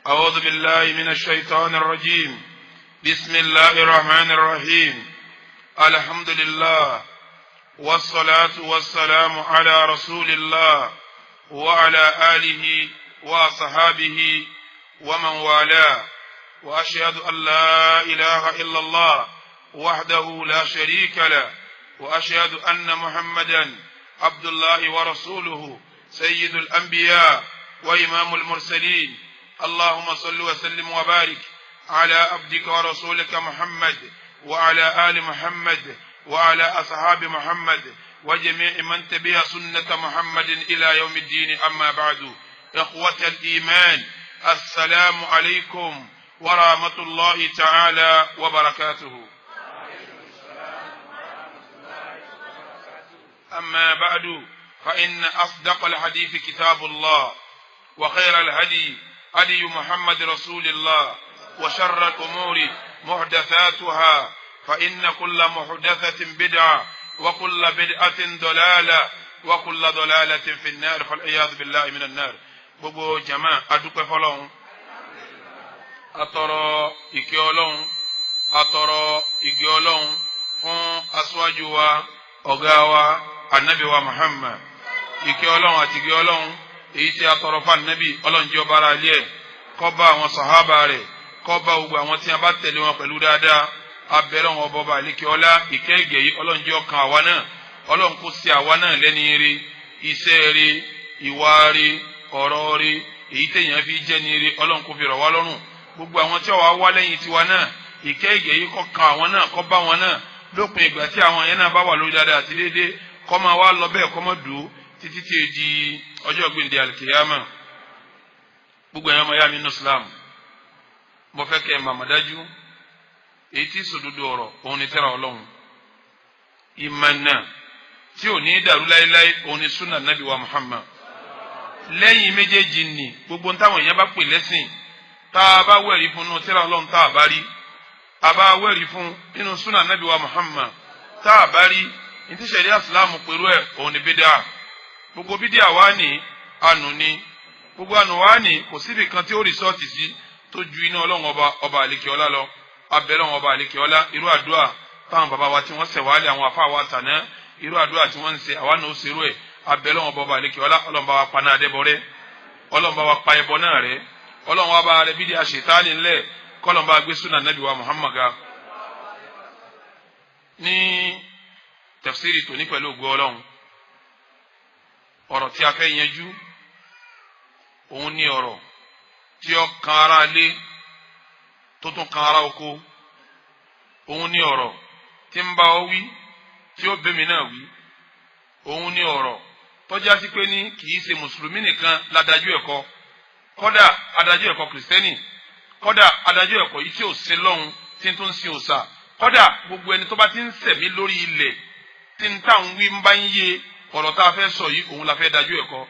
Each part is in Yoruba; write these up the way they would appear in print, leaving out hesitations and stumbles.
أعوذ بالله من الشيطان الرجيم. بسم الله الرحمن الرحيم. الحمد لله والصلاة والسلام على رسول الله وعلى آله وصحابه ومن والاه، وأشهد أن لا إله إلا الله وحده لا شريك له، وأشهد أن محمدا عبد الله ورسوله سيد الأنبياء وإمام المرسلين. اللهم صل وسلم وبارك على عبدك ورسولك محمد وعلى آل محمد وعلى أصحاب محمد وجميع من تبع سنة محمد إلى يوم الدين. أما بعد، إخوة الإيمان، السلام عليكم ورحمة الله تعالى وبركاته. أما بعد، فإن أصدق الحديث كتاب الله، وخير الهدي هدي محمد رسول الله، وشر الأمور محدثاتها، فإن كل محدثة بدعة وكل بدعة ضلالة وكل ضلالة في النار، فالعياذ بالله من النار. gbogbo jama adúpẹ́ fọ́lọ́run, atọrọ ìkẹ́ Ọlọ́run, atọrọ ìgẹ́ Ọlọ́run fún aṣáájú wa, ọ̀gá wa, Ànábì wa Muhammad. Ìkẹ́ Ọlọ́run àti ìgẹ́ Ọlọ́run èyí tí a tọrọ fún Ànábì, Ọlọ́run jẹ́ ó bá ara ilé ẹ̀, kó bá àwọn sàhábà rẹ̀, kó bá gbogbo àwọn tí a bá tẹ̀lé wọn pẹ̀lú dáadáa. Abẹ́rẹ́ wọn bọba àlékè ọlá ìkẹ́ ìgẹ̀ yìí, Ọlọ́run jẹ́ ọkàn àwa náà, Ọlọ́run kó sí àwa náà lẹ́ni ire, iṣẹ́ ire, ìwà ire, ọ̀rọ̀ ire, èyí téèyàn fi jẹ́ ni ire, Ọlọ́run kó fi rọ̀ wá lọ́rùn. Gbogbo àwọn tí wàá wá lẹ́yìn tiwa náà, ìkẹ́ ìgẹ̀ yìí kó kan àwọn náà, kó bá wọn náà lópin ìgbà tí àwọn yẹn náà bá wà lórí dáadáa àti déédéé, kó máa wá lọ bẹ́ẹ̀ kó máa dùn títí tí ó di ọjọ́ gbèǹde àlùkìyámà. Gbogbo ẹ̀yàn ọmọ yá mi nínú Islam, mo fẹ́ kẹ́ ẹ̀ màmá dájú èyí tí sòdodo ọ̀rọ̀ òun ni tírà Ọlọ́run, ìmọ̀nà tí ò ní dàrú láéláé òun ni sunna Nabi wa Muhammad. Lẹ́yìn méjèèjì ni gbogbo táwọn èèyàn bá pè lẹ́sìn, tá a bá wẹ̀rí fún nínú tírà Ọlọ́run tá a bá rí, a bá wẹ̀rí fún nínú sunna Nabi wa Muhammad tá a bá rí, ní tí ṣẹ̀ríà Ìsìlámù pẹ̀lú ẹ̀ òun ni bídà. Gbogbo bídà wá ní ànú ni, gbogbo ànú wá ní kò síbi kan tí ó rìsọ́ọ̀tì sí tó ju iná Ọlọ́run ọba àlekè ọlá lọ. Abẹ́lẹ́ wọn ọba àlekè ọlá, irú àdúrà táwọn bàbá wa tí wọ́n ṣẹ̀ wálé àwọn afá wa tàná, irú àdúrà tí wọ́n ń ṣe àwa náà ó ṣerú ẹ̀. Abẹ́lẹ́ wọn ọba àlekè ọlá, Ọlọ́run bá wa pa náà dẹ́bọ rẹ́, Ọlọ́run bá wa pa ẹbọ náà rẹ́, Ọlọ́run wa bá rẹ bídí àṣetánì ńlẹ̀, kọ́lọ́run bá gbé súnà Nábì wa Muhammad ga. Ní tafsiri tòní pẹ̀lú ògo Ọlọ́run, ọ̀rọ̀ tí a fẹ́ yanjú òun ní ọ̀rọ̀ tí ó kan ara lé tó tún kan ara oko. Òun ní ọ̀rọ̀ tí ń bá ọ wí tí ó bẹ́mi náà wí. Òun ní ọ̀rọ̀ tọ́já sí pé ní kì í ṣe mùsùlùmí nìkan ládájú ẹ̀kọ́, kọ́dà adájú ẹ̀kọ́ kìrìsìtẹ́nì, kọ́dà adájú ẹ̀kọ́ yìí tí ò sin lọ́hun tí ń tún sin òòṣà, kọ́dà gbogbo ẹni tó bá ti ń sẹ̀mí lórí ilẹ̀ tí ń tà ń wí ń bá ń yé ọ̀rọ̀ tá a fẹ́ sọ yìí, òun la fẹ́ dájú ẹ̀kọ́.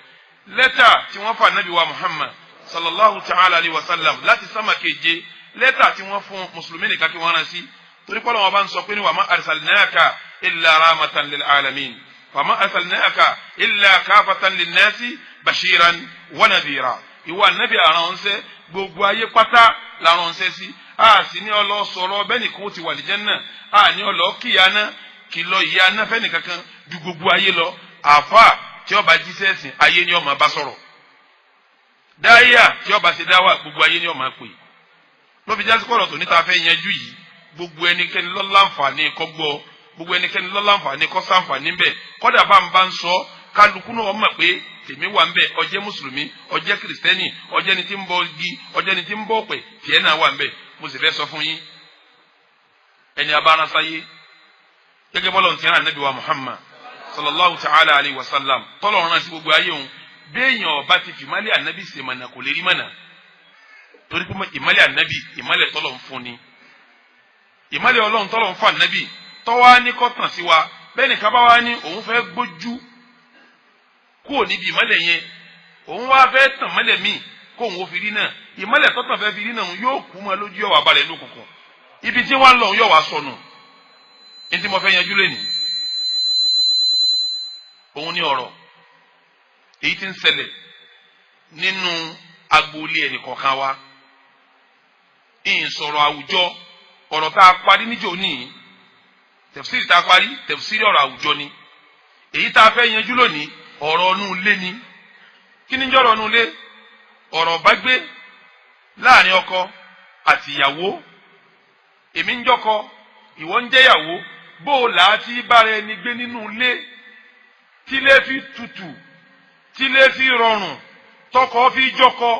Lẹ́tà tí wọ́n fà Nábì wa Muhammad sallallahu ta'ala alayhi wa sallam láti sámà keje, lẹ́tà tí wọ́n fún mùsùlùmí nìkan kí wọ́n rán sí, torí pé Ọlọ́run bá ń sọ pé ní wa ma arsalnaka illa rahmatan lil alamin wa ma arsalnaka illa kafatan lin nasi bashiran wa nadhira. Ìwọ Ànábì aránṣẹ́ gbogbo ayé pátá la ránṣẹ́ sí, a sì ní ọlọ́ sọ̀rọ̀ bẹ́ẹ̀ nìkan ó ti wà ní Jánnà, a ní ọlọ́ kíyàná kìlọ̀ ìyàná fẹ́ nìkankan ju gbogbo ayé lọ. Àfà tí ó bá jíṣẹ́ sìn ayé ni ó máa bá sọ̀rọ̀, dáyà tí ó bá ṣe dáwà gbogbo ayé ni ó máa pè. Ló fi jásí kọ̀rọ̀ tó níta fẹ́ yanjú yìí, gbogbo ẹnikẹ́ni ló láǹfààní kó gbọ́, gbogbo ẹnikẹ́ni ló láǹfààní kó ṣàǹfààní bẹ́ẹ̀. Kọ́dà bá ń sọ kálukú náà mọ̀ pé tèmi wà ń bẹ̀, ó jẹ́ mùsùlùmí, ó jẹ́ kìrìsìtẹ́nì, ó jẹ́ ni tí ń bọ igi, ó jẹ́ ni tí ń bọ ọ̀pẹ, tiẹ̀ náà wà ń bẹ̀. Mo sì fẹ́ sọ fún yín, ẹni abárasáyé gẹ́gẹ́ bọ́lọ̀ ti rán Ànábì wa Muhammad sallallahu ta'ala alayhi wa sallam, tọ́lọ̀ rán sí gbogbo ayé òun, béèyàn ọba ti fi ìmọ́lẹ̀ Ànábì ṣe mọ̀nà kò lè rí mọ̀nà, torí pé ìmọ́lẹ̀ Ànábì ìmọ́lẹ̀ tọ́lọ̀ ń fún ni, ìmọ́lẹ̀ Ọlọ́run tọ́lọ̀ ń fún Ànábì tọ́wá ní kọ́tàn sí wa. Bẹ́ẹ̀ ni kábá wá ní òun fẹ́ gbójú kúrò níbi ìmọ́lẹ̀ yẹn, òun wá fẹ́ tàn mọ́lẹ̀ míì kó òun ó fi rí náà, ìmọ́lẹ̀ tọ́tàn fẹ́ fi rí náà yóò kú mọ́ lójú, yóò wá balẹ̀ lókùnkùn, ibi tí wọ́n lọ yóò wá sọnù. Ní tí mo fẹ́ yanjú lẹ́nìí òun ní ọ̀rọ̀ èyí tí ń ṣẹlẹ̀ nínú agboolé ẹnì kọ̀ọ̀kan wa in sọ̀rọ̀ àwùjọ ọ̀rọ̀ tá a parí níjọ́ ní tafsiri tá a parí tafsiri ọ̀rọ̀ àwùjọ ni èyí tá a fẹ́ yanjú lónìí ọ̀rọ̀ ọ̀nù ilé ni kí ni jọ́rọ̀ ọ̀nù ilé ọ̀rọ̀ bá gbé láàrin ọkọ àti ìyàwó èmi ń jọkọ ìwọ ń jẹ́yàwó bó o là á ti bára ẹni gbé nínú ilé tílé fi tutù tílé fi rọrùn tọkọ fi jọkọ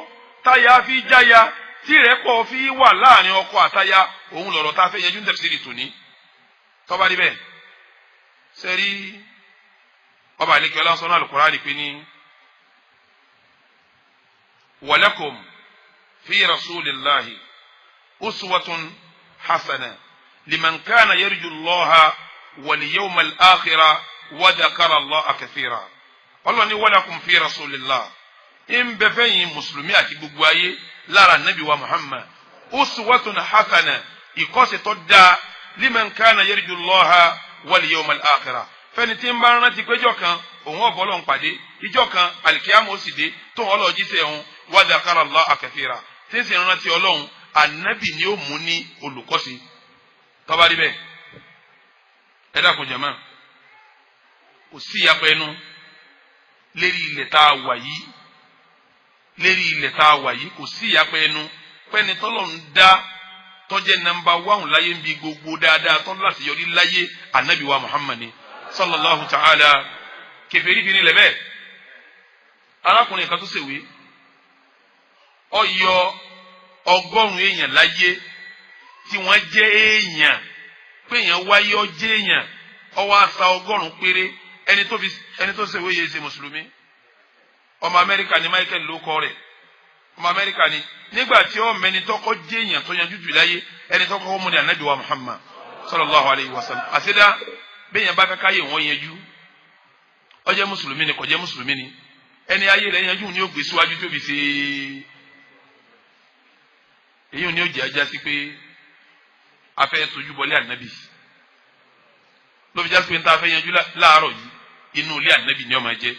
táyà fi jáya tírẹ́pọ̀ fi wà láàrin ọkọ àtaya òun lọ̀rọ̀ tá a fẹ́ yanjú ní tafsiri tòní tọ́ba níbẹ̀ sẹ́rí ọba àlekè ọlọ́sọ náà Al-Qur'ani pé ní walakum fi rasulillahi uswatun hasana liman kana yarju Allaha wal yawmal akhira wa dhakara Allaha kathira ọlọ́ni walakum fi rasulillahi ń bẹ fẹ́yìn mùsùlùmí àti gbogbo ayé lára nabi wa Muhammad uswatun hasana ìkọ́sẹ̀ tó dáa liman kana yarju Allaha wal yawmal akhira fẹ́ni tí ń bá rántí péjọ kan òun ọ̀bọ̀lọ́ ń pàdé ìjọ kan alikiyama ó sì dé tóun ọlọ́ọ̀jísẹ́ òun wa dhakara Allaha kathira tí ń sì rántí ọlọ́run ànábì ni ó mú ní olùkọ́sí tọ́ba rí bẹ́ẹ̀ ẹ dákun jàmá kò sí ìyapẹ́ ẹnu lérí ilẹ̀ tá a wà yìí lérí ilẹ̀ tá a wà yìí kò sí ìyapẹ́ ẹnu pẹ́ni tọ́lọ̀ ń dá tọ́jẹ́ nàmbà wáhùn láyé ń bi gbogbo dáadáa tọ́lọ́ láti yọrí láyé ànábì wa Muhammad sallallahu ta'ala kèfèrí fi nílẹ̀ bẹ́ẹ̀ arákùnrin kan tó ṣèwé ọyọ 100 èèyàn láyé tí wọ́n jẹ́ èèyàn pé èèyàn wáyé ọjẹ́ èèyàn ọwọ́ àṣà 100 péré ẹni tó ṣèwé yìí ṣe mùsùlùmí ọmọ Amẹ́ríkà ní Michael ló kọ rẹ̀ ọmọ Amẹ́ríkà ní nígbà tí ọmọ ẹni tọkọ jẹ́ èèyàn tó yanjú jù láyé ẹni tọkọ ọmọ ní anabi wa Muhammad sallallahu alayhi wa sallam àṣẹdá bẹ́ẹ̀ yẹn bá fẹ́ káyé wọ́n yanjú ó jẹ́ mùsùlùmí ni kò jẹ́ mùsùlùmí ni ẹni ayé rẹ̀ yanjú ni ó gbé síwájú tó fi ṣe èyí ni ó jẹ́ ajá sí pé afẹ́ tójú bọ́lé ànábì ló fi já sí pé níta afẹ́ yanjú láàárọ̀ yìí inú ilé ànábì ni ó máa jẹ́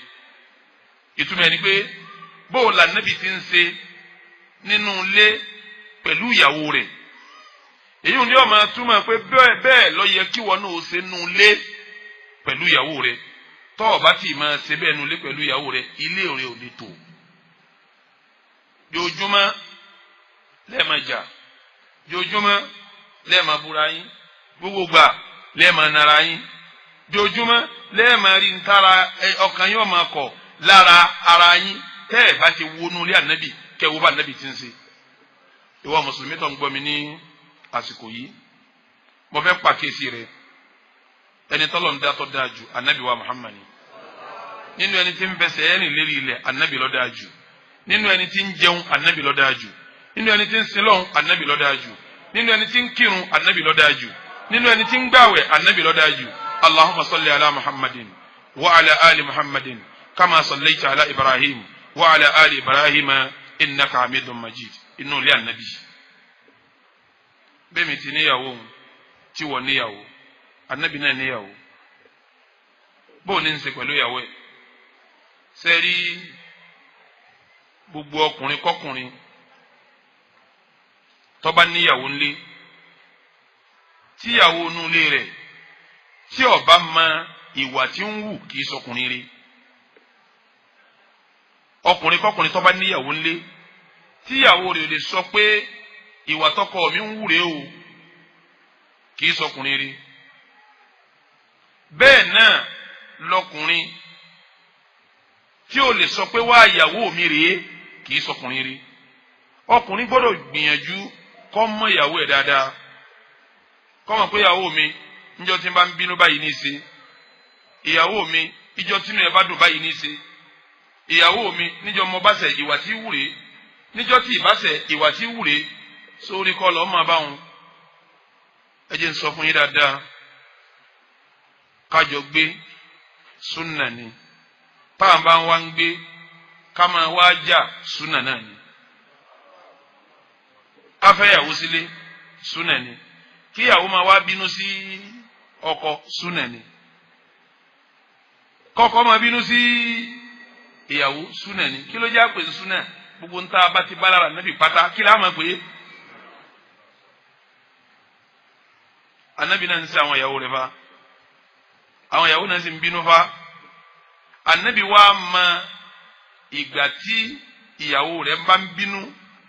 ìtumọ̀ ẹni pé bóòlù ànábì ti ń ṣe nínú ilé pẹ̀lú ìyàwó rẹ̀ èyí ni ó máa túmọ̀ pé bẹ́ẹ̀ ló yẹ kí wọn náà ṣe nínú ilé pẹ̀lú ìyàwó rẹ̀ tọ́ ọ bá tì máa ṣe bẹ́ẹ̀ nínú ilé pẹ̀lú ìyàwó rẹ̀ ilé rẹ̀ ò lè tò jojúmọ́ lẹ́ẹ̀ma jà jojúmọ́ lẹ́ẹ̀ma búra yín gbogbo gbà lẹ́ẹ̀ma nara yín jojúmọ́ lẹ́ẹ̀ma rí ntara ọkàn yóò máa kọ̀ lára ara yín tẹ́ ẹ̀ bá ti wọnú ilé ànábì kẹwọ́ bá ànábì ti ń ṣe ìwọ mùsùlùmí tó ń gbọ́ mi ní àsìkò yìí mo fẹ́ pàkíyèsí rẹ ẹni tọ́lọ̀ ń dá tó dáa jù ànábì wa Muhammad nínú ẹni tí ń fẹsẹ̀ ẹni lérí ilẹ̀ ànábì ló dáa jù nínú ẹni tí ń jẹun ànábì ló dáa jù nínú ẹni tí ń sin lọ́hùn ànábì ló dáa jù nínú ẹni tí ń kírun ànábì ló dáa jù nínú ẹni tí ń gbàwẹ̀ ànábì ló dáa jù Allahumma salli ala Muhammadin wa ala ali Muhammadin kama sallaita ala Ibrahim wa ala ali Ibrahim innaka hamidun majid inú ilé ànábì bẹ́ẹ̀ mi ti níyàwó tí wọ́n níyàwó ànábì náà níyàwó bóun ní ń ṣe pẹ̀lú ìyàwó ẹ̀ sẹ́rí gbogbo ọkùnrin kọkùnrin tó bá níyàwó ńlé tíyàwó inú ilé rẹ̀ tí ó bá mọ ìwà tí ń wù kì í sọkùnrin rí ọkùnrin kọkùnrin tó bá níyàwó ńlé tíyàwó rẹ̀ lè sọ pé ìwà tọkọ mi ń wù rèé o kì í sọkùnrin rí bẹ́ẹ̀ náà lọkùnrin tí ó lè sọ pé wá ìyàwó mi rèé kì í sọkùnrin rí ọkùnrin gbọ́dọ̀ gbìyànjú kó mọ ìyàwó ẹ̀ dáadáa kó mọ̀ pé ìyàwó mi níjọ́ tí n bá ń bínú báyìí ní í ṣe ìyàwó mi níjọ́ tí inú ẹ̀ bá dùn báyìí ní í ṣe ìyàwó mi níjọ́ mo bá ṣe ìwà tí wù rèé níjọ́ tí ìbá ṣe ìwà tí wù rèé sórí kọ́ lọ́ọ́ máa bá wọn ẹ jẹ́ n sọ fún yín dáadáa kájọ gbé súnà ni táwọn bá ń wá ń gbé ká máa wá jà súnà náà ni káfẹ́yàwó sílé súnà ni kíyàwó máa wá bínú sí ọkọ súnà ni kọ́kọ́ máa bínú sí ìyàwó súnà ni kí ló jẹ́ àpè súnà gbogbo ń tá a bá ti bá lára níbi pátá kí láwọn máa pè é anabi náà ń ṣe àwọn ìyàwó rẹ̀ fa àwọn ìyàwó náà sì ń bínú fa anabi wa mọ ìgbà tí ìyàwó rẹ̀ bá ń bínú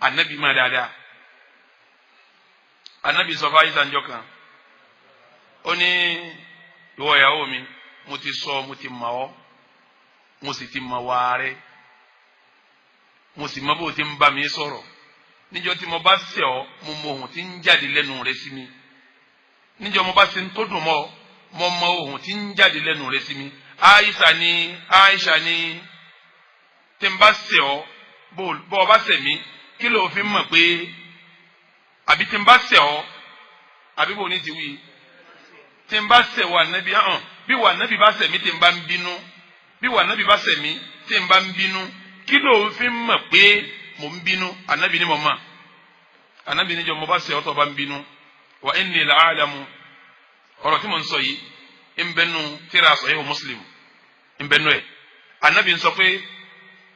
anabi máa dáadáa anabi sọ fún Aisha njọ́ kan ó ní ìwọ ìyàwó mi mo ti sọ mo ti mọ̀ ọ́ mo sì ti mọ̀ wá rẹ̀ mo sì mọ̀ bó ti ń bá mi sọ̀rọ̀ níjọ́ tí mo bá ṣẹ̀ ọ́ mo mọ̀ ohun tí ń jáde lẹ́nu rẹ̀ sí mi níjọ́ mo bá ṣe ń tó dùn mọ́ mo mọ̀ ohun tí ń jáde lẹ́nu rẹ̀ sí mi Aisha ni tí n bá ṣẹ̀ ọ́ bó o bá ṣẹ̀ mí kí ló fi mọ̀ pé àbí tí n bá ṣẹ̀ ọ́ àbí bò ní ti wí tí n bá ṣẹ̀ wà nábì hàn bí wà nábì bá ṣẹ̀ mí tí n bá ń bínú bí wà nábì bá ṣẹ̀ mí tí n bá ń bínú kí ló fi mọ̀ pé mo ń bínú ànábì ni mo mọ̀ ànábì níjọ́ mo bá ṣẹ̀ ọ́ tó bá ń bínú wa inni la'alamu ọ̀rọ̀ tí mo ń sọ yìí ń bẹnu tíra Sahih Muslim ń bẹnu ẹ̀ ànábì ń sọ pé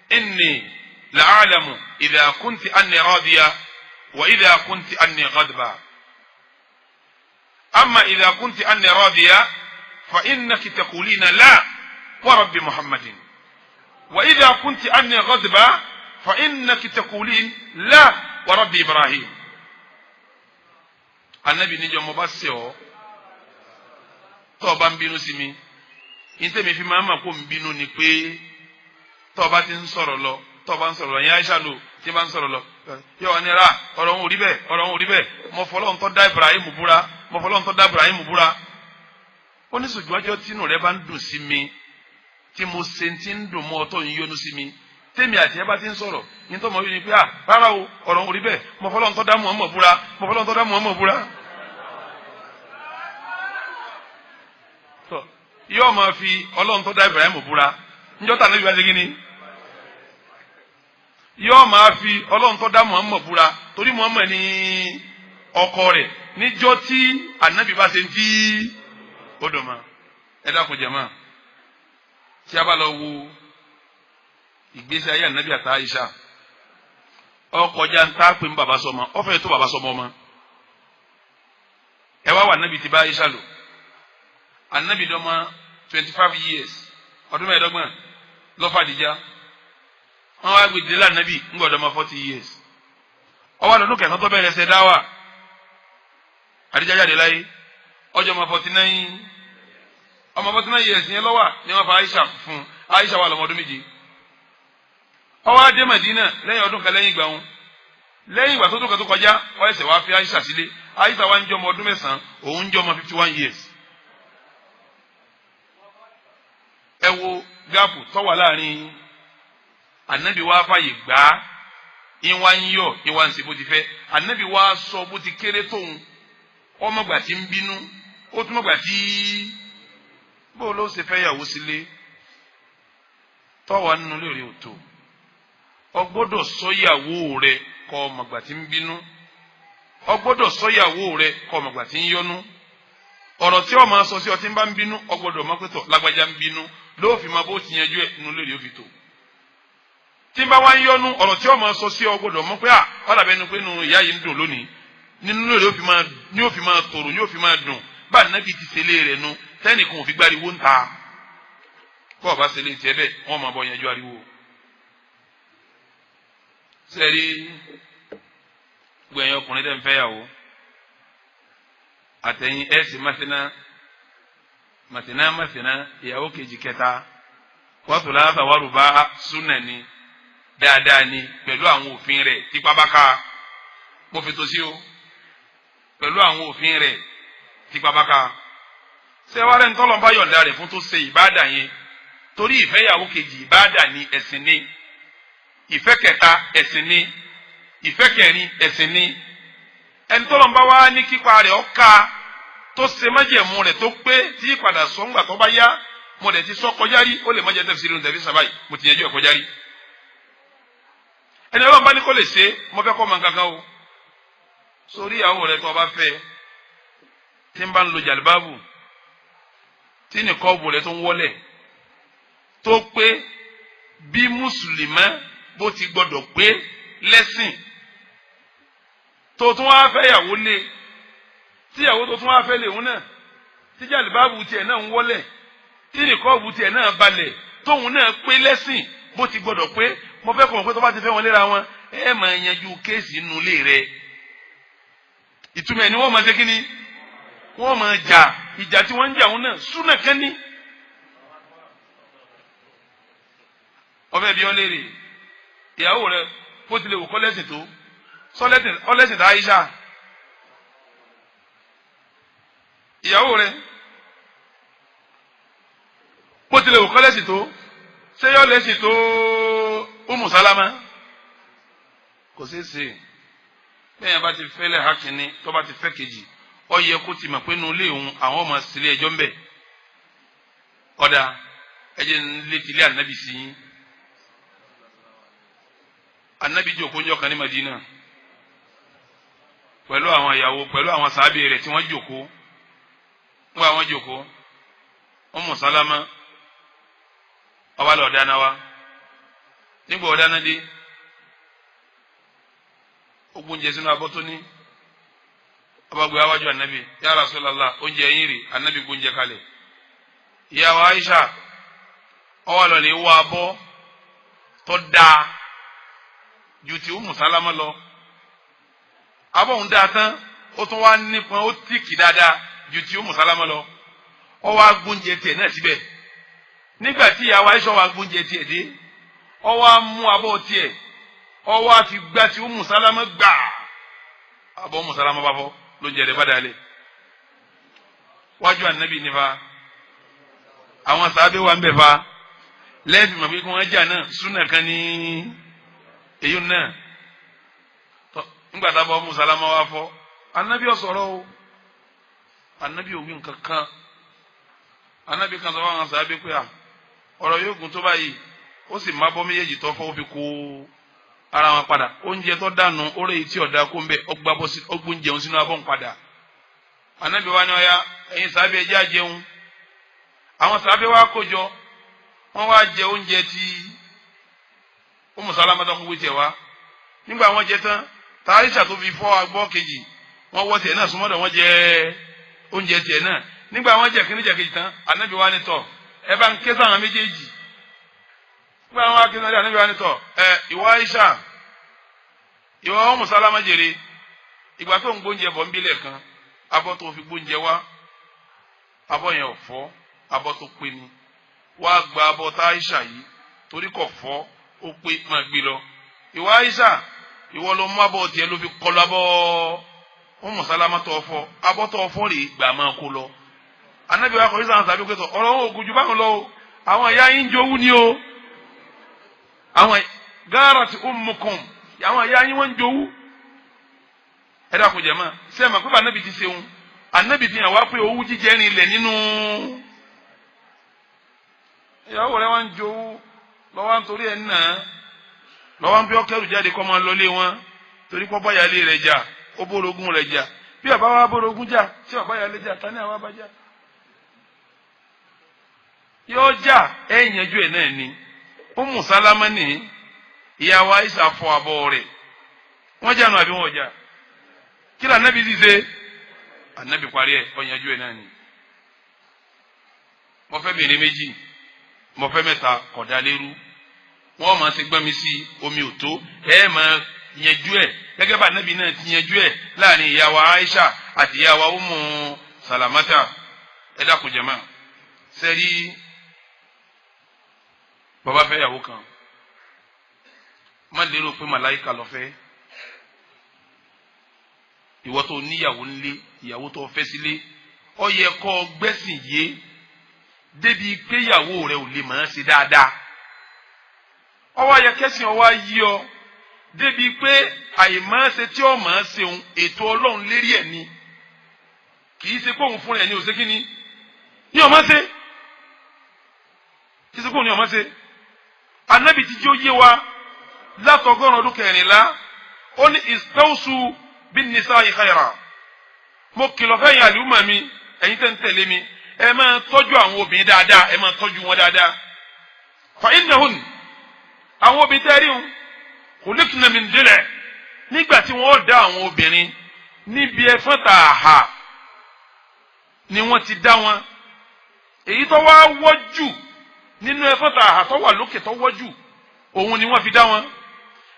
inni la'alamu idha kunti anni radiya wa idha kunti anni ghadba amma idha kunti anni radiya fa innaki taqulina la wa rabbi Muhammadin wa idha kunti anni ghadba fa innaki taqulin la wa rabbi Ibrahim ànábì níjọ́ mo bá ṣẹ̀ ọ́ tó bá ń bínú sí mi ìtẹ́mi fi máa ń mọ̀ kó ń bínú ni pé tó bá ti ń sọ̀rọ̀ lọ tó bá ń sọ̀rọ̀ lọ yẹn Aisha lò tí bá ń sọ̀rọ̀ lọ yóò wá ní ra ọ̀rọ̀ òun ò rí bẹ́ẹ̀ mo fọlọ́n tó dá Ibrahim búra ó ní sòjúwájọ́ tínú rẹ bá ń dùn sí mi tí mo ṣe ti ń dùn mọ́ ọ tó ń yọnu sí mi tèmi àti ẹ bá ti ń sọ̀rọ̀ ní tó mọ̀ wí ni pé rárá o ọ̀rọ̀ òun ò rí bẹ́ẹ̀ mo fọlọ́n tó dá Muhammad búra yóò máa fi ọlọ́run tó dá Ibrahim búra níjọ́ tà níbi wá sí kíni yóò máa fi ọlọ́run tó dá Muhammad búra torí Muhammad ní ọkọ rẹ̀ níjọ́ tí ànábì bá ṣe ń tí ó dùn mọ́ ẹ dákun jàmáà tí a bá lọ wo ìgbésí ayé ànábì àti Aisha ọkọjá ń tá pé ń bàbá sọmọ ọfẹ tó bàbá sọmọ ọmọ ẹ wá wà ànábì ti bá Aisha lò ànábì dọ́mọ 25 years ọdún mẹ́ẹ̀ẹ́dọ́gbọ̀n lọ́fàdíjà wọ́n wá gbèdé lànàbì ńgbọ̀dọ́mọ 40 years ọwọ́ àdọ́dún kẹsàn-án tó bẹ̀rẹ̀ ṣe dáwà àdíjà jáde láyé ọjọ́ ọmọ 49 years yẹn lọ́wà ni wọ́n fa Aisha fún Aisha wà lọ́mọ ọdún méje ọwọ́ adé Madina lẹ́yìn ọdún kan lẹ́yìn ìgbà wọn lẹ́yìn ìgbà tó tó kan tó kọjá wọ́n ẹsẹ̀ wá fi Aisha sílé Aisha wá ń jọ ọmọ ọdún mẹ́sàn-án òun ń jọ ọmọ 51 years. ẹ wo gáàpù tó wà láàrin ànábì wa fàyè gbà á ìwà ń yọ ìwà ń ṣe bó ti fẹ́ ànábì wa sọ bó ti kéré tóun ọmọgbà tí ń bínú ó tún mọ̀gbà tí bó ló ṣe fẹ́ yàwó sílé tọ́wọ́ nínú lórí òtò ọgbọ́dọ̀ sọ́yàwó rẹ kọ́ ọmọgbà tí ń bínú ọgbọ́dọ̀ sọ́yàwó rẹ kọ́ ọmọgbà tí ń yọnú ọ̀rọ̀ tí ó máa sọ sí ọ tí ń bá ń bínú ọgbọ́dọ̀ mọ̀ pé tọ̀ lágbájá ń bínú ló fi máa bó ti yanjú ẹ̀ nínú lórí òfin tó tí ń bá wá ń yọnú ọ̀rọ̀ tí ó máa sọ sí ọ gbọ́dọ̀ mọ̀ pé ọ̀làbẹ́nu pé nu ìyá yìí ń dùn lónìí nínú lórí ní ó fi máa tòrò ní ó fi máa dùn bá nàbì ti ṣẹlẹ̀ rẹ̀ nu tẹ́nìkan ò fi gbáriwo ń ta bọ́ọ̀ bá ṣẹlẹ̀ tiẹ̀ bẹ́ẹ̀ wọ́n máa bọ́ yanjú ariwo sẹ́rí gbẹ̀yìn ọkùnrin tẹ́ ń fẹ́ yàwó àtẹ̀yìn ẹ̀sì màsìnà ìyàwó kejì kẹta wọ́n láàbà wà rúbá súnà ni dáadáa ni pẹ̀lú àwọn òfin rẹ̀ tipa báka mo fi tó sí o pẹ̀lú àwọn òfin rẹ̀ tipa báka sẹ́wárẹ̀ ń tọ́lọ́ bá yọ̀ǹda rẹ̀ fún tó ṣe ìbáàdà yẹn torí ìfẹ́ ìyàwó kejì ìbáàdà ni ẹ̀sìn ni ìfẹ́ kẹta ẹ̀sìn ni ìfẹ́ kẹrin ẹ̀sìn ni ẹni tó lọ́nba wá ní kípa rẹ̀ ọ̀ka tó ṣe májẹ̀mú rẹ̀ tó pé tí ìpadà sọ ńgbà tó bá yá mo dẹ̀ ti sọ kọjá rí ó lè má jẹ́ tẹ̀síìrì ní tẹ̀síìrì sábàyì mo ti yẹjú ẹ̀ kọjá rí ẹni ọlọ́run bá ní kó lè ṣe mo fẹ́ kọ́ ọmọ kankan o sórí ìyàwó rẹ̀ tó o bá fẹ́ tí ń bá ń lo jàlibáàbù tí nìkọ́ọ̀bù rẹ̀ tó ń wọlé tó pé bí mùsùlùmá bó ti gbọdọ̀ pé lẹ́sìn tó tún wá fẹ́ yàwó lé tíyàwó tó tún wá fẹ́ lè òun náà tíjà lìbáàbù tiẹ̀ náà ń wọlẹ̀ tí nìkọ́ọ̀bù tiẹ̀ náà balẹ̀ tóun náà pé lẹ́sìn bó ti gbọdọ̀ pé mo fẹ́ kọ̀ mọ̀ pé tó bá ti fẹ́ wọn léra wọn ẹ máa yanjú kéèsì inú ilé rẹ̀ ìtumọ̀ ẹ̀ ni wọ́n máa ṣe kí ni wọ́n máa jà ìjà tí wọ́n ń jà òun náà súnà kan ní. ọbẹ̀ bí ọ léèrè ìyàwó rẹ̀ bó tilẹ̀ wò kọ́ lẹ́sìn tó ọlẹ́sìn tá Aisha ìyàwó rẹ̀ bó tilẹ̀ wò kọ́ lẹ́sìn tó ṣé yọ lẹ́sìn tó Umu Salama kò ṣeé ṣe bẹ́ẹ̀ yẹn bá ti fẹ́ lẹ́hà kínní tó bá ti fẹ́ kejì ó yẹ kó ti mọ̀ pé inú ilé òun àwọn ọmọ sílé ẹjọ́ ń bẹ̀ ọ̀dà ẹ̀jẹ̀ ń lé tilé ànábì sí yín ànábì jòkó ńjọ́ kan ní Madina pẹ̀lú àwọn ìyàwó pẹ̀lú àwọn sàábì rẹ̀ tí wọ́n jòkó ńgbà wọ́n jòkó Umu Salama ọba lọ dáná wa nígbà ọ̀dáná dé ogun oúnjẹ sínú abọ́ tó ní ọba gbé awájú ànábì ya Rasulullah oúnjẹ yín rè ànábì gbóúnjẹ kalẹ̀ ìyàwó Aisha ọwọ́ lọ lè wọ abọ́ tó dáa ju ti Umu Salama lọ abọ́ òun dáa tán ó tún wá nípọn ó tìkì dáadáa ju ti Umu Salama lọ ọwọ́ agbóúnjẹ tiẹ̀ náà síbẹ̀ nígbà tí ìyàwó Aisha wá gbóúnjẹ tiẹ̀ dé ọwọ́ amú abọ́ tiẹ̀ ọwọ́ àfi gbá tí Umu Salama gbà abọ́ Umu Salama bá fọ́ ló ń jẹrẹ bá dalẹ̀ wájú ànábì nífa àwọn sàábé wa ń bẹ̀ fa lẹ́ẹ̀fì mọ̀ pé kí wọ́n jà náà súnà kan ní èyí náà tọ́ nígbà tá a bọ́ Umu Salama wá fọ́ ànábì ò sọ̀rọ̀ o ànábì ò wí nǹkan kan ànábì kan sọ fún àwọn sàábé pé ọ̀rọ̀ yóò gùn tó báyìí ó sì má bọ́ méjèèjì tó fọ́ ó fi kó ara wọn padà oúnjẹ tó dànù orí etí ọ̀dà kó ń bẹ ọgbọ́n jẹun sínú abọ́ ń padà ànábì wa ni ọ̀ya ẹ̀yin sàábé ẹjẹ́ àjẹun àwọn sàábé wa kójọ wọ́n wá jẹ oúnjẹ tí Umu Salama tó kúkú tiẹ̀ wá nígbà wọ́n jẹ tán Aisha tó fi fọ́ agbọ́ kejì wọ́n wọ́ tiẹ̀ náà súnmọ́dọ̀ wọ́n jẹ oúnjẹ tiẹ̀ náà nígbà wọ́n jẹ kíní jẹ kejì tán ànábì wa ni tọ̀ ẹ bá ń ké sáwọn méjèèjì nígbà wọn akéwìn náà ànábì wa ni tọ̀ ìwọ Aisha ìwọ Umu Salama jèrè ìgbà tó ń gbóúnjẹ bọ̀ ń bílẹ̀ kan abọ́ tó fi gbóúnjẹ wá abọ́ yẹn ò fọ́ abọ́ tó pé ni wàá gba abọ́ tá Aisha yìí torí kò fọ́ ó pé máa gbé lọ ìwọ Aisha ìwọ ló mú abọ́ tiẹ̀ ló fi kọlu abọ́ Umu Salama tó fọ́ abọ́ tó fọ́ rè gbà máa kó lọ ànábì wa kọ̀ọ̀yìn sàn tàbí pẹ̀tọ̀ ọ̀rọ̀ wọn ò gùn jù báwọn lọ o àwọn ìyá yín jowú ni o àwọn gáràtì ummukum àwọn ìyá yín wọ́n ń jowú ẹ dákun jẹ́ mọ́ ṣé ẹ mọ̀ pé bá ànábì ti ṣeun ànábì fi hàn wá pé owú jíjẹ ní ilẹ̀ nínú ìyàwó rẹ̀ wọ́n ń jowú lọ́wọ́ nítorí ẹ̀ nà lọ́wọ́ ń bí ọkẹ́rù jáde kọ́ máa lọlé wọn torí pọ́ báyàlé rẹ̀ jà ó bórogún rẹ̀ jà bí bàbá wa bórogún jà tí bàbá yàlé jà tani àwa bá jà yóò jà ẹ yanjú ẹ náà ni Umu Salama ní ìyàwó Aisha fọ abọ́ rẹ̀ wọ́n jà nù àbí wọ́n jà kí ló ànábì ti ṣe ànábì parí ẹ ọ yanjú ẹ náà ni mo fẹ́ bèrè méjì mo fẹ́ mẹ́ta kọ̀dá lérú wọ́n máa ṣe gbọ́n mi sí omi ò tó ẹ máa yanjú ẹ gẹ́gẹ́ bá ànábì náà ti yanjú ẹ láàrin ìyàwó Aisha àti ìyàwó Umu Salamata ẹ dákun jàmá sẹ́rí bàbá fẹ́ yàwó kan má lérò pé màláìka lọ fẹ́ ìwọ tó níyàwó ńlé ìyàwó tó fẹ́ sílé ó yẹ kó gbẹ́sìn yé débi pé ìyàwó rẹ ò lè máa ṣe dáadáa ọwọ́ ayẹ kẹ́sìn ọwọ́ ayé ọ débi pé àìmáṣe tí ó máa ṣeun ètò Ọlọ́run lérí ẹ̀ ni kì í ṣe pé òun fúnra ẹ̀ ní òṣèkí ni ní ọmọ ṣe kì í ṣe pé òun ní ọmọ ṣe Ànábì tí ó yé wa látọgọ́rùn ọdún kẹrìnlá ó ní istawsu bin nisa'i khayra mo kìlọ̀ fẹ́yìn àlùmọ̀ mi ẹ̀yin tẹ́ ń tẹ̀lé mi ẹ máa tọ́jú àwọn obìnrin dáadáa ẹ máa tọ́jú wọn dáadáa fa innahun àwọn obìnrin tẹ́rí wọn khuliqna min dil' nígbà tí wọ́n dá àwọn obìnrin níbi ẹ̀fọ́n tààhà ni wọ́n ti dá wọn èyí tó wá wọ́jú nínú ẹ̀fọ́ tá a tó wà lókè tó wọ́jú òun ni wọ́n fi dá wọn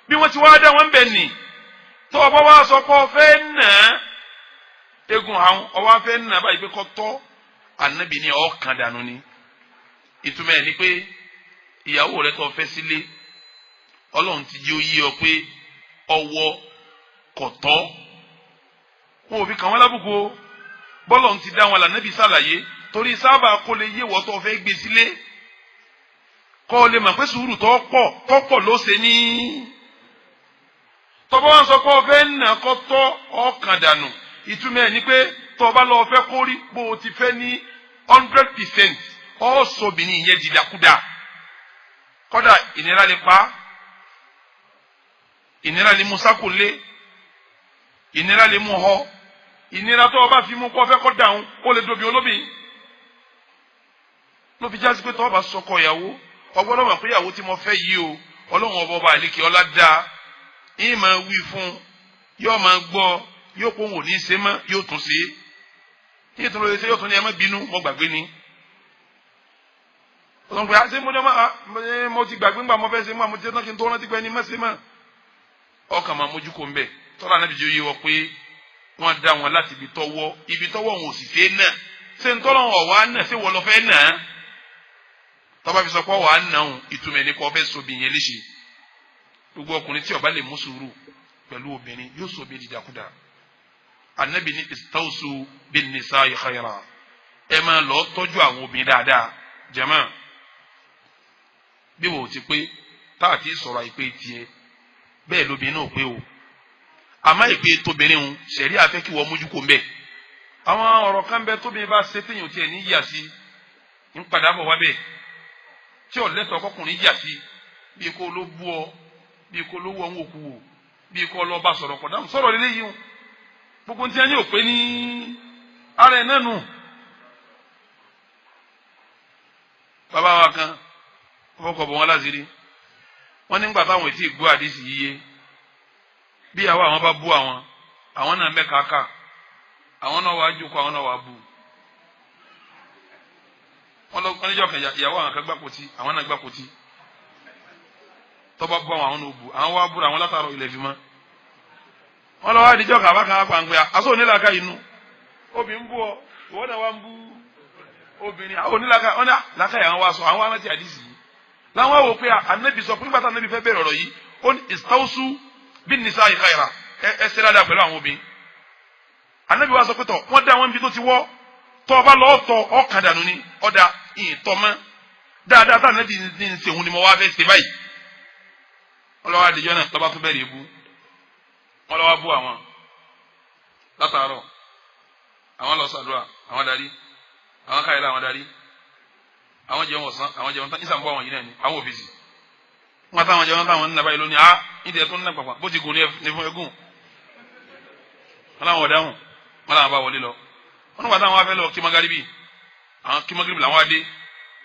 bí wọ́n ti wá dá wọn bẹ̀ nì tó ọba wá sọ pé ọfẹ́ nà egun àwọn ọwọ́ afẹ́ nà báyìí pé kọ́ tọ́ ànábì ní ọkàn dànù ni ìtumọ̀ ẹ̀ ni pé ìyàwó rẹ̀ tó fẹ́ sílé ọlọ́run ti jẹ́ ó yé ọ pé ọwọ́ kọ̀tọ́ wọn ò fi kàn wọ́n lábùkù o bọ́lọ̀ ti dá wọn lànàbí sàlàyé torí sábà kó lè yé wọ́n tó fẹ́ gbé sílé kọ́ lè mọ̀ pé sùúrù tó pọ̀ ló ṣe ní tọ́ba wọn sọ pé ọfẹ́ nà kọ́ tọ́ ọkàn dànù ìtumọ̀ ẹ̀ ni pé tọ́ba lọ fẹ́ kórí bó o ti fẹ́ ní 100% ọ̀ọ́sọ̀bìnrin yẹn dìdàkudà kọ́dà ìnira lè pa ìnira lè mú sákòlé ìnira lè mú họ ìnira tó o bá fi mú kó fẹ́ kó dáhùn ó lè dobi olóbìn ló fi jásí pé tó o bá sọkọ ìyàwó ọgbọ́dọ̀ mọ̀ pé ìyàwó tí mo fẹ́ yìí o ọlọ́run ọba àlekè ọlá dáa yìí máa wí fún yóò máa gbọ́ yóò pọ̀ wò ní í ṣe mọ́ yóò tún ṣe yìí tún lóye ṣe yóò tún ní ẹ má bínú mo gbàgbé ni ọ̀sán pé àṣẹ mo ti gbàgbé ńgbà mo fẹ́ ṣe mọ́ mo ti tán kí n tó rántí pé ẹni má ṣe mọ́ ọkàn máa mójú kó ń bẹ̀ tọ́lá náà bìí yé wọ pé wọ́n dá wọn láti ibi tọ́wọ́ wọn ò sì fẹ́ náà ṣé ń tọ́lọ́ wọn wà á nà ṣé wọ́n lọ fẹ́ nà á tọ́ba fi sọ pé wà á nà òun ìtumọ̀ ẹni kọ́ fẹ́ sobi yẹn léṣe gbogbo ọkùnrin tí ó bá lè mú sùúrù pẹ̀lú obìnrin yóò sọ bí dìdàkudà anabi ní istawsu bin nisa'i khayra ẹ máa lọ tọ́jú àwọn obìnrin dáadáa jàmáà bí wò ó ti pé táà ti sọ̀rọ̀ àìpé tiẹ̀ bẹ́ẹ̀ lóbìnrin náà pé o àmọ́ ìpè tóbìnrin ń ṣẹ̀rí àfẹ́ kí wọ́n mójú kó ń bẹ̀. àwọn ọ̀rọ̀ kan bẹ tóbìnrin bá ṣe téèyàn tiẹ̀ ní yíyà sí ń padà bọ̀ wá bẹ́ẹ̀ tí ò lẹ́tọ̀ọ́ kọkùnrin yíyà sí bí kò ló bú ọ bí kò ló wọ ń wò kú wò bí kò lọ bá sọ̀rọ̀ kọ̀ dáhùn sọ̀rọ̀ lélẹ́yìí o gbogbo tí a ní òpé ní ara ẹ̀ náà nù. bàbá wa kan fọkọ̀ bọ̀ wọn láṣìírí wọ́n nígbà táwọn ètí ìgbó àdìsí yíyé bí àwọn bá bú àwọn náà mẹ́ka ká àwọn náà wàá jókòó àwọn náà wàá bú wọn níjọ́ kan ìyàwó àwọn kan gbàpótí àwọn náà gbàpótí tọ́ba bú àwọn náà bú àwọn wàá búra àwọn látàrọ ilẹ̀ fi mọ́ wọn lọ wá níjọ́ kan àbákan apàǹpẹ́ aṣọ onílàkà inú obìnrin bú ọ ìwọ náà wá ń bú obìnrin àwọn onílàkà wọn náà làkàyà àwọn wá sọ àwọn arántí àdìsí yìí láwọn wò pé anabi sọ fún nígbà tí anabi fẹ́ bẹ̀rẹ̀ ọ̀rọ̀ yìí ó ní istawsu bin nisa'i khayra ẹ ṣe dáadáa pẹ̀lú àwọn obìnrin anabi wa sọ pé tọ wọn dá wọn bí tó ti wọ tọ ọba lọ tọ ọkàn dànù ni ọdà ìyìn tọ mọ dáadáa tá anabi ní ń sèwọn ni mo wá fẹ́ ṣe báyìí wọn lọ wá adijọ́ náà lọ́ba tó bẹ̀rẹ̀ ebú wọn lọ wá bú àwọn látàárọ̀ àwọn lọ sàdúrà àwọn darí àwọn káyọ̀lá àwọn darí àwọn jẹun ọ̀sán àwọn jẹun tán ìsàmbọ̀ àwọn yìí náà ni àwọn òfìsì wọn táwọn jẹun táwọn nínú abáyé lónìí ìdí ẹ̀ tó ń nà pàpà bó ti gùn ní fún egún wọn làwọn ọ̀dáhùn wọn làwọn bá wọlé lọ wọn nígbà táwọn wá fẹ́ lọ kí magaribi àwọn kí magaribi làwọn wá dé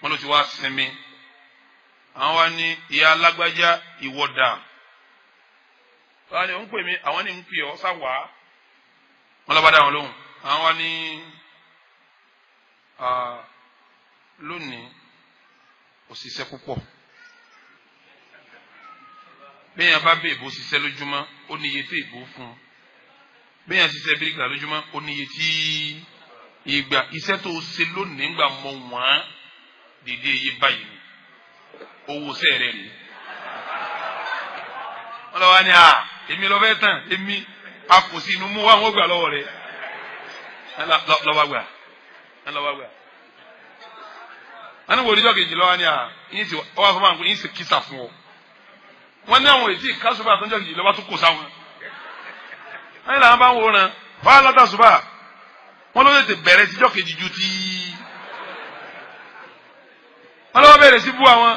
wọn ló ti wá sinmi àwọn wá ní ìyá alágbájá ìwọ́dà wọn ni ó ń pè mí àwọn ní ń pè ọ́ sáwà wọn lọ́ bá dá wọn lóhùn àwọn wá ní lónìí òṣìṣẹ́ púpọ̀ bẹ́ẹ̀yàn bá bẹ̀ ìbò ṣiṣẹ́ lójúmọ́ ó ní iye tí ìbò fún bẹ́ẹ̀yàn ṣiṣẹ́ bíríkìlà lójúmọ́ ó ní iye tí ìgbà iṣẹ́ tó ṣe lónìí ńgbà mọ wọ́n dédé iye báyìí ni owó sẹ́ẹ̀rẹ̀ rèé wọ́n lọ́wọ́ ni èmi lọ́ fẹ́ tán èmi a kò sí inú mú wa wọ́n gbà lọ́wọ́ rẹ̀ lọ́wọ́ gbà wọ́n ní wòlíjọ́ kejì lọ́wọ́ ni yín sì ọwọ́ fún wa nǹkan yín sì kísà fún ọ wọ́n ní àwọn ètí kásùbà àtúnjọ́ kejì lọ́wọ́ tó kò sáwọn wọ́n ní làwọn bá ń wòran wọ́n á lọ́tà ṣùbà wọ́n ló tètè bẹ̀rẹ̀ síjọ́ kejì ju ti wọ́n lọ́wọ́ bẹ̀rẹ̀ sí bú àwọn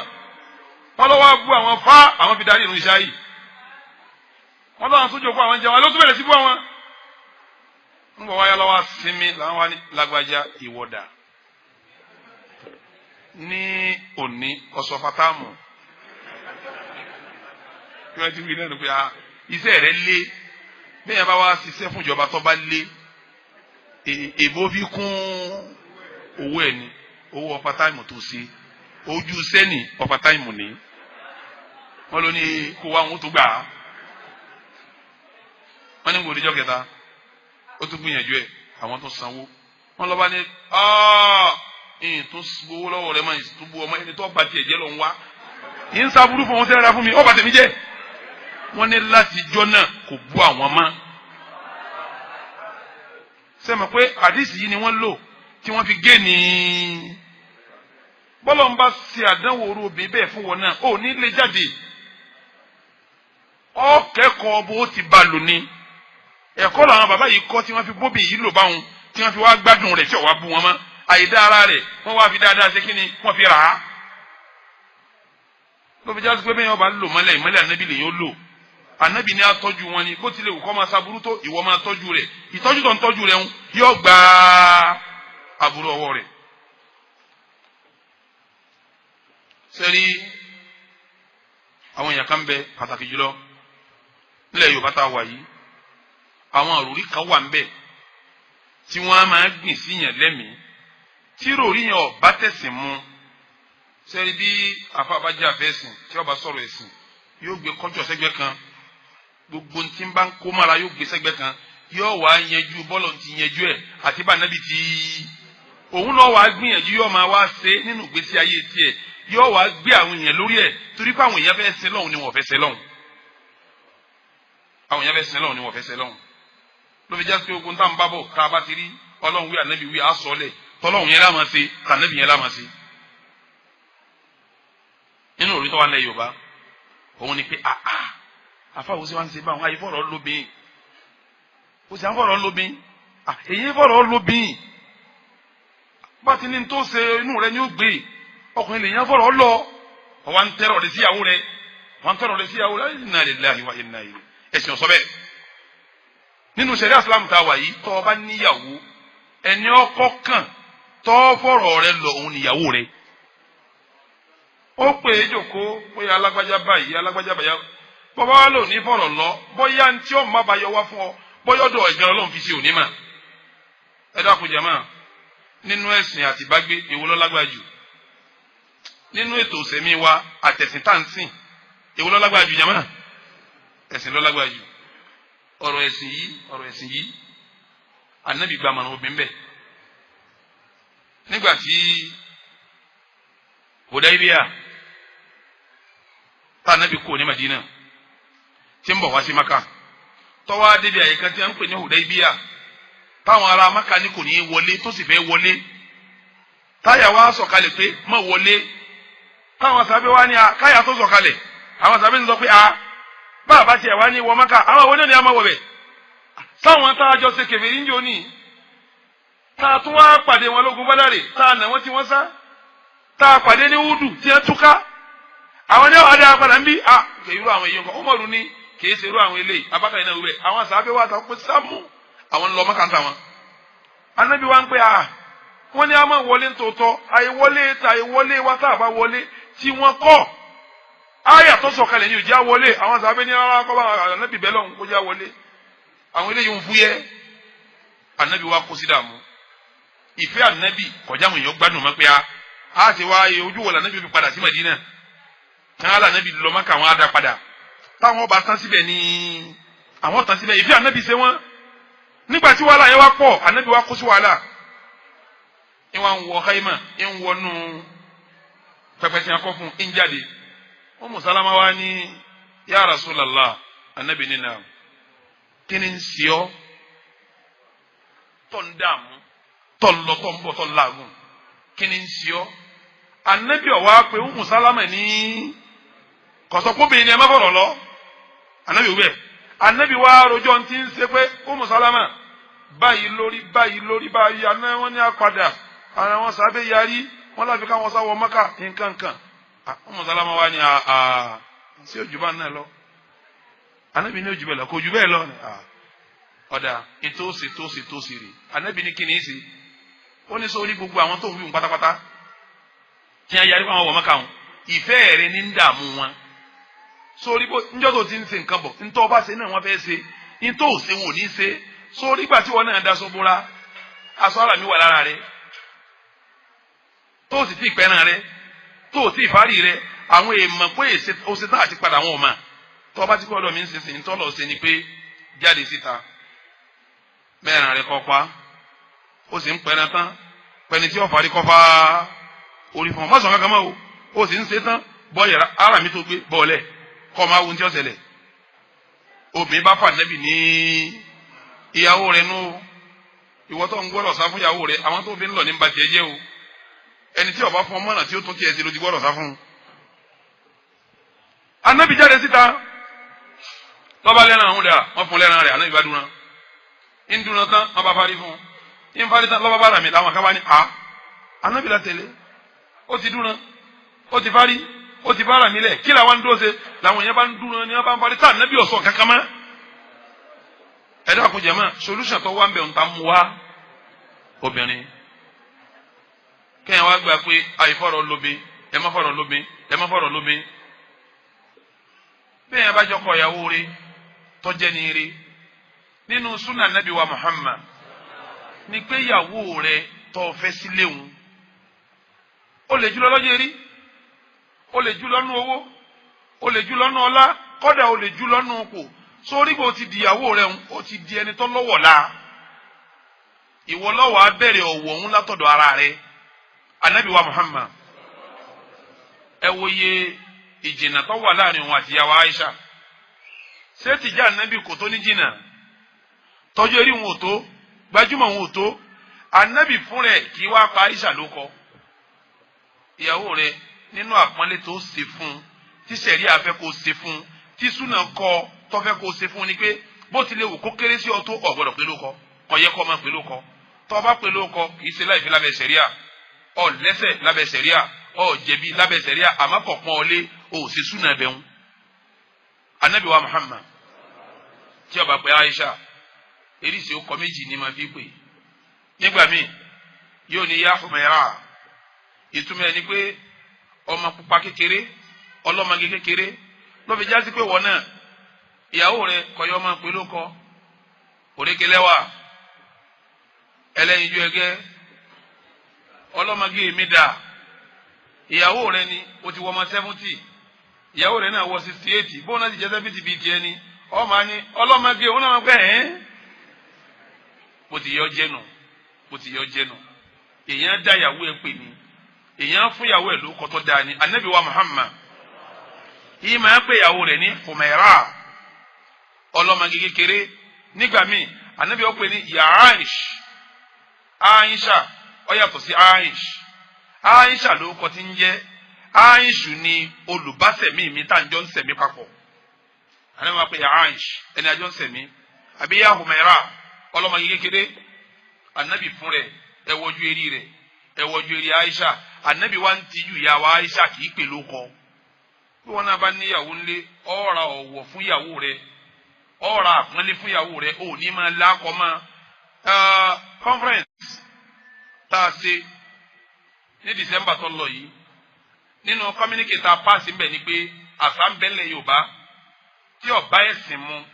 wọ́n lọ́wọ́ bú àwọn fá àwọn fi darí ìrun iṣẹ́ yìí wọ́n lọ́wọ́ tó jókòó àwọn jẹun ló tún bẹ̀rẹ̀ sí bú àwọn ń bọ̀ wáyà lọ́wọ́ sinmi làwọn wá ní lágbájá ìwọ́dà ní òní ọ̀sọ̀fàtàmù kí wọ́n ti wí lẹ́nu pé iṣẹ́ rẹ̀ lé bẹ́ẹ̀ bá wá ṣiṣẹ́ fún ìjọba tó bá lé èbó fi kún owó ẹ̀ ni owó ọ̀pá táìmù tó ṣe ojú sẹ́ni ọ̀pá táìmù ni wọ́n ló ní kó wá wọn tó gbà á wọ́n ní kò díjọ́ kẹta ó tún gbìyànjú ẹ̀ àwọn tó sanwó wọ́n lọ́ba ní ẹ̀yìn tó gbowó lọ́wọ́ rẹ̀ máa ń tó bu ọmọ ẹni tó bá tiẹ̀ jẹ́ lọ ń wá yìí ń sábúrú fún wọn sẹ́ra fún mi ó bá tèmi jẹ́ wọ́n ní láti jọ́ náà kò bú àwọn mọ́ sẹ́mi pé àdìsí yìí ni wọ́n lò tí wọ́n fi gé ní bọ́lọ̀ ń bá ṣe àdánwò orú obìnrin bẹ́ẹ̀ fún wọn náà ó ní lè jáde ọ kẹ́kọ̀ọ́ bó ti bá lò ní ẹ̀kọ́ làwọn bàbá yìí kọ́ tí wọ́n fi bóbi yìí lò báwọn tí wọ́n fi wá gbádùn rẹ̀ tí ò wá bú wọn mọ́ àyídá ara rẹ̀ wọ́n wá fi dáadáa ṣe kí ni wọ́n fi rà á ló fi jáde pé bẹ́ẹ̀ yẹn ọba lò mọ́lẹ̀ ìmọ́lẹ̀ ànábì lè yẹn ó lò ànábì ní atọ́jú wọn ni bó tilẹ̀ wù kọ́ máa ṣaburú tó ìwọ máa tọ́jú rẹ̀ ìtọ́jú tó ń tọ́jú rẹ̀ ń yọ gba aburú ọwọ́ rẹ̀ sẹ́rí àwọn èèyàn kan bẹ pàtàkì jùlọ nílẹ̀ Yorùbá tá a wà yìí àwọn àròrí kan wà ń bẹ tí wọ́n á máa gbìn síyàn lẹ́mìí tí ròrí yẹn ọ̀bá tẹ̀sìn mu sẹ́rí bí afábájá fẹ́sìn tí ọba sọ̀rọ̀ ẹ̀sìn yóò gbé kọ́jọ́ sẹ́gbẹ́ kan gbogbo tí ń bá ń kó mára yóò gbé sẹ́gbẹ́ kan yóò wá yẹjú bọ́lọ̀ ti yẹjú ẹ̀ àti bá nábì tí òun náà wá gbìyànjú yóò máa wá ṣe nínú ìgbésí ayé tiẹ̀ yóò wá gbé àwọn èèyàn lórí ẹ̀ torí pé àwọn èèyàn fẹ́ ṣe lọ́hùn ni wọ́n fẹ́ ṣe lọ́hùn àwọn èèyàn fẹ́ ṣe lọ́hùn ni wọ́n fẹ́ ṣe lọ́hùn ló fi jásí ogun tá à ń bá bọ̀ tá a bá ti rí ọlọ́run wí ànábì wí àsọ̀lẹ̀ tọ́lọ́hùn yẹn láma ṣe tànábì yẹn láma ṣe nínú òrí tó wà lẹ́ Yorùbá òun ni pé àfáwọ́ sí wa ń ṣe báwọn ayé fọ̀rọ̀ lóbìn ó sì à ń fọ̀rọ̀ lóbìn èyí fọ̀rọ̀ lóbìn bá ti ní tó ṣe inú rẹ ni ó gbé ọkùnrin lè yàn fọ̀rọ̀ lọ ọwọ́ ń tẹ́rọ̀ rẹ síyàwó rẹ wọ́n ń tẹ́rọ̀ rẹ síyàwó rẹ inna lillahi wa inna ilayhi ẹ̀sìn ọ̀sọ́ bẹ́ẹ̀ nínú sẹ̀rí àsìlámù tá a wà yìí tọ́ ọ bá níyàwó ẹni ọkọ kàn tọ́ fọ̀rọ̀ rẹ lọ òun níyàwó rẹ ó pè é jòkó bóyá alágbájá báyìí alágbájá báyà bọ́bá wa lò ní fọ̀rọ̀ lọ bóyá ntí ọ̀ má ba yọ wá fún ọ bóyá ọ̀dọ̀ ẹ̀gbẹ́ Ọlọ́run fi ṣe òní mà ẹ dákun jàmáà nínú ẹ̀sìn àti ìbágbé èwo ló lágbára jù nínú ètò òsèmí wa àtẹ̀sìn tá à ń sìn èwo ló lágbára jù jàmáà ẹ̀sìn ló lágbára jù ọ̀rọ̀ ẹ̀sìn yìí ànábì gba àmọ̀ràn obìnrin bẹ́ẹ̀ nígbà tí Hudaybiya tá ànábì kò ní Madina tí ń bọ̀ wá sí Maka tọ́wọ́ adébí àyíká tí wọ́n ń pè ní Hudaybiya táwọn ará Maka ní kò ní í wọlé tó sì fẹ́ wọlé táyà wá sọ̀kalẹ̀ pé má wọlé táwọn sábẹ́ wá ní káyà tó sọ̀kalẹ̀ àwọn sábẹ́ ń sọ pé bàbá tiẹ̀ wá ní wọ Maka àwọn wọlé ni a máa wọ̀ bẹ̀ táwọn tá a jọ ṣe kèfèrí ń jò ní tá a tún wá pàdé wọn lógun Bádàrì tá a nà wọ́n tí wọ́n sá tá a pàdé ní Údù tí wọ́n túká àwọn ní ọ̀dà apàdà ń bí kèyúrú àwọn èèyàn kan Umaru ní kìí ṣerú àwọn eléyìí abákàyè náà wúbẹ̀ àwọn sábẹ́ wá ta pé sáàmù àwọn ń lọ Maka ń ta wọn. Ànábì wa ń pè wọ́n ní a máa wọlé nítòótọ́ àìwọlé wa tá a bá wọlé tí wọ́n kọ́ àyà tó sọ̀kalẹ̀ ní òjá wọlé àwọn sábẹ́ ní rárá kọ́ bá Ànábì bẹ́ẹ̀ lọ́hùn kó já wọlé àwọn eléyìí ń fúyẹ́ Ànábì wa kó sí dààmú ìfẹ́ Ànábì kọjá àwọn èèyàn gbádùn mọ́ pé a ti wá ojú wọlé Ànábì fi padà sí Madina kí wọ́n á Ànábì lọ Maka àwọn á dá padà táwọn ọba tán síbẹ̀ ní àwọn tán síbẹ̀ ìfẹ́ Ànábì ṣe wọ́n nígbà tí wàhálà yẹn wá pọ̀ Ànábì wa kó sí wàhálà ìwà ń wọ haima ń wọnú pẹpẹ tí a kọ fún ń jáde Ummu Salama wa ní ya Rasulallah Ànábì nínà kí ni ń ṣe ọ́ tó ń dààmú tó ń lọ tó ń bọ̀ tó ń làágùn kí ni ń ṣe ọ́ Ànábì ọ̀wá pé Ummu Salama ní kọ̀sọ́kóbìnrin ni ẹ má fọ̀rọ̀ lọ Ànábì wẹ̀ Ànábì wa rojọ́ ti ń ṣe pé Ummu Salama báyìí lórí báyìí àná wọn ní àpàdà ara wọn sábẹ́ yarí wọn láfi káwọn sáwọ Maka nǹkankan Ummu Salama wa ni sí ojú bá náà lọ Ànábì ní ojú bẹ́ẹ̀ lọ kò ojú bẹ́ẹ̀ lọ ọ̀dà ètò òsì rè Ànábì ní kíni sí ó ní sórí gbogbo àwọn tó ń fi wọn pátápátá kí wọn yarí fáwọn wọ Maka wọn ìfẹ́ rẹ ní ń dààmú wọn sórí bó njọ́ tó ti ń ṣe nǹkan bọ̀ ntọ́ ọba ṣe náà wọ́n fẹ́ ṣe ntọ́ òṣè wọn ò ní ṣe sórí gbà tí wọn náà daṣọ bóra aṣọ ara mi wà lára rẹ tó o sì ti pẹ́ràn rẹ tó o sì fárí rẹ àwọn èèmọ̀ pé o ṣe tán àti padà wọn ò mà tó o bá ti kọ́ ọ̀dọ̀ mi ń sinsin tó lọ ṣe ni pé jáde síta mẹ́ràn rẹ kọ́ pa o sì ń pẹ́ràn tán pẹ́ni tí o fárí kọ́ fa orí fún ọ má sọ kankan mọ́ o sì ń ṣe tán bọ́ yẹra ara mi tó gbé bọ́ọ̀lẹ̀ kọ́ máa wun tí ó ṣẹlẹ̀ obìnrin bá fà nẹ́bì ní ìyàwó rẹ nú ìwọ tó ń gbọ́dọ̀ sá fún ìyàwó rẹ àwọn tó fi ń lọ ní bàtì ẹ̀jẹ̀ o ẹni tí ó bá fún ọmọ náà tí ó tún tiẹ̀ sí ló ti gbọ́dọ̀ sá fún un. Ànábì jáde síta lọ́ba lẹ́ran àwọn dà wọ́n fún lẹ́ran rẹ̀ Ànábì bá dúnra ń dúnra tán wọ́n bá fárí fún un ń fárí tán lọ́ba bá rà mí làwọn kan bá ní a Ànábì la tẹ̀lé ó ti dúnra ó ti fárí ó ti fara mi lẹ̀ kí làwọn ń dúró ṣe làwọn yẹn bá ń dúró ní wọn bá ń fárí tá Ànábì ọ̀sán kankan mọ́ ẹ̀dá àkójẹ mọ́ solution tó wá ń bẹ̀ ń ta mú wá obìnrin kẹ́yìn wá gbà pé àìfọ̀rọ̀ lóbi ẹ má fọ̀rọ̀ lóbi ẹ má fọ̀rọ̀ lóbi bẹ́ẹ̀ yẹn bá jọ kọ ìyàwó rí tọ́jẹ́ ní rí nínú súnà Nábì wa Muhammad ni pé ìyàwó rẹ tó fẹ́ sílé òun ó lè jùlọ lọ́jọ́ rí ó lè jùlọ nú owó ó lè jùlọ nú ọlá kọ́dà ó lè jùlọ nú kò sórí bó ti di ìyàwó rẹ ó ti di ẹni tó lọ́wọ́ la ìwọ lọ́wọ́ abẹ́rẹ́ ọ̀wọ̀ òun látọ̀dọ̀ ara rẹ Ànábì wa Muhammad ẹ wo iye ìjìnà tó wà láàrin òun àti ìyàwó Aisha ṣé tìjà Ànábì kò tó ní jìnà tọ́jú eré òun ò tó gbajúmọ̀ òun ò tó Ànábì fún rẹ̀ kí wá pa Aisha ló kọ ìyàwó rẹ nínú àpọ́nlé tó ṣe fún tí sẹ̀rí àfẹ́ kó ṣe fún tí súnà kọ tọ́fẹ́ kó ṣe fún ni pé bó tilẹ̀ wù kó kéré sí ọ tó ọ̀gbọ́dọ̀ pé ló kọ kò yẹ kó máa pé ló kọ tọ́ bá pé ló kọ kì í ṣe láì fi lábẹ́ sẹ̀ríà ọ lẹ́sẹ̀ lábẹ́ sẹ̀ríà ọ jẹ̀bi lábẹ́ sẹ̀ríà àmọ́ kọ̀ọ̀kan ọlé o ò ṣe súnà bẹ̀rù. Ànábì wa Muhammad tí ó bá pè Aisha eréṣẹ́ ọkọ méjì ni máa fi pè nígbà míì yóò ní yá Humaira ìtumọ̀ ẹni pé ọmọ pupa kékeré ọlọ́mọge kékeré ló fi jásí pé wọ́n náà ìyàwó rẹ kọyọ́ máa pè ló kọ òrékelẹ́wà ẹlẹ́yinjú ẹgẹ́ ọlọ́mọge mi dà ìyàwó rẹ ni o ti wọ ọmọ 70 ìyàwó rẹ náà wọ 68 bóun náà ti jẹ́ 70 bíi tiẹ̀ ni ọmọ ni ọlọ́mọge òun náà pẹ́ bó ti yọ jẹ́nu bó ti yọ jẹ́nu èèyàn dá ìyàwó ẹ pè ní èèyàn fún ìyàwó ẹ ló kọ́tọ́ dáa ni Ànábì wa Muhammad yìí máa ń pè ìyàwó rẹ ní Humaira ọlọ́mọge kékeré nígbà míì Ànábì ó pè ní Aisha ó yàtọ̀ sí Aisha ló kọ́ tí ń jẹ́ Aishu ni olùbásẹ̀mí mi tá à ń jọ ń sẹ̀mí papọ̀ Ànábì wa pè ẹni àjọ ń sẹ̀mí àbí yá Humaira ọlọ́mọge kékeré Ànábì fún rẹ̀ ẹ wojú eré rẹ̀ ẹ wojú eré Aisha Ànábì wa ń tijú ìyàwó Aisha kì í pè ló kọ́ bí wọn náà bá níyàwó ńlé ọ̀ọ́ra ọ̀wọ̀ fún ìyàwó rẹ̀ ọ̀ọ́ra àpọ́nlé fún ìyàwó rẹ̀ ò ní máa lákọ̀ máa conference tá a ṣe ní December tó lọ yìí nínú communique tá a pass ń bẹ̀ ni pé àṣà ń bẹ́lẹ̀ Yorùbá tí ọba ẹ̀sìn mu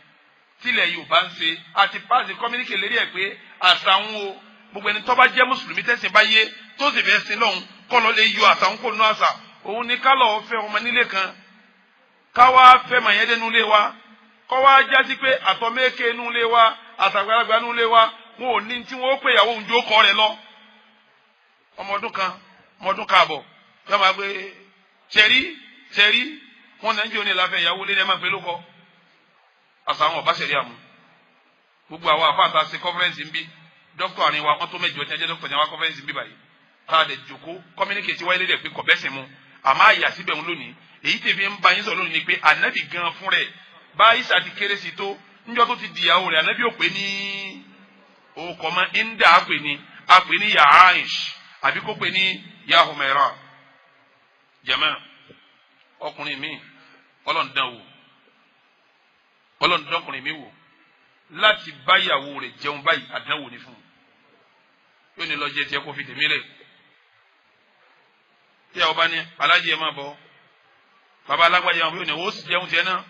tílẹ̀ Yorùbá ń ṣe àti pass communique lérí ẹ̀ pé àṣà ń wo gbogbo ẹni tó bá jẹ́ mùsùlùmí tẹ̀sìn bá yé tó sì fẹ́ sin lọ́hùn kọ́ lọ lè yọ àṣà ń kó nínú àṣà òun ni ká lọ́ọ́ fẹ́ ọmọ nílé kan ká wá fẹ́ màyẹ́dẹ́ nulẹ̀ wa kọ́ wá jásí pé àtọ́mẹ́kẹ́ nulẹ̀ wa àtàgbàlagbà nulẹ̀ wa wọn ò ní tí wọn ó pè ìyàwó òun jó kọ́ rẹ̀ lọ ọmọ ọdún kan ọmọ ọdún káàbọ̀ yọ máa gbé tẹ̀rí wọn náà ń jẹ́ òní ìlàfẹ́ ìyàwó lé ní ẹ máa pè ló kọ́ àṣà àwọn ọ̀bá ṣẹ̀rí àmú gbogbo àwọn àfáàtà ṣe kọ́fẹ́rẹ́nsì ń bí dókítà àárín wa wọ́n tó mẹ́jọ tí wọ́n jẹ́ dókítà ní àwọn kọ́fẹ́rẹ́nsì ń bí báyìí káàdé jòkó kọ́míníkèétì wáyé lédè pé kọ̀bẹ́sìn mu àmọ́ àyà síbẹ̀ ń lónìí èyí tèmi ń bá yín sọ lónìí ni pé ànábì gan fún rẹ̀ bá Aisha ti kéré sí tó níjọ́ tó ti dìyàwó rẹ̀ ànábì ò pé ní òkò mọ́ ń dà á pè ní ya Aish àbí kó pè ní ya Humaira jẹ̀mọ́ ọkùnrin mi ọlọ́ọ̀dọ́kùnrin mi wò láti báyàwó rẹ̀ jẹun báyìí àdánwò ní fún un yóò ní lọ jẹ tiẹ̀ kó fi tèmi rẹ̀ tí àwọn bá ní alájẹ máa bọ bàbá alágbàjẹ wọn yóò ní owó sì jẹun tiẹ̀ náà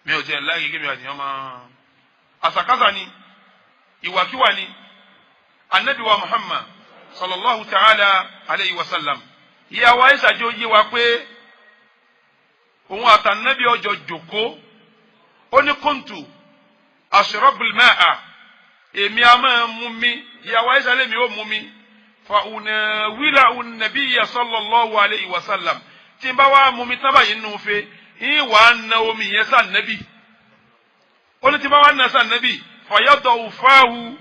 mi ò tiẹ̀ láàyè kí mi àti yàn máa àṣàkáṣà ni ìwàkiwà ni anabi wa Muhammad sallallahu ta'ala alayhi wa sallam ìyàwó Aisha jẹ́ ó yé wa pé òun àtànàbí ọjọ́ jòkó ó ní kuntu ashrabul ma'a èmi a máa mú mi ìyàwó Aisha lèmi ó mú mi fa unawila an-nabiyya sallallahu alayhi wa sallam tí n bá wá mú mi tán báyìí nù fe ìwà na omi yẹn sàn nàbí ó ní tí n bá wá na sàn nàbí fayadau fahu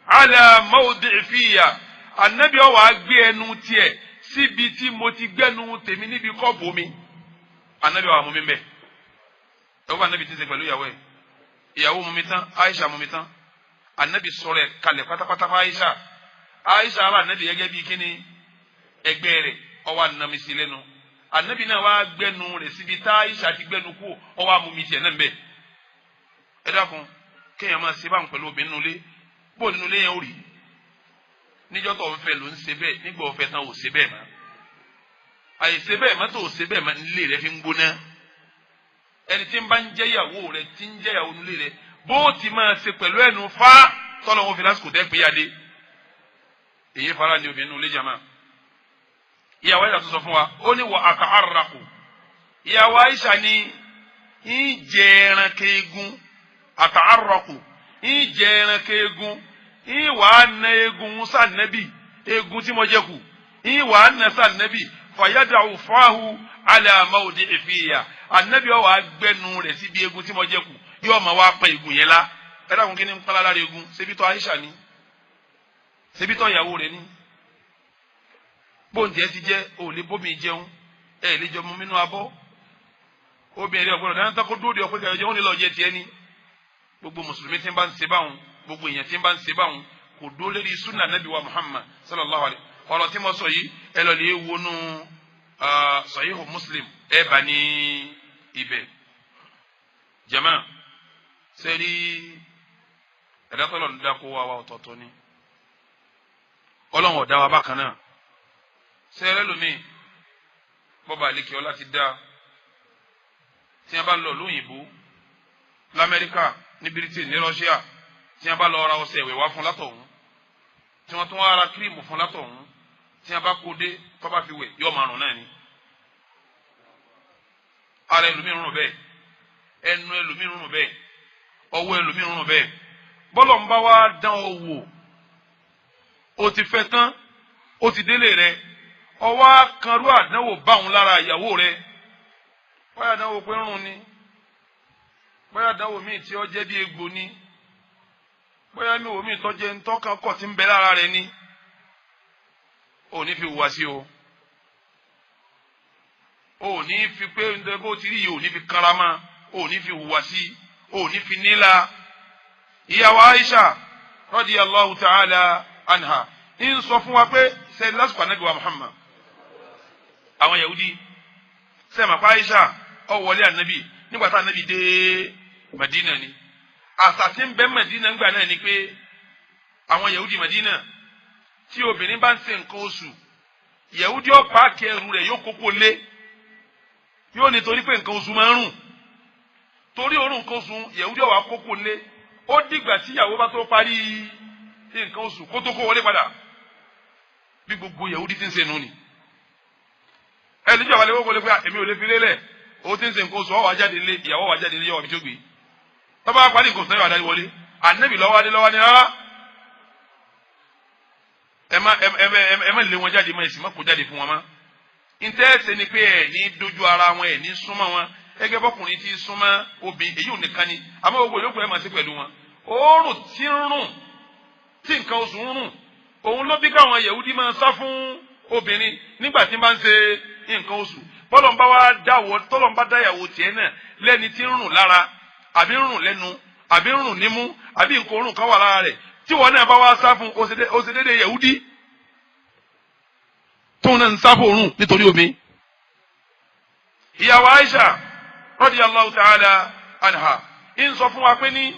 ala mawdi'i fiya ànàbí ó wá gbé ẹnu tiẹ̀ síbi tí mo ti gbẹ́nu tèmi níbi kọ́ọ̀bù mi ànàbí ó wá mú mi bẹ́ẹ̀ ẹ wọ́n ànàbí ti ṣe pẹ̀lú ìyàwó ẹ̀ ìyàwó mú mi tán Aisha mú mi tán ànàbí sọ̀rọ̀ ẹ̀ kalẹ̀ pátápátá fún Aisha ara ànàbí gẹ́gẹ́ bíi kíni ẹgbẹ́ rẹ̀ ó wá nà mí sí lẹ́nu ànàbí náà wá gbẹ́nu rẹ̀ síbi tá Aisha ti gbẹ́nu kú ó wá mú mi tiẹ̀ náà bẹ́ẹ̀ ẹ dákun kéèyàn máa ṣe báwọn pẹ̀lú obìnrin nulẹ̀ bó nínú ilé yẹn ó rí níjọ́ tó ń fẹ́ ló ń ṣe bẹ́ẹ̀ nígbà ó fẹ́ tán ò ṣe bẹ́ẹ̀ mọ́ àyè ṣe bẹ́ẹ̀ mọ́ tó ò ṣe bẹ́ẹ̀ mọ́ nílé rẹ̀ fi ń gbóná ẹni tí ń bá ń jẹ́ ìyàwó rẹ̀ tí ń jẹ́ ìyàwó nílé rẹ̀ bó ti máa ṣe pẹ̀lú ẹnu fá tọ́lọ́ wọn fi lásìkò tẹ́ pé yáde èyí fara ni obìnrin nulẹ̀ jama ìyàwó Aisha tó sọ fún wa ó ní wọ àkàràkù ìyàwó Aisha ni ń jẹ ẹran keegun àkàràkù ń jẹ ẹran keegun ìwà na egun sànẹ́bì egun tí mo jẹ́ kù ìwà na sànẹ́bì fàyàdà òfáhu alàmàòdì ìfìyà ànẹ́bì ọ̀wà gbẹ́nu rẹ̀ síbi egun tí mo jẹ́ kù yóò máa wá pa egun yẹn la ẹ̀rọ àwọn kìíní ń pa lára egun ṣebítọ́ Aisha ni ṣebítọ́ ìyàwó rẹ̀ ni bóńjẹ ti jẹ́ òòlì bómi jẹun ẹ̀ lè jọ mú mínú abọ́ obìnrin ọ̀gbọ́dọ̀ dáná tó kó dúró de ọ̀pẹ́ kẹrẹ jẹun nílò ọ̀jẹ̀ tiẹ̀ ni gbogbo mùsùlùmí tí ń bá ń ṣe báwọn gbogbo èèyàn tí ń bá ń ṣe báwọn kò dó lérí sunna nabi wa Muhammad sallallahu alayhi ọ̀rọ̀ tí mo sọ yìí ẹ lọ lè wọnú sahihu Muslim ẹ bá ní ibẹ̀ jama sẹ́rí ẹ̀dá tó lọ́nà dákó wa ọ̀tọ̀ọ̀tọ̀ ni ọlọ́run ọ̀dá wa bákan náà sẹ́rẹ́ lómi bọ́ba àlekè ọlá ti dá tí wọ́n bá lọ lóyìnbó lamẹ́ríkà ní Britain ní Russia tí wọ́n bá lọ ra ọṣẹ ìwẹ̀ wá fún látọ̀hún tí wọ́n tún wá ra kírímù fún látọ̀hún tí wọ́n bá kó dé tó bá fi wẹ̀ yóò máa rùn náà ni. ara ẹlòmíràn rùn bẹ́ẹ̀ ẹnu ẹlòmíràn rùn bẹ́ẹ̀ ọwọ́ ẹlòmíràn rùn bẹ́ẹ̀ bọ́lọ̀ ń bá wá dán ọ wò o ti fẹ́ tán o ti délé rẹ ọwọ́ kanrú àdánwò báwọn lára ìyàwó rẹ bóyá àdánwò pé ń rùn ni bóyá àdánwò míì tí ó jẹ́ bí egbò ni bóyá mi ò mí tọ́jẹ́ ntọ́kan kọ̀ tí ń bẹ lára rẹ ni ò ní fi hùwà sí o ò ní fi pé ǹdẹ bó ti rí yìí ò ní fi karama ò ní fi hùwà sí ò ní fi nílà ìyàwó Aisha radiyallahu ta'ala anha ń sọ fún wa pé sẹ́yìn lásìkò ànábì wa Muhammad àwọn Yahudi sẹ́yìn àpá Aisha ó wọlé ànábì nígbà tá ànábì dé Madina ni àsàtì ń bẹ Madina ńgbà náà ni pé àwọn Yahudi Madina tí obìnrin bá ń ṣe nǹkan oṣù Yahudi ó paaki ẹrù rẹ̀ yóò kókó lé yóò nítorí pé nǹkan oṣù máa ń rùn torí òórùn nǹkan oṣù Yahudi ó wá kókó lé ó dìgbà tí ìyàwó bá tó parí nǹkan oṣù kó tó kó wọlé padà bí gbogbo Yahudi ti ń ṣe nù ni ẹni tí àwàlẹ́ wọ́pọ̀ lé pé èmi ò lè fi lélẹ̀ ó ti ń ṣe nǹkan oṣù ó wá jáde lé ìyàwó wá jáde lé yọ̀wọ̀ mi tó gbé tọ́ba parí nǹkan sọ́yọ́ àdáni wọlé ànábì lọ́wọ́ adé lọ́wọ́ ni rárá ẹ má lé wọn jáde má ẹ̀sìn má kó jáde fún wọn má ntẹ́ẹ̀sẹ̀ ni pé ẹ̀ ní dojú ara wọn ẹ̀ ní súnmọ́ wọn ẹgẹ́ bọ́kùnrin ti súnmọ́ obìnrin èyí ò nìkan ni àmọ́ gbogbo yòókù ẹ̀ máa ṣe pẹ̀lú wọn òórùn tí ń rùn tí nǹkan oṣù ń rùn òun ló bí káwọn Yahudi máa sá fún obìnrin nígbà tí máa ń ṣe nǹkan oṣù bọ́lọ̀mbá wa dáwọ́ tọ́lọ̀mbá dáyàwó tiẹ̀ náà lẹ́ni tí ń rùn lára àbí ń rùn lẹ́nu àbí ń rùn nímú àbí nǹkan orùn kan wà lára rẹ̀ tí wọn náà bá wá sá fún ó ṣe déédéé Yahudi tóun náà ń sá fún òórùn nítorí omi. ìyàwó Aisha radiyallahu ta'ala anha ń sọ fún wa pé ní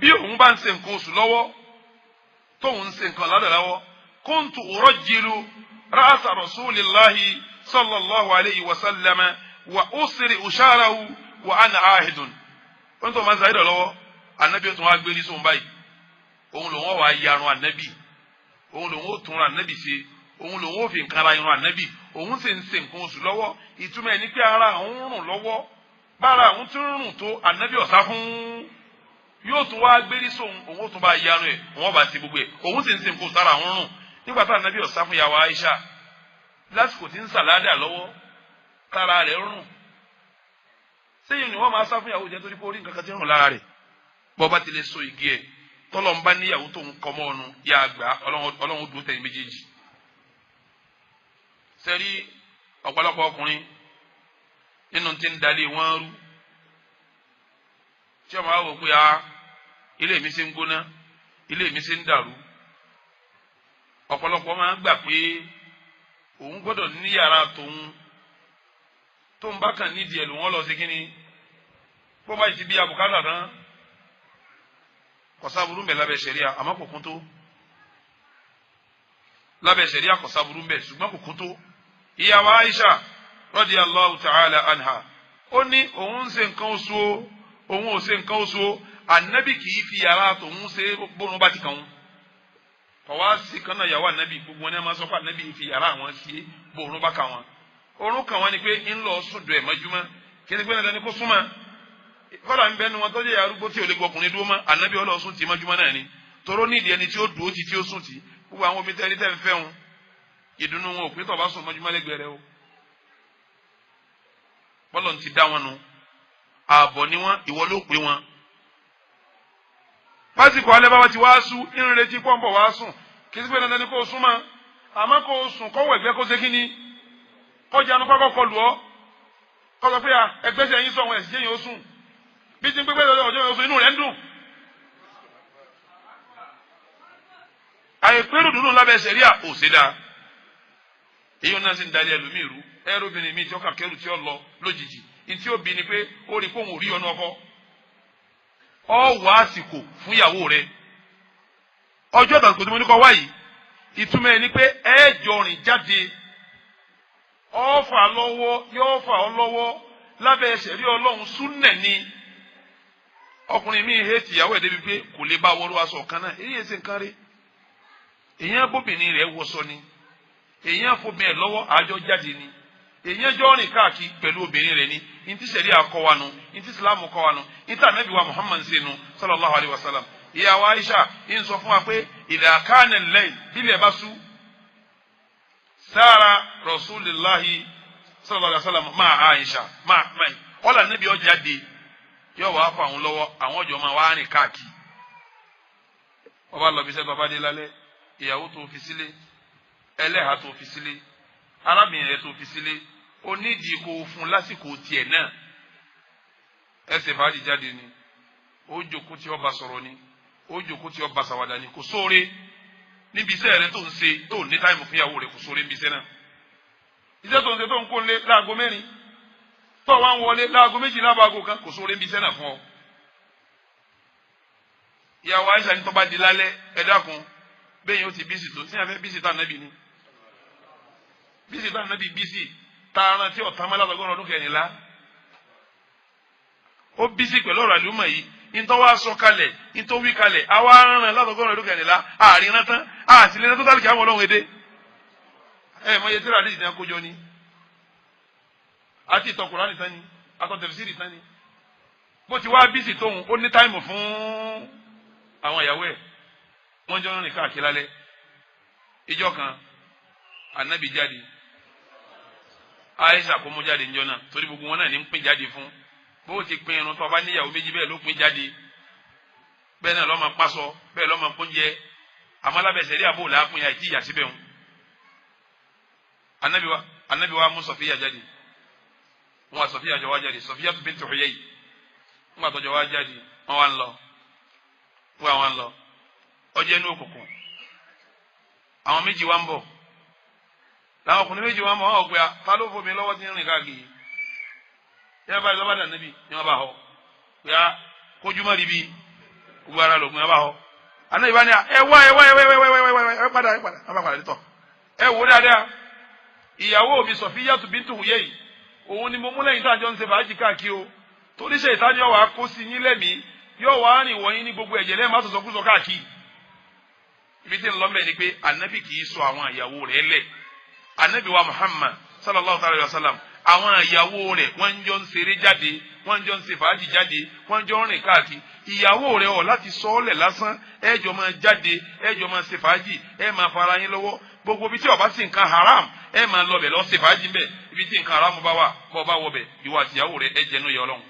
bí òun bá ń ṣe nǹkan oṣù lọ́wọ́ tóun ń ṣe nǹkan lọ́dọ̀ lọ́wọ́ kuntu urajjilu ra'sa rasulillahi sallallahu alayhi wa sallam wa usri usharahu wa ana ahidun wọ́n tó máa ń sáyé lọ́wọ́ anabi tó wá gbé ní sóun báyìí òun lòun ó wá yarun ànábì òun lòun ó tún ra ànábì ṣe òun lòun ó fi nǹkan ara irun ànábì òun sì ń ṣe nǹkan oṣù lọ́wọ́ ìtumọ̀ ẹni pé ara òun rùn lọ́wọ́ bára òun tún rùn tó ànábì ọ̀sá fún yóò tún wá gbérí sóhun òun ó tún bá yarun ẹ̀ òun ọba ti gbogbo ẹ̀ òun sì ń ṣe nǹkan oṣù ara òun rùn nígbà tá ànábì ọ̀sá fún yàwó Aisha lásìkò tí ń sàládà lọ́wọ́ tára rẹ̀ rùn sẹ́yìn ni wọ́n máa sá fún ìyàwó jẹ́ torí pé orí nǹkan kan ti rùn lára rẹ̀ bọ́ bá ti lè so igi ẹ̀ tọ́lọ́ ń bá níyàwó tó ń kọ́ mọ́ ọ̀nù yá àgbà ọlọ́run dúró tẹ̀yìn méjèèjì. sẹ́rí ọ̀pọ̀lọpọ̀ ọkùnrin nínú tí ń dalé wọ́n rú tí ọmọ àwọn òkú ya ilé mi ṣe ń gbóná ilé mi ṣe ń dàrú ọ̀pọ̀lọpọ̀ máa ń gbà pé òun gbọ́dọ̀ ní yàrá tóun bá kàn nídìí ẹ̀ ló wọ́n lọ sí kínní bó bá ti bí abùkátà tán kọ̀sáburú ń bẹ lábẹ́ ṣẹ̀ríà àmọ́ kò kún tó lábẹ́ ṣẹ̀ríà kọ̀sáburú ń bẹ ṣùgbọ́n kò kún tó. ìyàwó Aisha radiyallahu ta'ala anha ó ní òun ń ṣe nǹkan oṣù o òun ò ṣe nǹkan oṣù o ànábì kì í fi yàrá tòun ṣe bóun bá ti kàn ń kọ̀wá sí kan náà yàwó ànábì gbogbo wọn ní a máa sọ pé ànábì fi yàrá àwọn ṣe bóun bá kàn wọn orun kan wọn ni pé ń lọ sùn dùn ẹ̀ mọ́júmọ́ kí ni pé nàdá ni kó súnmọ́ kọ́lá ń bẹnu wọn tó jẹ́ arúgbó tí ò lè gbọkùnrin dúró mọ́ ànábì ọlọ́sùn tì mọ́júmọ́ náà ni toró nídìí ẹni tí ó dùn ó ti tí ó sùn tì gbogbo àwọn omi tẹ́rí tẹ́ ń fẹ́ wọn ìdùnnú wọn ò pé tọ́ bá sùn mọ́júmọ́ lẹ́gbẹ̀ẹ́ rẹ o bọ́lọ̀ ti dá wọn nu ààbọ̀ ni wọn ìwọ ló pé wọn. pásìkò alẹ́ bá wa ti wá sú irun retí pọ́ńpọ̀ wá sùn kì í sí pé dandan ni kó sún mọ́ àmọ́ kó sùn kọ́wọ́ ẹ̀gbẹ́ kó ṣe kí ni kọjá nu kọ́kọ́ kọlù ọ́ kọ́sọ́ pé ẹgbẹ́sẹ̀ yín sọ̀wọ́n ẹ̀sìn jẹ́yìn ó sùn bí ti ń pépé ọjọ́ yóò sùn inú rẹ̀ ń dùn. àìpérò dùnú lábẹ́ ṣẹ̀ríà ò ṣe dáa èyí náà sì ń darí ẹlòmíì rú ẹrú obìnrin mi tí ó kà kẹrù tí ó lọ lójijì ní tí ó bí ni pé ó rí kóhùn orí ọ̀nà ọkọ ọ wà àsìkò fún ìyàwó rẹ ọjọ́ ìdàgbàsókè tó mọ́ ní kọ́ wáyìí ìtumọ̀ ẹ̀ ni pé ẹ̀ẹ́jọ rìn jáde ọ̀fà lọ́wọ́ yóò fà ọ́ lọ́wọ́ lábẹ́ ṣẹ̀rí ọlọ́run súnnẹ̀ ni ọkùnrin mi hẹ́ẹ̀tì ìyàwó ẹ̀ débi pé kò lè bá wọlé aṣọ kan náà èyí ẹsẹ̀ nǹkan rí èyàn bóbìnrin rẹ̀ wọṣọ ni èyàn fobìnrin ẹ̀ lọ́wọ́ àjọ jáde ni èyàn jọ rìn káàkiri pẹ̀lú obìnrin rẹ̀ ni ntí ṣẹ̀rí akọ wa nu ntí Ìsìlámù kọ́ wa nu ntí ànábì wa Muhammad ṣe nu sallallahu alayhi wa sallam ìyàwó Aisha ń sọ fún wa pé idha kana al-layl bílẹ̀ bá sú sára rasulillahi sallallahu alayhi wa sallam máa Aisha máa ọ̀là níbi ọjà dé yóò wá fún àwọn lọ́wọ́ àwọn ọjọ́ máa wá rìn káàkiri ọba lọ bí sẹ́ bàbá dé lálẹ́ ìyàwó tó fi sílé ẹlẹ́hà tó fi sílé arábìnrin rẹ̀ tó fi sílé onídìí kò fún lásìkò tiẹ̀ náà ẹsẹ̀ fàájì jáde ni ó jókòó tí ọba sọ̀rọ̀ ni ó jókòó tí ọba sàwádà ni kò sóore níbi iṣẹ́ rẹ̀ tó ń ṣe tó ní táìmù fún ìyàwó rẹ̀ kò sóore níbi iṣẹ́ náà iṣẹ́ tó ń ṣe tó ń kó lé láago mẹ́rin tó wá ń wọlé láago méjì lábàgò kan kò sóore níbi iṣẹ́ náà fún ọ. ìyàwó Aisha ní tó bá di lálẹ́ ẹ dákun bẹ́ẹ̀ yóò ti bísí tó sí àfẹ́ bísí tá ànábì ni bísí tá ànábì bísí tààrà tí ọ̀tá mọ́ látọ̀gọ́rùn ọdún kẹrìnlá ó bísí pẹ̀lú ọ̀rọ̀ àlùmọ̀ yìí nítorí wá sọ kalẹ̀ nítorí wí kalẹ̀ àwa aràn látọ̀gọ́rùn ọdún kẹrìnlá àárín náà tán àtìlẹ́yìn tó tálíkì àwọn ọlọ́run èdè mọ iye tíra àdéhìí tí wọn kójọ ni àti ìtọkùnrin nìkan ni àtọ̀tẹ̀fìsì nìkan ni bó ti wá bísí tóun ó ní táìmù fún àwọn ìyàwó ẹ̀ wọ́n jọ rìn káàkiri lálẹ́ ìjọ kan ànábì jáde Aisha kò mú jáde níjọ náà torí gbogbo wọn náà ní ń pín jáde fún bó ti pín irun tó bá níyàwó méjì bẹ́ẹ̀ ló pín jáde bẹ́ẹ̀ náà lọ́mọ pásọ bẹ́ẹ̀ lọ́mọ pọ́njẹ àmọ́ alábẹ̀sẹ̀ rí àbò làákùn yà ìtì ìyà síbẹ̀ wọn. ànábì wa mú Sọfíyà jáde wọn wá Sọfíyà jọ wá jáde Sọfíyà tó bintu Huyay wọn àtọjọ wá jáde wọn wá ń lọ wọn wá ń lọ ọjọ́ inú òkùnkùn àwọn méjì wá ń bọ̀ làwọn ọkùnrin méjì wá ń bọ̀ wọn ò pé ta ló fomi lọ́wọ́ tí ń rìn káàkiri yẹn bá lọ́ba dà níbi ni wọ́n bá họ pé kójúmọ́ rí bí gbogbo ara lògùn yẹn bá họ àná ìbá ni ẹ padà wọn bá padà tọ̀ ẹ wò dáadáa ìyàwó mi Sọfíyàtù bíntu Huyay òun ni mo mú lẹ́yìn tá a jọ ń ṣe fàájì káàkiri o torí ṣe ìtaní ọwọ́ akó sí yín lẹ́mìí yóò wá rìn wọ̀nyí ní gbogbo ẹ̀jẹ̀ lẹ́ẹ̀ má sọ̀sọ̀ kú sọ káàkiri ibi tí ń lọ mẹ́rin ni pé anabi kì í sọ àwọn ìyàwó rẹ̀ lẹ̀ anabi wa Muhammad sallallahu alayhi wa sallam àwọn ìyàwó rẹ̀ wọ́n jọ ń ṣeré jáde wọ́n jọ ń ṣe fàájì jáde wọ́n jọ ń rìn káàkiri ìyàwó rẹ̀ ọ̀ láti sọ ọ́ lẹ̀ lásán ẹ jọ máa jáde ẹ jọ máa ṣe fàájì ẹ máa fara yín lọ́wọ́ gbogbo ibi tí ó bá sí nǹkan haram ẹ máa lọ bẹ̀ lọ ṣe fàájì mbẹ̀ ibi tí nǹkan haram bá wà bọ́ bá wọ bẹ̀ ìwà àtìyàwó rẹ̀ ẹ jẹnu yẹ Ọlọ́run.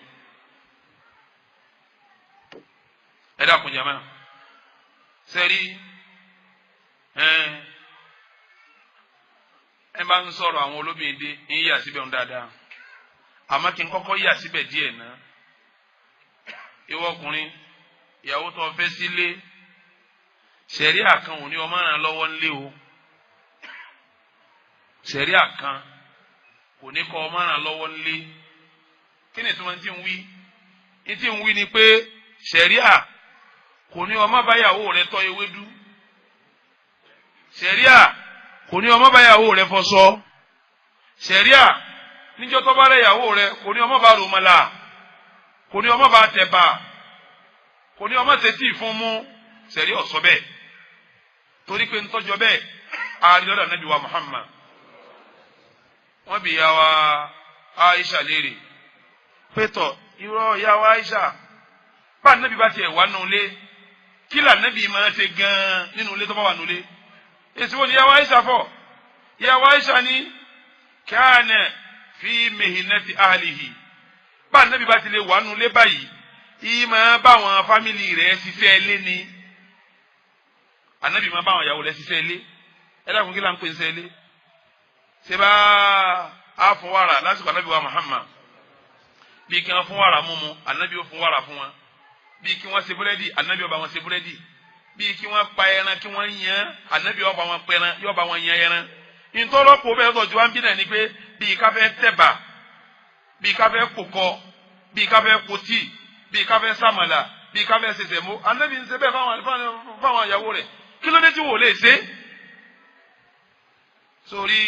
ẹ dákun jama sẹ́rí ẹ bá ń sọ̀rọ̀ àwọn olóbìnrin dé ń yà síbẹ̀ ń dáadáa àmọ́ kí n kọ́kọ́ yà síbẹ̀ díẹ̀ náà ìwọ ọkùnrin ìyàwó tó fẹ́ sílé ṣẹ̀ríà kan ò ní ọmọ ràn lọ́wọ́ ńlé o ṣẹ̀ríà kan kò ní kọ́ ọmọ ràn lọ́wọ́ ńlé kí ni tí wọ́n ti ń wí ní tí ń wí ni pé ṣẹ̀ríà kò ní ọmọ báyàwó rẹ tọ́ ewédú ṣẹ̀ríà kò ní ọmọ báyàwó rẹ fọṣọ ṣẹ̀ríà níjọ́ tó bá rẹ ìyàwó rẹ kò ní ọmọ bá rọmọlà kò ní ọmọ bá tẹ̀bà kò ní ọmọ tẹ̀tí fún mú ṣẹ̀ríà ọ̀sọ́ bẹ́ẹ̀ torí pé ntọ́jọ́ bẹ́ẹ̀ àrílọ́dà nàbí wa Muhammad wọ́n bí ya wa Aisha léèrè pétọ̀ irọ́ ya wa Aisha bá nàbí bá tiẹ̀ wà nulẹ̀ kí là nàbí máa ṣe gan-an nínú ilé tó bá wà nulẹ̀ èsì wo ni ya wa Aisha fọ ya wa Aisha ni kana fi mihinati ahlihi bá nàbí bá tilẹ̀ wà nulẹ̀ báyìí ìmọ̀ bá wọn fámìlì rẹ̀ ṣiṣẹ́ ilé ni anabi máa bá wọn ìyàwó rẹ̀ ṣiṣẹ́ ilé ẹ dákun kí là ń pè ṣiṣẹ́ ilé ṣe bá a fún wàrà lásìkò anabi wa Muhammad bí kí wọn fún wàrà mímu anabi ó fún wàrà fún wọn bí kí wọn ṣe búrẹ́dì anabi ó bá wọn ṣe búrẹ́dì bí kí wọn pa ẹran kí wọn yan anabi ó bá wọn pẹran yóò bá wọn yan ẹran ntọ́lọ́pọ̀ bẹ́ẹ̀ sọ̀jú wa ń bí náà ni pé bí káfẹ́ tẹ̀bà bí káfẹ́ kókọ bí káfẹ́ kòtì bí káfẹ́ sàmàlà bí káfẹ́ sẹsẹ̀mó anabi ń ṣe bẹ́ẹ̀ fáwọn ìyàwó rẹ̀ kí ló dé tí wò lè ṣe sórí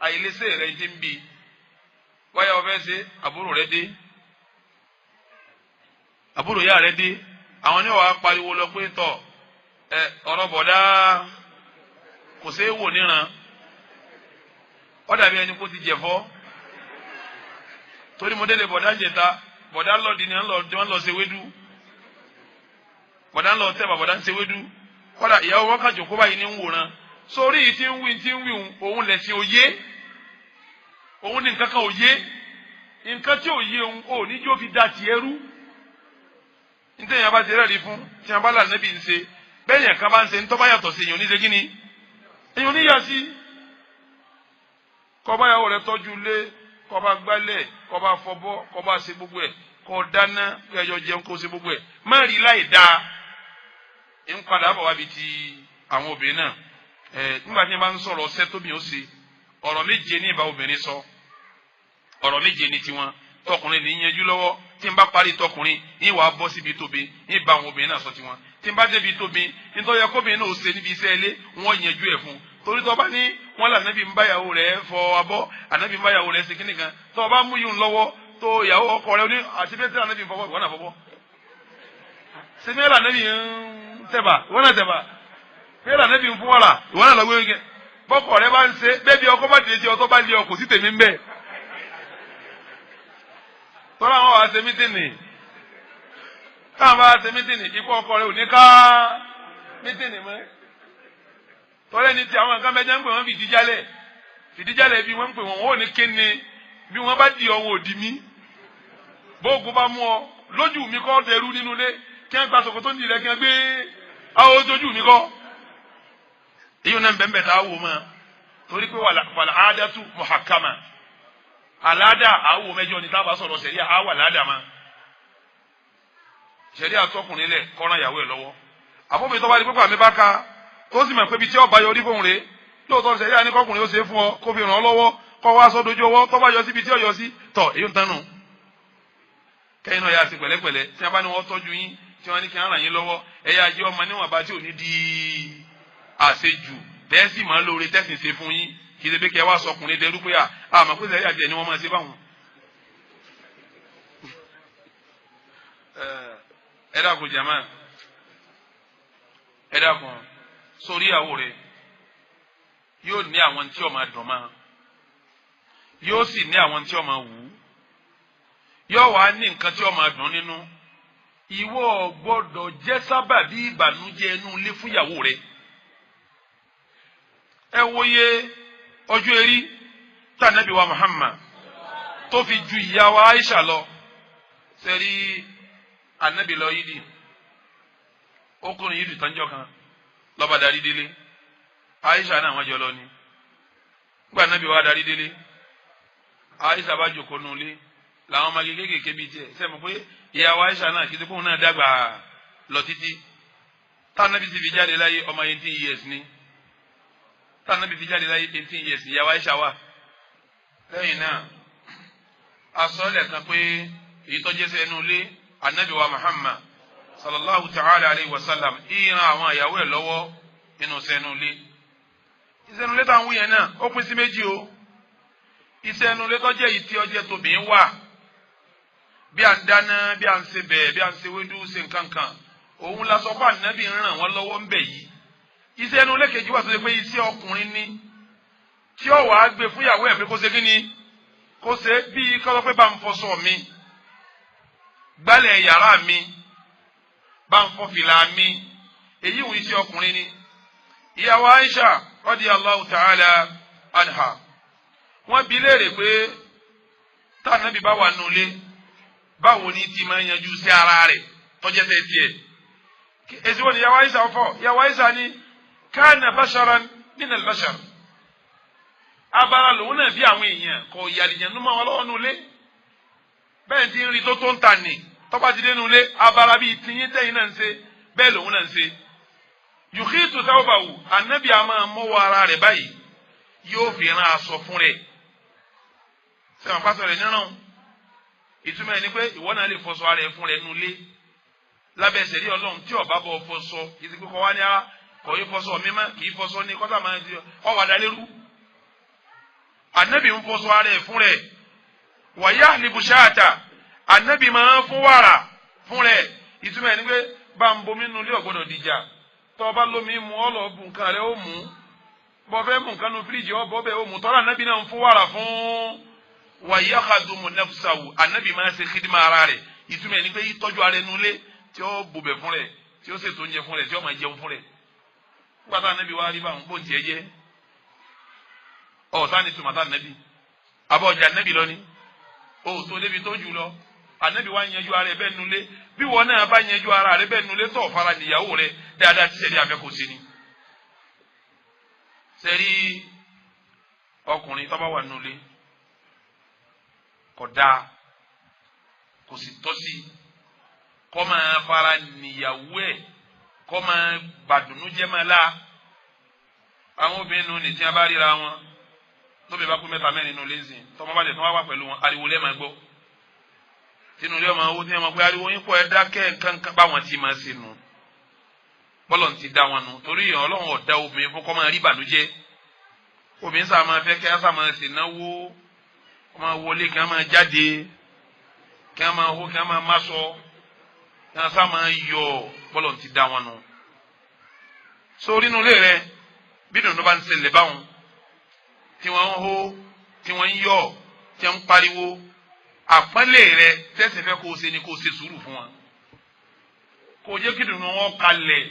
àìlèsè rẹ̀ ti ń bi wáyà ọ̀fẹ́ ṣe àbúrò rẹ̀ dé àbúrò yá rẹ̀ dé àwọn ní wàá pariwo lọ pé tọ̀ ọ̀rọ̀ bọ̀dá kò ṣeé wò níran ó dàbí ẹni kó ti jẹ̀fọ́ torí mo délé bọ̀dá jẹta bọ̀dá lọ́ọ̀dì ni wọ́n lọ ṣe wédú bọ̀dá ń lọ tẹ́bà bọ̀dá ń ṣe wédú kọ́dà ìyàwó wọn kàn jòkó báyìí ní ń wòran sórí yìí tí ń wí òun lẹ̀sìn òye òun ní nǹkan kan òye nǹkan tí òye òun ò ní jó fi da tiẹ̀ rú nítorí yẹn bá ti rẹ́ẹ̀rí fún tí wọn bá là níbi ń ṣe bẹ́ẹ̀ yẹn kan bá ń ṣe ńtọ́ bá yàtọ̀ sí èèyàn oníṣe kí ni èèyàn oníyà sí kọ́ bá yàwó rẹ̀ tọ́jú lé kọ́ bá gbálẹ̀ kọ́ bá fọbọ́ kọ́ bá ṣe gbogbo ẹ̀ kọ́ dáná kí ẹjọ́ jẹun kó ṣe gbogbo ẹ̀ má rí láì dáa ń padà bọ̀ wá bi ti àwọn obìnrin náà nígbà tí wọ́n bá ń sọ̀rọ̀ ọ̀sẹ̀ tóbi ó ṣe ọ̀rọ̀ méje ní ìbá obìnrin sọ ọ̀rọ̀ méje ní tiwọn tọkùnrin ní yanjú lọ́wọ́ tí n bá parí tọkùnrin ní wàá bọ́ síbi tóbi ní ìbá àwọn obìnrin náà sọ tiwọn tí n bá débi tóbi nítorí yẹ kóbìnrin náà ó ṣe níbi iṣẹ́ ilé wọ́n yanjú ẹ̀ fún torí tó bá ní wọ́n là ànábì ń báyàwó rẹ̀ fọ abọ́ ànábì ń báyàwó rẹ̀ ṣe kíní kan tó bá mú yìí lọ́wọ́ tó ìyàwó ọkọ rẹ̀ ní àti bẹ́ẹ̀ tí ànábì ń fọwọ́ ìwọ́n náà fọwọ́ ṣe mẹ́rin ànábì ń tẹ̀bà ìwọ́n náà tẹ̀bà fẹ́ràn ànábì ń fún wàrà ìwọ́n náà lọ́gbẹ́ gẹ́ bọ́kọ̀ rẹ̀ bá ń ṣe bẹ́ẹ̀ bí ọkọ bá dìde jẹ́ ọtọ́ bá lé ọkọ̀ sí tèmi ń bẹ́ẹ̀ tọ́lá àwọn wàá ṣe mítìnì káwọn bá ṣe mítìnì ikú ọkọ rẹ̀ ò ní ká mítìnì mọ́ tọ́lá ẹni tí àwọn nǹkan mẹ́jọ ń pè wọ́n fìdíjálẹ̀ bí wọ́n ń pè wọ́n ò ní kéne bí wọ́n bá di ọ̀hún òdì mí bóògùn bá mú ọ lójú mi kọ́ dẹrú nínú ilé kí wọ́n gba sọ̀kò tó ní ilẹ̀ kí wọ́n gbé àwọn ojú mi kọ́ èyí náà bẹ́ẹ̀ tá a wò mọ́ torí pé wàlá àádátù muhakama àládà àwò mẹ́jọ ní tábà sọ̀rọ̀ sẹ̀ríà àwà ládà má sẹ̀ríà tọkùnrin lẹ̀ kọ́ran ìyàwó ẹ̀ lọ́wọ́ àfọ̀bí tó bá di pípa mi bá ka tó sì mọ̀ pé ibi tí ọba yọrí fóun rè lóòótọ́ sẹ̀ríà ní kọkùnrin ó ṣe é fún ọ kó fi ràn ọ́ lọ́wọ́ kọ́ wá sọ dojú ọwọ́ tó bá yọ síbi tí ó yọ sí tọ̀ èyí ń tánu kẹ́yìn náà yà sí pẹ̀lẹ́pẹ̀lẹ́ tí wọ́n bá ní wọ́n tọ́jú yín tí wọ́n ní kí wọ́n ràn yín lọ́wọ́ ẹ̀yà jẹ́ ọmọ níwọ̀n bá tí ò ní di àṣejù tẹ́sí máa lóore tẹ́sí ṣe fún yín kì í ṣe pé kí ẹ wá sọkùnrin dẹrú pé àmọ́ pé sẹ́yìn àti ẹni wọ́n máa ṣe báwọn. ẹ dákun jama ẹ dákun sórí ìyàwó rẹ̀ yóò ní àwọn tí ó máa dùn máa yóò sì ní àwọn tí ó máa wù ú yóò wá ní nǹkan tí ó máa dùn nínú ìwọ gbọ́dọ̀ jẹ́ sábàbí ìbànújẹ́ inú ilé fún ìyàwó rẹ̀. ẹ wòye ọjọ́ erí tí Ànábì wa Muhammad tó fi ju ìyá wa Aisha lọ sẹ́rí Ànábì lọ yídì ọkùnrin yídì tánjọ́ kan lọ́ba darí délé Aisha náà wọ́n jọ lọ ni gba Ànábì wa darí délé Aisha bá jókòó nulẹ̀ làwọn ọmọ kéékèèké bíi tiẹ̀ sẹ́mu pé ìyá wa Aisha náà kìí kóhun náà dàgbà lọ títí tànàbí sì fi jáde láyé ọmọ 18 years ni tànàbí fi jáde láyé 18 years ìyá wa Aisha wà. lẹ́yìn náà asọ́lẹ̀ kan pé èyí tó jẹ́ sẹ́nu ilé Ànábì wa Muhammad sallallahu ta'ala alayhi wa sallam ìran àwọn ìyàwó ẹ̀ lọ́wọ́ nínú sẹ́nu ilé. ìsẹ́nu ilé táwọn yẹn náà ó pín sí méjì o. ìsẹ́nu ilé tó jẹ́ ìtì ọjẹ́ tóbi ń wà bí à ń dáná bí à ń ṣe bẹ́ẹ̀ bí à ń ṣe wédú ṣe nǹkankan òun la sọ pé Ànábì ń ràn wọ́n lọ́wọ́ ń bẹ̀ yìí. iṣẹ́ inú lẹ́kẹ̀jì wà tó ṣe pé iṣẹ́ ọkùnrin ni tí ó wàá gbé fún ìyàwó ẹ̀ pé kó ṣe kí ni kó ṣe bí kọ́lọ́ pé bá ń fọṣọ mi gbálẹ̀ yàrá mi bá ń fọ fìlà mi èyí wù iṣẹ́ ọkùnrin ni. ìyàwó Aisha radiyallahu ta'ala anha wọ́n bi léèrè pé tá Ànábì bá wà nulẹ̀ báwo ni tí máa yanjú sí ara rẹ̀ tọ́jẹ́ sẹ́ tiẹ̀. èsì wo ni ìyàwó Aisha fọ ìyàwó Aisha ni kana basharan min al-bashar abara lòun náà bí àwọn èèyàn kò yàlìyàn númọ̀ wọn lọ́wọ́ nulẹ̀ bẹ́ẹ̀ ti ń rí tó ń ta nì tọ́ba ti dé nulẹ̀ abara bíi tiyín tẹ́yìn náà ń ṣe bẹ́ẹ̀ lòun náà ń ṣe. yukhitu thawbahu Ànábì àmọ́ mọ́wọ́ ara rẹ̀ báyìí yóò fi ran aṣọ fún rẹ̀ sẹ́wọ̀n pásọ̀ rẹ̀ níràn ìtumọ̀ ẹni pé ìwọ náà lè fọṣọ ara ẹ̀ fún rẹ̀ nulẹ̀ lábẹ́ ìṣẹ̀rí Ọlọ́run tí ọba bọ̀ fọṣọ ìsìnkú kọ́ wá ní ara kò yí fọṣọ mímọ́ kì í fọṣọ ní kọ́tà máa di ọwọ́ adalérú. Ànábì ń fọṣọ ara ẹ̀ fún rẹ̀ wa yahlibu shata Ànábì máa ń fún wàrà fún rẹ̀ ìtumọ̀ ẹni pé bá ń bomi nulẹ̀ ọ̀gbọ́dọ̀ dìjà tọ́ ọba lómi mu ọlọ́ bu nǹkan rẹ̀ ó mú bọ́ fẹ́ mú nǹkan nu fíríjì ọbọ̀ bẹ́ẹ̀ ó mú tọ́lá Ànábì náà ń fún wàrà fún wa yakhadumu nafsahu Ànábì máa ń ṣe khidma ara rẹ̀ ìtumọ̀ ẹni pé ìtọ́jú ara ẹnu lé tí ó bùbẹ̀ fún rẹ̀ tí ó ṣètò oúnjẹ fún rẹ̀ tí ó máa jẹun fún rẹ̀ nígbà tá Ànábì wá rí báwọn bóun tiẹ̀ jẹ́ ọ̀sán ni tòmátà Ànábì àbọ̀ ọjà Ànábì lọ ni o tó débi tó jù lọ Ànábì wá yanjú ara rẹ̀ bẹ́ẹ̀ nulẹ̀ bí wọn náà bá yanjú ara rẹ̀ bẹ́ẹ̀ nulẹ̀ tó fara níyàwó rẹ̀ dáadáa tí sẹ́ni àfẹ́ kò sí ni. sẹ́rí ọkùnrin tó bá wà nulẹ̀ kò dáa kò sì tọ́ sí kọ́ máa fara níyàwó ẹ̀ kọ́ máa gbàdúnú jẹ́ máa la àwọn obìnrin nù ní tí a bá ríra wọn tóbi bá kú mẹ́ta mẹ́rin nù lẹ́sìn tọmọ bá lè tọ́ wá pẹ̀lú wọn ariwo lẹ́ẹ̀ máa gbọ́ tinú ilé ọmọ owó tí wọn pé ariwo yín pọ̀ ẹ dákẹ́ kankan báwọn ti máa ṣe nù bọ́lọ̀ ti dá wọn nù torí ìyàn Ọlọ́run ọ̀dá obìnrin fún kọ́ máa rí ìbànújẹ́ obìnrin sáà máa fẹ́ kí á sáà máa ṣe náwó kọ́ máa wọlé kí á máa jáde kí á máa hó kí á máa má sọ kí á sáà máa yọ bọ́lọ̀ ti dá wọn nù. sórí inú ilé rẹ bí dùnú bá ń ṣẹlẹ̀ báwọn tí wọ́n ń hó tí wọ́n ń yọ̀ tí wọ́n ń pariwo àpọ́nlé rẹ tẹ́sí fẹ́ kó o ṣe ni kó o ṣe sùúrù fún wọn kó o jẹ́ kí dùnú wọn kalẹ̀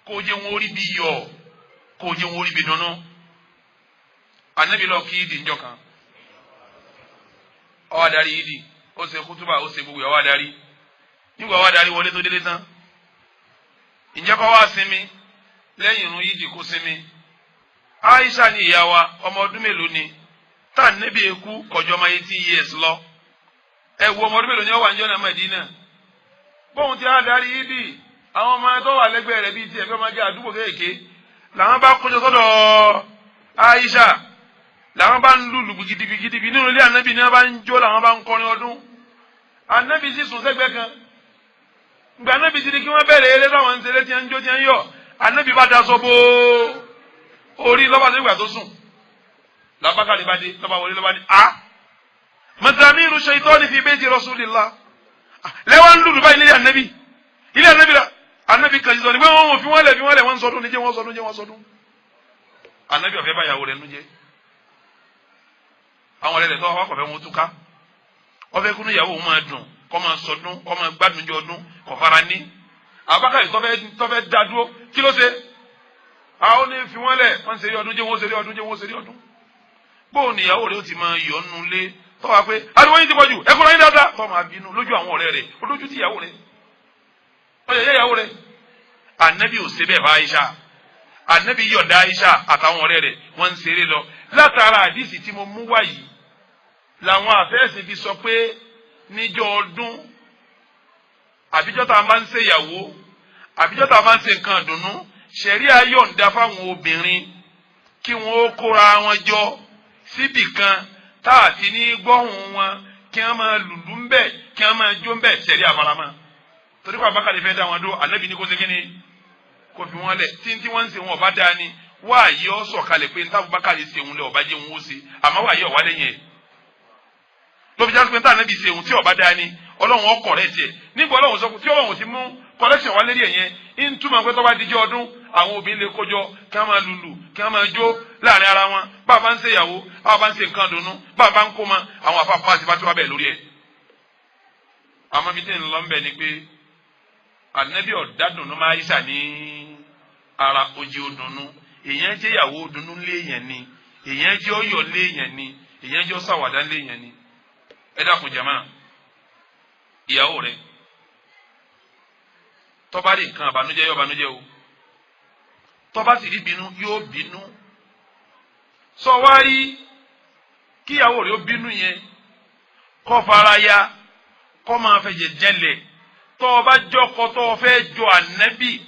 kó o jẹ́ wọn orí bí yọ̀ kó o jẹ́ wọn orí bí dùnú. Ànábì lọ kí ìdí njọ́ kan ó wá darí ìdí ó ṣe kútúbà ó ṣe gbogbo ẹ̀ ó wá darí nígbà ó wá darí wọlé tó délé tán ǹjẹ́ kó wá sinmi lẹ́yìn irun ìdí kó sinmi. Aisha ni ìyá wa ọmọ ọdún mélòó ni tá Ànábì ekú kọjọ ọmọ 18 years lọ ẹ wo ọmọ ọdún mélòó ni ó wà ní ọ̀nà Mẹ́dínà bóun ti á darí ìdí àwọn ọmọ tó wà lẹ́gbẹ̀ẹ́ rẹ̀ bíi tiẹ̀ bí ọmọ jẹ́ àdúgbò kéèké làwọn bá kójọ sọ́dọ̀ Aisha làwọn bá ń lùlù gidigidibi nínú ilé Ànábì ní wọn bá ń jó làwọn bá ń kọrin ọdún Ànábì sì sùn sẹ́gbẹ́ kan gbà Ànábì ti di kí wọ́n bẹ̀rẹ̀ eré táwọn ń ṣeré tí ń jó tí ń yọ̀ Ànábì bá daṣọ bò orí lọ́ba tó gbà tó sùn làbákàlì bá dé lọ́ba wọlé lọ́ba ní mazamiru shaytani fi bayti rasulillah lẹ́wọ̀n ń lùlù báyìí ilé Ànábì la Ànábì anabi kan sọ ni pé wọn fi wọn lẹ̀ wọn sọdún níjẹ́ wọn sọdún anabi ọ̀fẹ́ báyàwó rẹ̀ nu jẹ́ àwọn ọ̀rẹ́ rẹ̀ tó wà kọ̀fẹ́ wọn túká ọ̀fẹ́ kúnú ìyàwó wọn máa dùn kọ́ máa sọdún kọ́ máa gbádùn jọ ọdún kọ̀ fara ní Abubakar tọ́fẹ́ dádúró kí ló ṣe àwọn ní fi wọn lẹ̀ wọ́n ṣe rí ọdún jẹ́ wọ́n ṣe rí ọdún bóun ni ìyàwó rẹ̀ ó ti máa yọ̀ nù lé tọ́wà pé ariwo yín ti pọ̀jù ẹkùnrin yín dáadáa tọ́ máa bínú lójú àwọn ọ̀rẹ́ rẹ̀ ó lójú ti ìyàwó rẹ̀ ọ̀yẹ̀yẹ́ ìyàwó rẹ̀ anabi ò ṣe bẹ́ẹ̀ bá Aisha anabi yọ̀dá Aisha àtàwọn ọ̀rẹ́ rẹ̀ wọ́n ń ṣeré lọ látara àdìsí tí mo mú wá yìí làwọn àfẹ́sìn fi sọ pé níjọ́ ọdún àbíjọ́ tá a máa ń ṣe ìyàwó àbíjọ́ tá a máa ń ṣe nǹkan ìdùnnú ṣẹ̀rí ayọ̀ǹda fáwọn obìnrin kí wọ́n ó kóra wọn jọ síbì kan tá a ti ní gbọ́hùn wọn kí wọ́n máa lùlù ń bẹ̀ kí wọ́n máa jó ń bẹ̀ ṣẹ̀rí àfaramọ́ torí pé Abubakar fẹ́ dá wọn dó Ànábì ní kó ṣe kí ni kó fi wọn lẹ̀ tí wọ́n ń ṣe wọn ọba dáa ni wáàyè ọ sọ̀kalẹ̀ pé níta Abubakar ṣe òun lẹ ọba jẹ́ òun ó ṣe àmọ́ wáàyè ọ̀wá lẹ́yìn ẹ̀ ló fi já pé níta Ànábì ṣe òun tí ọba dáa ni Ọlọ́run ọkọ̀ rẹ̀ tiẹ̀ nígbà Ọlọ́run sọ tí Ọlọ́run ti mú collection wá lérí ẹ̀yẹn ń túmọ̀ pé tó bá dijọ́ ọdún àwọn obìnrin lè kójọ kí wọ́n máa lùlù kí wọ́n máa jó láàrin ara wọn bàbá ń ṣe ìyàwó bàbá ń ṣe nǹkan dùnú bàbá ń kó ma àwọn àfàfà àti bàtí wà bẹ́ẹ̀ lórí ẹ̀. àmọ́ bí tẹ́ni lọ ń bẹ̀ ni pé Ànábì ọ̀dá dùnú máa Àìṣà ní ara ojì òdùnnú èèyàn jẹ́ ìyàwó òdùnnú léèyàn ni èèyàn jẹ́ ọyọ̀ léèyàn ni èèyàn jẹ́ ọ̀sàwàdà léèyàn ni. ẹ dákun jàmá ìyàwó rẹ̀ tó bá rí nǹkan àbànújẹ́ yóò bànújẹ́ o tó bá sì rí bínú yóò bínú sọ wá rí kíyàwó rẹ̀ ó bínú yẹn kó fara ya kó máa fẹ̀jẹ̀ jẹlẹ̀ tó o bá jọkọ tó o fẹ́ jọ Ànábì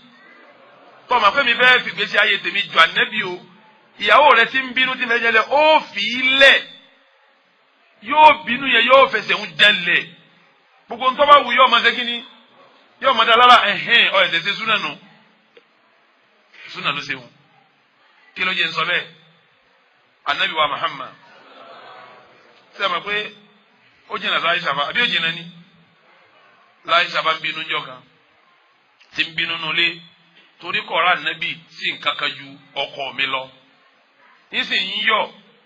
tó o máa fẹ́ mi fẹ́ fìgbésí ayé tèmi jọ Ànábì o ìyàwó rẹ̀ tí ń bínú tí ń fẹ́ jẹlẹ̀ ó fi í lẹ̀ yóò bínú yẹn yóò fẹsẹ̀ ń jẹlẹ̀ gbogbo ntọ́ bá wù yóò máa ṣe kí ni yóò máa da lára ọ̀ ẹ̀ tẹ̀sẹ̀ súnà nù súnà ló ṣe wọn kí ló jẹ́ ń sọ bẹ́ẹ̀ Ànábì wa Muhammad ṣe é ma pé ó jìnnà sáà Àìṣà àbí ó jìnnà ni láìṣà bá ń bínú jọ kan tí ń bínú nulẹ̀ torí kọ̀ọ̀rọ̀ Ànábì sí nǹkan kan ju ọkọ mi lọ nísìnyí yọ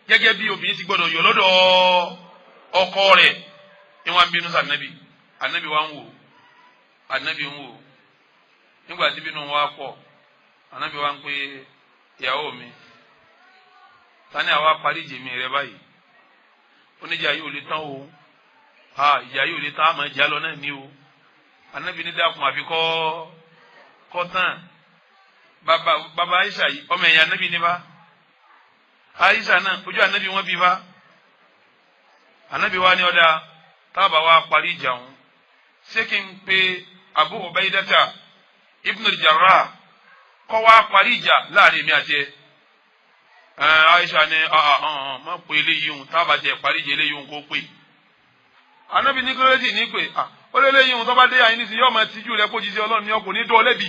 gẹ́gẹ́ bí obìnrin ti gbọ́dọ̀ yọ lọ́dọ̀ ọkọ rẹ̀ ni wọ́n bínú sí Ànábì wa ń wò Ànábì ń wò nígbà tí bínú wa pọ̀ Ànábì wa ń pè ìyàwó mi tani àwa parí jèmi rẹ báyìí oníjà yóò lè tán o ìjà yóò lè tán àmọ́ ìjà lọ náà ní o Ànábì ní dákun àfi kọ́ tán bàbá Àìṣà yìí ọmọ ẹ̀yìn Ànábì ní bá Àìṣà náà ojú Ànábì wọn bí bá Ànábì wa ní ọ̀dà tábà wa parí ìjà òun ṣé kí n pe Abu Ubaidata ibn al-Jarrah kọ́ wa parí ìjà láàrin mi àti ẹ Àìṣà ní má pe eléyìí òun tábà jẹ parí ìjà eléyìí òun kó pè Ànábì ní kírẹ́dì ní pé ó lé eléyìí òun tó bá dé àyín nísìnyí yóò máa tijú rẹ kó jí sí Ọlọ́run ní ọkùnrin dán lẹ́bi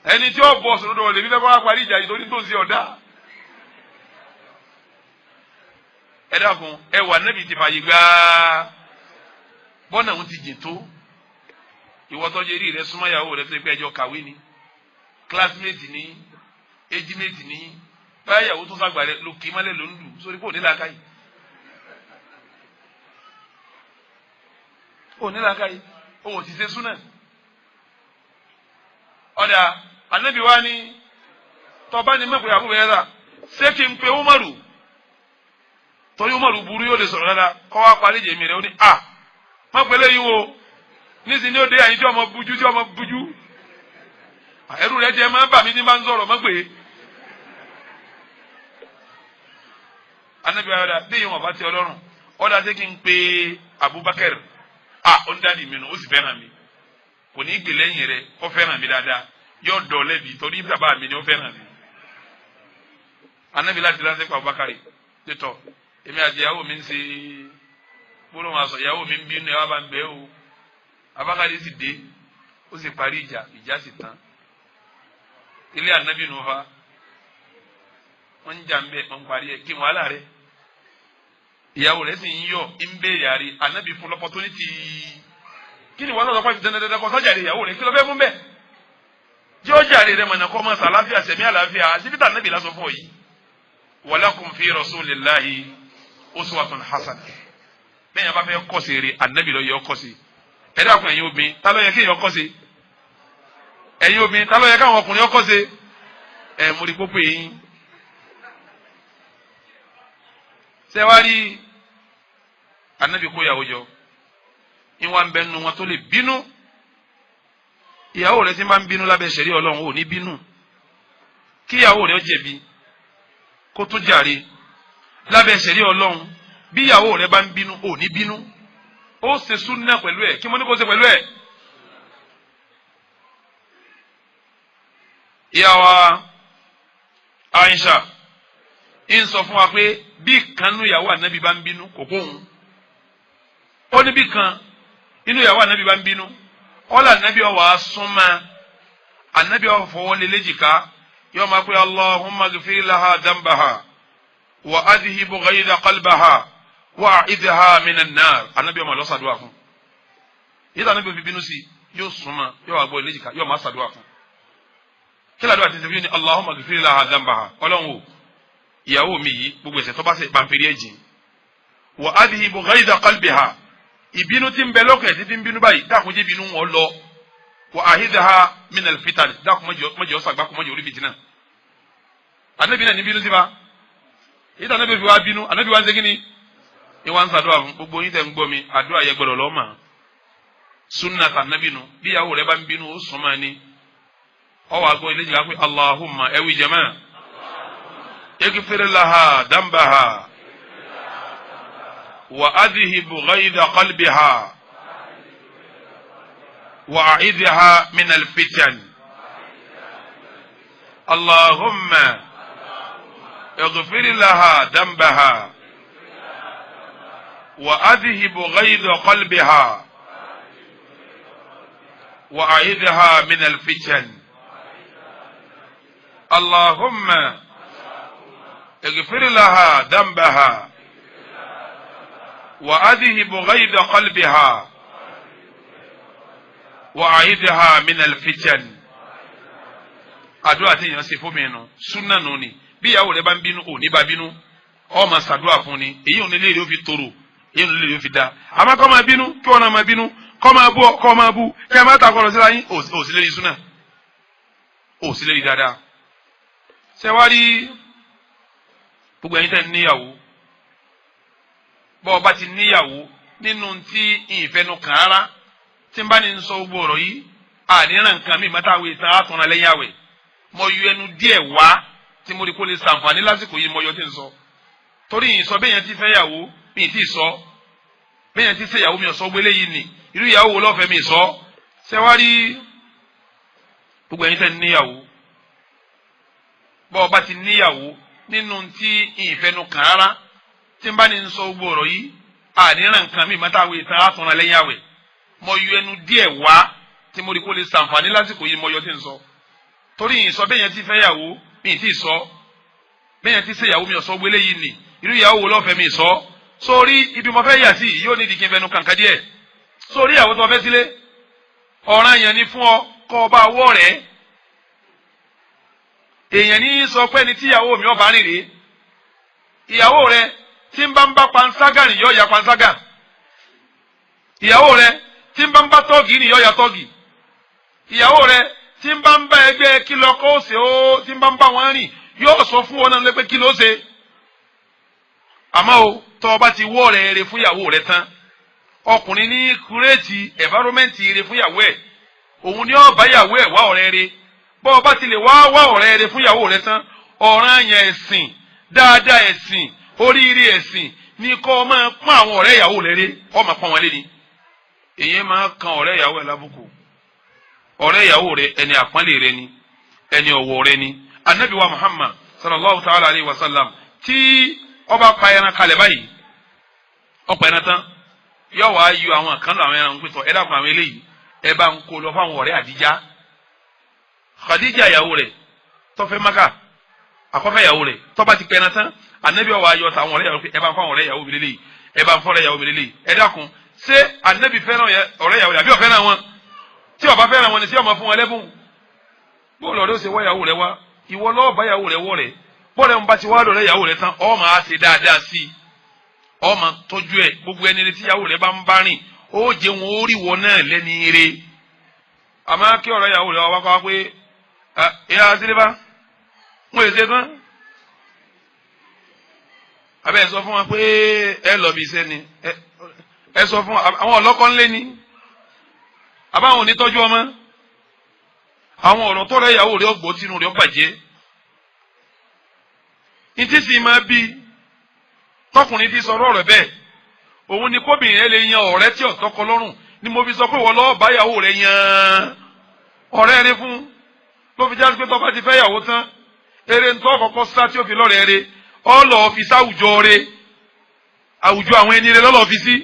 ẹni tí ó bọ̀ sọ̀rọ̀ dọ̀wọ̀ lèmi fẹ́ kọ́ wa parí ìjà yìí torí tó ń ṣe ọ̀dá ẹ dákun ẹ wà Ànábì ti fàyè gbáà bọ́nà òun ti jìn tó ìwọ́tọ́jú eré rẹ súnmọ́ ìyàwó rẹ tó pé ẹjọ́ kàwé ni classmate ni age-mate ni báyà ìyàwó tó sàgbà rẹ ló kì í mọ́lẹ̀ ló ń lù sórí kò nílà káyì òun ti ṣe súnà ọ̀dà Ànábì wa ni tọ́ba ni mẹ́kọ̀ọ́ yàgò bẹ́ẹ̀ rà ṣé kí n pe Umaru torí Umaru burú yóò lè sọ̀rọ̀ dáadáa kọ́ wa parí jèmi rẹ ó ní má pẹ́lẹ́ yín wo nísìnyí ní òde àyín tí ọmọ bujú ẹrú rẹ jẹ máa ń bà mí ní máa ń sọ̀rọ̀ má pé Ànábì ayọ̀dà bí ìwọ̀n bá ti Ọlọ́run ọ̀dà ṣé kí n pe Abubakar ó ń dáàdi mi nù ó sì fẹ́ràn mi kò ní í gbè lẹ́yìn rẹ ó fẹ́ràn mi dáadáa yóò dọ̀ lẹ́bi torí bàbá mi ni ó fẹ́ràn mi Ànábì láti ránṣẹ́ pa Abubakar tètò èmi àti ìyàwó mi ń ṣe gbọ́dọ̀ máa sọ ìyàwó mi ń bínú ẹ̀ wá bá ń bẹ́ o Abubakar sì dé ó sì parí ìjà sì tán ilé Ànábì nù fa wọ́n ń jà ń bẹ̀ wọ́n ń parí ẹ̀ kí wàhálà rẹ̀ ìyàwó rẹ̀ sì ń yọ̀ ń bẹ́ yàrá Ànábì fún l'opportunity kí ni wọ́n lọ́dọ̀ pàfi dandandan kọ́ sọ́jà rẹ̀ ìyàwó rẹ̀ kí ló fẹ́ mú bẹ́ẹ̀ jẹ́ ọjà rẹ̀ mọ̀nà kọ́ mọ́ sàláfíà sẹ̀mí àlàáfíà síbítà ànábì lásán fún yìí walakum fi rasulillahi uswatun hasana bẹ́ẹ̀ yẹn bá fẹ́ kọ́ sí rẹ̀ ànábì ló yẹ ọkọ́ sí ẹ̀dá ọkùnrin ẹ̀yin obìnrin tá ló yẹ kí èèyàn ọkọ́ sí ẹ̀yin obìnrin tá ló yẹ káwọn ọkùnrin ọkọ́ sí ẹ̀ mo rí pópó yín sẹ́wárí ànábì kó ìyàwó jọ ìwà ń bẹ nu wọn tó lè bínú ìyàwó rẹ ti máa ń bínú lábẹ́ ṣẹ̀rí Ọlọ́run ò ní bínú kí ìyàwó rẹ ó jẹ̀bi kó tún jàre lábẹ́ ṣẹ̀rí Ọlọ́run bí ìyàwó rẹ bá ń bínú ò ní bínú ó ṣe súnà pẹ̀lú ẹ̀ kí mo ní kó ṣe pẹ̀lú ẹ̀. ìyàwó Aisha ń sọ fún wa pé bí kanú ìyàwó ànábì bá ń bínú kò kóhun ó ní bí kan inú ìyàwó ànábì bá ń bínú ọlọ ànábì ọwọ asúnmọ́ ànábì ọwọ fọwọ́ lé léjìká yóò máa pé Allahumma ghfir laha dhanbaha wa adhhib ghayda qalbaha wa a'idha minan nar ànábì ọmọ lọ́sàdúrà fún yíyá ànábì òfin bínú sí yóò súnmọ́ yóò wá gbọ́ léjìká yóò máa sàdúrà fún kí ládùúgbò àti ìṣèlú ni Allahumma ghfir laha dhanbaha ọlọ́run o ìyàwó mi yìí gbogbo ẹ̀ṣẹ̀ tó bá ṣe bàǹfẹ̀rí ẹ̀jìn wa adhhib ghayda qalbiha ìbínú tí ń bẹ lọ́kàn títí ń bínú báyìí dákun jẹ́ bínú wọn lọ wa ahidha minal fitan dákun mọ̀jẹ̀ ọ̀sàgbà kò mọ̀jẹ̀ orí fìtínà. Ànábì náà ní bínú sí ba ìdá Ànábì fi wá bínú Ànábì wá ń segin ni ìwà ń sàdúrà fún gbogbo yín tẹ̀ ń gbọ́ mi àdúrà yẹ gbọ́dọ̀ lọ́ọ́ mà sunna ta Ànábì nu bí ìyàwó rẹ bá ń bínú ó sùn máa ní ọwọ́ àgọ́ ilé jìlá pé Allahumma ẹ̀wì jama ighfir laha dambaha وأذهب غيظ قلبها وأعذها من الفتن اللهم اغفر لها ذنبها وأذهب غيظ قلبها وأعذها من الفتن اللهم اغفر لها ذنبها وأذهب غيظ قلبها وأعيذها من الفتن. àdúrà tí èèyàn ṣe fún mi nù súnà nù ni bí ìyàwó rẹ bá ń bínú ò ní bá bínú ọ máa ṣàdúrà fún ni èyí ò ní lè rí ó fi tòrò èyí ò ní lè rí ó fi dá àmọ́ kọ́ máa bínú kí wọ́n náà máa bínú kọ́ máa bú kọ́ máa bú kẹ́ ẹ má ta kọ́lọ́ síra yín ò sí lè rí súnà ò sí lè rí dáadáa. ṣé wàá rí gbogbo ẹ̀yin tẹ́ níyàwó bọ́ ọba ti níyàwó nínú tí ìfẹ́nu kàn ára tí n bá ní sọ gbogbo ọ̀rọ̀ yìí àníyàn nǹkan mi mọ́tàwé ìtàn àtúnra lẹ́yìn àwẹ̀ mo yọ ẹnu díẹ̀ wá tí mo rí kó lè ṣàǹfààní lásìkò yìí mo yọ tí n sọ torí ìsọ bẹ́yẹn ti fẹ́ yàwó mi ti sọ bẹ́yẹn ti ṣe yàwó mi ọ̀sọ́ gbélé yìí ni irú ìyàwó wo lọ́fẹ̀ẹ́ mi sọ ṣẹ́wárí gbogbo ẹ̀yin tẹ́ níyàwó bọ́ ọba ti níyàwó nínú tí ìfẹ́nu kàn ára tí n bá ní sọ gbogbo ọ̀rọ̀ yìí àníyàn nǹkan mi mọ́tàwé ìtàn àtúnra lẹ́yìn àwẹ̀ mo yọ ẹnu díẹ̀ wá tí mo rí kó lè ṣàǹfààní lásìkò yìí mo yọ tí n sọ torí ìsọ bẹ́yẹn ti fẹ́ yàwó mi ti sọ bẹ́yẹn ti ṣe yàwó mi ọ̀sọ́ gbélé yìí ni irú ìyàwó wo lọ́fẹ̀ẹ́ mi sọ sórí ibi mo fẹ́ yà sí yóò ní ìdíkì fẹnu kàǹkà díẹ̀ sórí ìyàwó tó fẹ́ sílé ọ̀ràn yẹn ni fún ọ kọ́ ọba wọ́ rẹ̀ èèyàn ní sọ pé ní tíyàwó mi ọba rìn rèé ìyàwó rẹ tí ń bá ń bá panṣágà ni yóò ya panṣágà ìyàwó rẹ tí ń bá ń bá tọ́ọ̀gì ni yóò ya tọ́ọ̀gì ìyàwó rẹ tí ń bá ń bá ẹgbẹ́ kí lọ kó ṣe ó tí ń bá ń bá wọn rìn yóò sọ fún wọn náà lé pé kí ló ṣe àmọ́ o tọ́ ọba ti wọ́ rẹ̀ rẹ̀ fún ìyàwó rẹ̀ tán ọkùnrin ní kúrẹ́ẹ̀tì ẹ̀fárómẹ́ǹtì rẹ̀ fún ìyàwó ẹ̀ òun ni ó bá ìyàwó ẹ̀ wá ọ̀rẹ́ rẹ̀ bọ́ ọba ti lè wá ọ̀rẹ́ rẹ̀ fún ìyàwó rẹ̀ tán ọ̀ràn yẹn ẹ̀sìn dáadáa ẹ̀sìn oríire ẹ̀sìn ní kọ́ ọ máa pọ́n àwọn ọ̀rẹ́ ìyàwó rẹ̀ rẹ̀ ọ máa pọ́n wọn lé ni èyí máa kan ọ̀rẹ́ ìyàwó ẹ̀ lábùkù ọ̀rẹ́ ìyàwó rẹ̀ ẹni àpọ́nlé rẹ̀ ni ẹni ọ̀wọ̀ rẹ̀ ni anabi wa Muhammad sallallahu ta'ala alayhi wa sallam tí ọba pa ẹran kalẹ̀ báyìí ọ̀pọ̀ ẹran tán yóò wá yọ àwọn kan lọ àwọn ẹran pẹ̀tọ̀ ẹ dákun àwọn eléyìí ẹ bá ń kó lọ fáwọn ọ̀rẹ́ àdíjá Khadija ìyàwó rẹ̀ tọ́fẹ́ maka àkọ́fẹ́ ìyàwó rẹ̀ tọ́ba ti pẹ̀ran tán anabi wa yọ tàwọn ọ̀rẹ́ ìyàwó ẹ bá ń fáwọn ọ̀rẹ́ ìyàwó mi lélẹ́yìí ẹ bá ń fọ́rẹ́ ìyàwó mi lélẹ́yìí ẹ dákun ṣé Ànábì fẹ́ràn ọ̀rẹ́ ìyàwó rẹ̀ àbí ó fẹ́ràn wọn tí ó bá fẹ́ràn wọn ni sí ó máa fún wọn lẹ́bùn bó lọ́ọ́ ló ṣe wá ìyàwó rẹ̀ wá ìwọ lọ́ọ́ bá ìyàwó rẹ̀ wọ̀ rẹ̀ bọ́ọ̀rẹ́ ń bá ti wá lọ́rẹ́ ìyàwó rẹ̀ tán ó máa ṣe dáadáa sí i ó máa tọ́jú ẹ̀ gbogbo ẹni tí ìyàwó rẹ̀ bá ń bá rìn ó jẹ́ wọn ó rí wọn náà lẹ́ni ire àmọ́ kí ọ̀rẹ́ ìyàwó rẹ̀ wá kọ́ pé ìyá sílẹ̀fà wọ́n èsè tán abẹ́ ẹ sọ fún wa pé ẹ lọ bí iṣẹ́ ni ẹ sọ fún àwọn ọlọ́kọ́ ńlẹ́ ni àbáwọn onítọ́jú ọmọ àwọn ọ̀rọ̀ tọ́rẹ́ ìyàwó rẹ̀ ọgbọ́ tínú rẹ̀ bàjẹ́ ìtí sì máa bí tọkùnrin fi sọ̀rọ̀ rẹ̀ bẹ́ẹ̀ òun ni kóbìnrin ẹ lè yan ọ̀rẹ́ tí ọ̀tọ́kọ lọ́rùn ni mo fi sọ pé wọ́n lọ́ọ́ bá ìyàwó rẹ̀ yan ọ̀rẹ́ rẹ̀ fún ló fi jáde pé tọ́ba ti fẹ́ ìyàwó tán eré ńtọ́ kọ́kọ́ sá tí ó fi lọ́rẹ̀ rẹ̀ ọlọ́ọ̀ fi sáwùjọ rẹ̀ àwùjọ àwọn ẹni rẹ̀ lọ́lọ́ọ̀ fi sí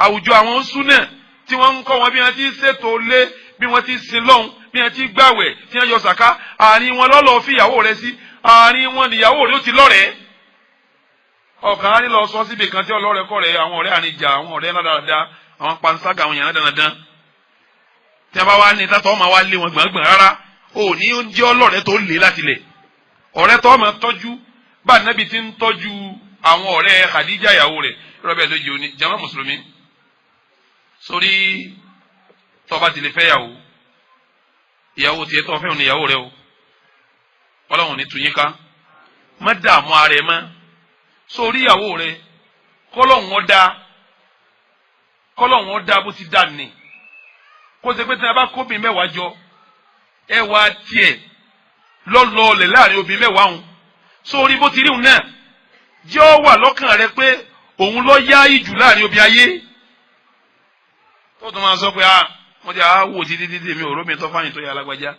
àwùjọ àwọn súnà tí wọ́n ń kọ́ wọn bí wọ́n ti ṣètò lé bí wọ́n ti sin lọ́hùn bí wọ́n ti gbàwẹ̀ tí wọ́n yọ sàká àárín wọn lọ́lọ́ọ̀ fi ìyàwó rẹ̀ sí àárín wọn níyàwó rẹ̀ ó ti lọ́rẹ̀ẹ́ ọ̀kan á ní lọ sọ síbi kan tí ọlọ́rẹ̀ kọ́ rẹ̀ àwọn ọ̀rẹ́ ànijà àwọn ọ̀rẹ́ dáadáa àwọn panṣágà àwọn yàrá dandan tí a bá wá ní tátọ́ ọmọ wa lé wọn gbọ̀ngbọ̀n rárá ò ní jẹ́ ọlọ́rẹ̀ tó lé láti lẹ̀ ọ̀rẹ́ tó ọmọ tọ́jú bá nẹ́bi ti ń tọ́jú àwọn ọ̀rẹ́ Khadija ìyàwó rẹ̀ rọ́bẹ̀ lójì òní jama mùsùlùmí sórí tọ́ba ti lè fẹ́ ìyàwó tiẹ̀ tó fẹ́ òní ìyàwó rẹ̀ o ọlọ́run ní tuyín ká má dààmú ara ẹ mọ́ sórí ìyàwó rẹ̀ kọ́lọ́hún ọ̀dà bó ti dà ní kó ṣe pé tí a bá kóbìn mẹ́wàá jọ ẹ wá tiẹ̀ lọ́lọ́ọ̀lẹ̀ láàrin obìnrin mẹ́wàá hùn sórí bó ti rí hùn náà jẹ́ ọ wà lọ́kàn rẹ pé òun lọ yá ìjù láàrin obìnrin ayé tó tún máa sọ pé wọ́n ti wò títí mi ò rómi tó fáyìn tó yà alágbájá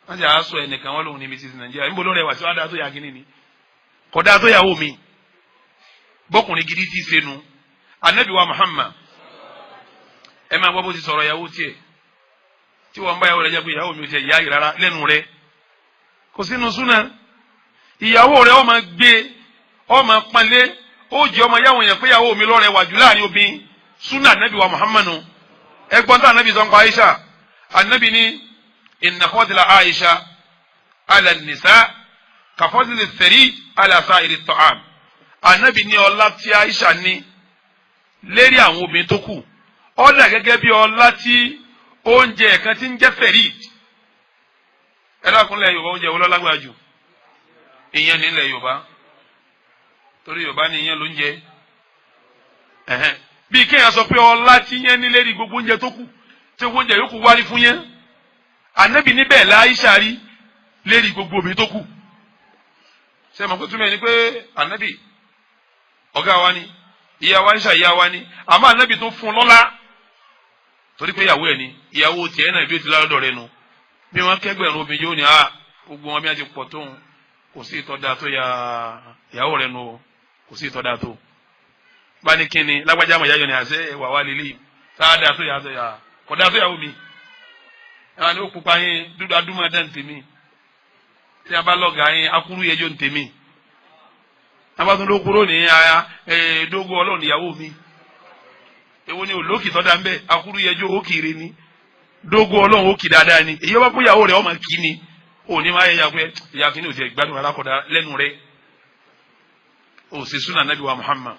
wọ́n ti sọ ẹnìkan wọn lòun ní Mrs. Nàìjíríà níbo ló rẹwà sí wàá dáa tó yà kíní ni kódà tó yàwó mi bọ́kùnrin gidi ti sẹ́nu Ànábì wa Muhammad ẹ máa gbọ́ bó ti sọ̀rọ̀ ìyàwó tiẹ̀ tí wọ́n bá ìyàwó rẹ̀ jẹ́ pé ìyàwó mi ò tiẹ̀ yá yìí rárá lẹ́nu rẹ̀ kò sínú súnà ìyàwó rẹ̀ ó máa gbé ó máa panlé ó jẹ́ ọmọ yàwó yẹn pé ìyàwó mi lọ́rẹ̀ wà jù láàrin obìnrin súnà Ànábì wa Muhammadu ẹgbọ́n tó Ànábì sọ ń pa Aisha Ànábì ní inna fadla Aisha ala nisa ka fadli tharid ala sa'iri ta'am Ànábì ní ọlá tí Aisha ní lérí àwọn obìnrin tó kù ọlá gẹ́gẹ́ bí ọlá tí oúnjẹ kan tí ń jẹ́ tharid ẹlọ́kùnrin Yorùbá oúnjẹ wo ló lágbára jù ìyẹn nílẹ̀ Yorùbá torí Yorùbá ní ìyẹn ló ń jẹ bí kéèyàn sọ pé ọlá tí yẹn ní lérí gbogbo oúnjẹ tó kù tí oúnjẹ yòókù wárí fún yẹn Ànábì níbẹ̀ la Aisha rí lérí gbogbo obìnrin tó kù ṣe mọ̀ pé túmọ̀ ní pé Ànábì ọ̀gá wa ni ìyàwó Aisha ìyá wa ni àmọ́ Ànábì tó fún lọ́lá torí pé ìyàwó ẹ̀ ni ìyàwó tiẹ̀ náà bí ó ti lálọ́dọ̀ rẹ nu bí wọ́n kẹ́gbẹ̀rún obìnrin yóò ní gbogbo wọn bí wọ́n ti pọ̀ tóun kò sí ìtọ́da tó ya ìyàwó rẹ nu kò sí ìtọ́da tó bá ní kíni lágbájá mọ̀ yáyọ ni àṣẹ ẹwà wa lélẹ̀ sáádà tó yà kọ̀dá tó yàwó mi ẹ̀wọ̀n ni ó pupa yín dúdú adúmọ̀dá ń tèmi tí a bá lọ́gàá yín akúrú yẹjọ́ ń tèmi abatun ló kúrò ní dógó ọlọ́run ìyàwó mi èwo ni olókì tọ́da ń bẹ́ akúrú yẹjọ́ òkìrè ni dógó ọlọ́run òkì dáadáa ni èyí ọba kúyàwó rẹ̀ ọmọ kí ni òní máa yẹ yàgbẹ́ ìyá kí ni ò ti gbádùn alákọ̀dá lẹ́nu rẹ̀ ó sì súnà Nábì wa Muhammad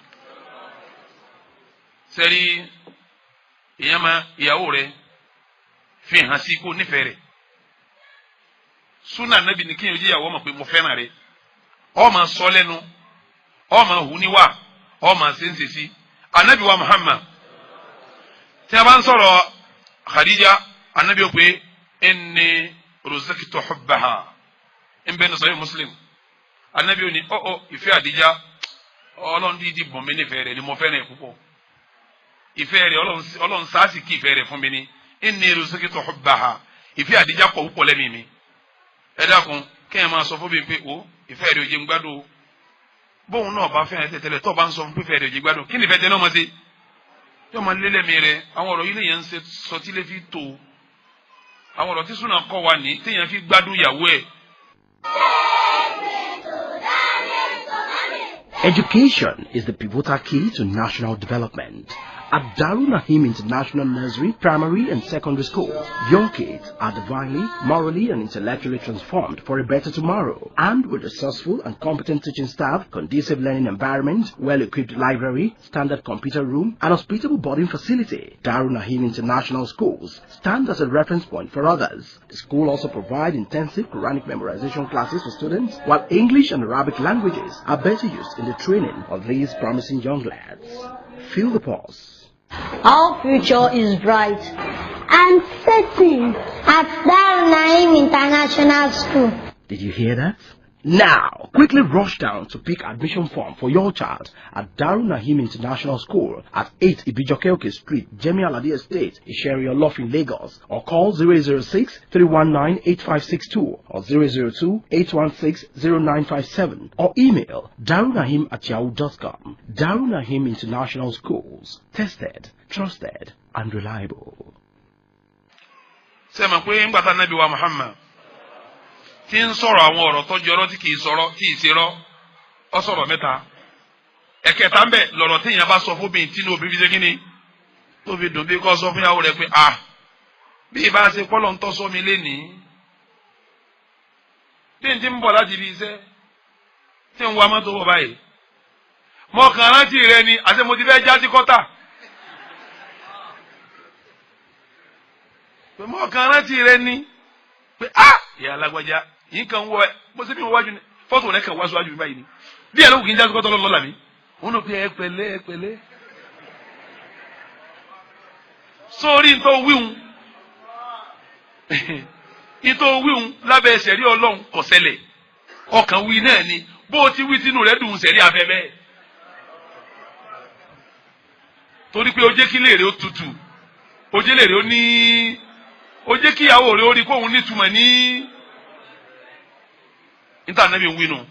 sẹ́rí ìyẹn máa ìyàwó rẹ̀ fi hàn sí kó nífẹ̀ẹ́ rẹ̀ súnà Nábì ní kí ni ojú ìyàwó ọmọ pé mo fẹ́ràn rẹ̀ ọmọ sọ lẹ́nu ọmọ hù níwà ọmọ sẹ́nsẹ̀sí Ànábì wa Muhammad tí a bá ń sọ̀rọ̀ Khadija Ànábì ó pé inni ruziqtu hubbaha ń bẹ́ẹ̀ ní sọ́yìn Muslim Ànábì ó ní ìfẹ́ Khadija ọlọ́run dídí bọ̀ mí nífẹ̀ẹ́ rẹ̀ ni mo fẹ́ràn ẹ̀ púpọ̀ ìfẹ́ rẹ̀ ọlọ́run sáàsì kí ìfẹ́ rẹ̀ fún mi ní inni ruziqtu hubbaha ìfẹ́ Khadija pọ̀ púpọ̀ lẹ́mìí mi ẹ dákun kéèyàn máa sọ fún mi pé ìfẹ́ rẹ̀ ò jẹ́ ń gbádùn bóun náà bá fẹ́ràn tẹ́tẹ́lẹ̀ tó bá ń sọ fún pífẹ́ rẹ̀ ò jẹ́ gbádùn kí ni ìfẹ́ tẹ́ náà mọ̀ sí yóò máa lé lẹ́mìí rẹ̀ àwọn ọ̀rọ̀ yìí lèèyàn ń ṣe sọtí lè fi tó àwọn ọ̀rọ̀ tí súnà kọ́ wa ní téèyàn fi gbádùn ìyàwó ẹ̀. Education is the pivotal key to national development. At Darul Naim International Nursery, Primary and Secondary Schools, young kids are divinely, morally and intellectually transformed for a better tomorrow. And with resourceful and competent teaching staff, conducive learning environment, well-equipped library, standard computer room and hospitable boarding facility, Darul Naim International Schools stand as a reference point for others. The school also provides intensive Quranic memorization classes for students, while English and Arabic languages are better used in the training of these promising young lads. Feel the pulse. Our future is bright and certain at Darul Naim International School. Did you hear that? Now, quickly rush down to pick admission form for your child at Darul Naim International School at 8 Ibijokeoke Street, Jemi Aladi Estate, Isheria Lofin, Lagos, or call 006-319-8562 or 002-816-0957 or email darulnaim@yahoo.com. Darul Naim International Schools, tested, trusted, and reliable. tí ń sọ̀rọ̀ àwọn ọ̀rọ̀ tó jọrọ tí kìí sọ̀rọ̀ tí ì ṣerọ́ ọ sọ̀rọ̀ mẹ́ta ẹ̀kẹta ń bẹ lọ́rọ̀ tí èèyàn bá sọ fún bíi tínú òbí fi ṣe kíni tó fi dùn bí kò sọ fún ìyàwó rẹ̀ pé bí ìbá ṣe kọ́lọ̀ ń tọ́ sọ mi lénìí tí n ti ń bọ̀ láti fi iṣẹ́ tí ń wa mọ́tò wọ̀ báyìí mọ kàn rántí rẹ ni àti mo ti fẹ́ jáde kọ́tà pé mọ kàn rántí rẹ ni pé ìyá alágbájá yìí kan wọ ẹ bó ṣe bí wọn wájú ni fọ́tò rẹ kàn wá síwájú mi báyìí ni bí ẹ ló kì í jáde kọ́tà lọ́la mi wọn ló pe ẹ pẹ̀lẹ́ sórí nítorí wíwùn nítorí wíwùn lábẹ́ ẹsẹ̀ rí ọlọ́run kò ṣẹlẹ̀ ọkàn wí náà ni bó o ti wí tínú rẹ dùn sẹ̀rí afẹ́fẹ́ torí pé o jẹ́ kí léèrè ó tutù o jẹ́ léèrè ó ní o jẹ́ kí ìyàwó rẹ ó rí kóhun nítumọ̀ ní níta nàbí ń wí nù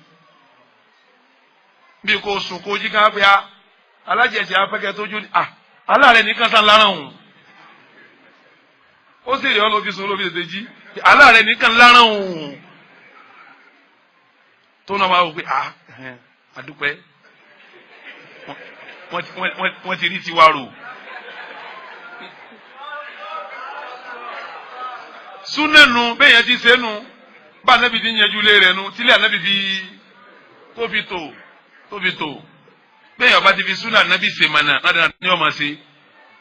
bí kò sùn kó jí ká pé alájẹsẹ afẹ́kẹ́ tó jó ní aláàrẹ nìkan sá lára òun ó sì rí ọlọ́bí sùn olóbi tètè jí aláàrẹ nìkan lára òun tó náà máa wò pé àdúpẹ́ wọ́n ti rí tiwa rò. súnẹ̀nu bẹ́ẹ̀ yẹn ti sẹ́nu bá anábì ti ń yẹjú lé rẹ̀ nu tílé anábì fi tó fi tò bẹ́ẹ̀ yẹn ọba ti fi súnà anábì sèmánà ládàá ní ọmọ sí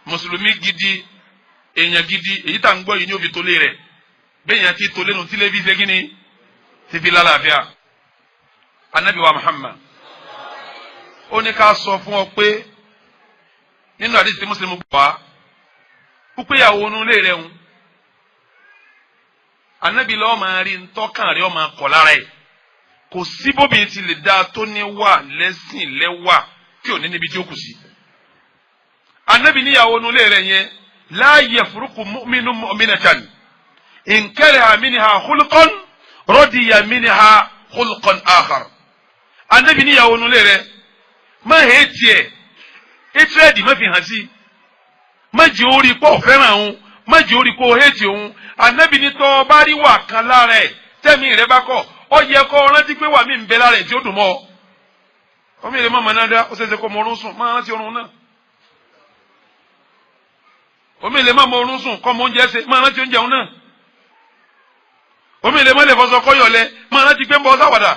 mùsùlùmí gidi èèyàn gidi èyí tá à ń gbọ́ yìí ní òfin tó lé rẹ̀ bẹ́ẹ̀ yẹn ti tó lẹ́nu tílé fi ṣe kíni ti fi lálàáfíà anábì wa Muhammad ó ní ká sọ fún ọ pé nínú àdìsí tí mùsùlùmí gbọ́ wá púpẹ́ ìyàwó onú lé rẹ̀ ń anabi lọ́wọ́ máa rí ntọ́kàn rẹ̀ ọmọ akọ̀ lára ẹ̀ kò sí bóbi ti lè dáa tó ní wà lẹ́sìn lẹ́wà tí ò ní níbi tí ó kù sí. anabi níyàwó nulẹ̀ rẹ̀ yẹn la yafruqu mu'minun mu'minatan in kariha minha khulqan radiya minha khulqan akhar. anabi níyàwó nulẹ̀ rẹ̀ má hẹ́ tiẹ̀ etirẹ́dì má fi hàn sí má jẹ́ orí pọ̀ fẹ́ràn òun má jẹ́ orí pọ̀ hẹ́ tiẹ̀ òun. Ànábì ní tọ́ bá rí wà kan lára ẹ̀ tẹ́mi rẹ bá kọ̀ ọ yẹ kó rántí pé wà mí ń bẹ lára ẹ̀ tí ó dùn mọ́ ọ. omi ìlẹ̀ mọ̀mọ́ náà dá ó ṣẹ̀ṣẹ̀ kó mọ orun sùn máa rántí orun náà. omi ìlẹ̀ mọ̀ orun sùn kọ́ mọ oúnjẹ ṣe máa rántí oúnjẹ òun náà. omi ìlẹ̀ mọ̀ lè fọṣọ kọ́yọ̀ lẹ máa rántí pé ń bọ́ sáwàdà.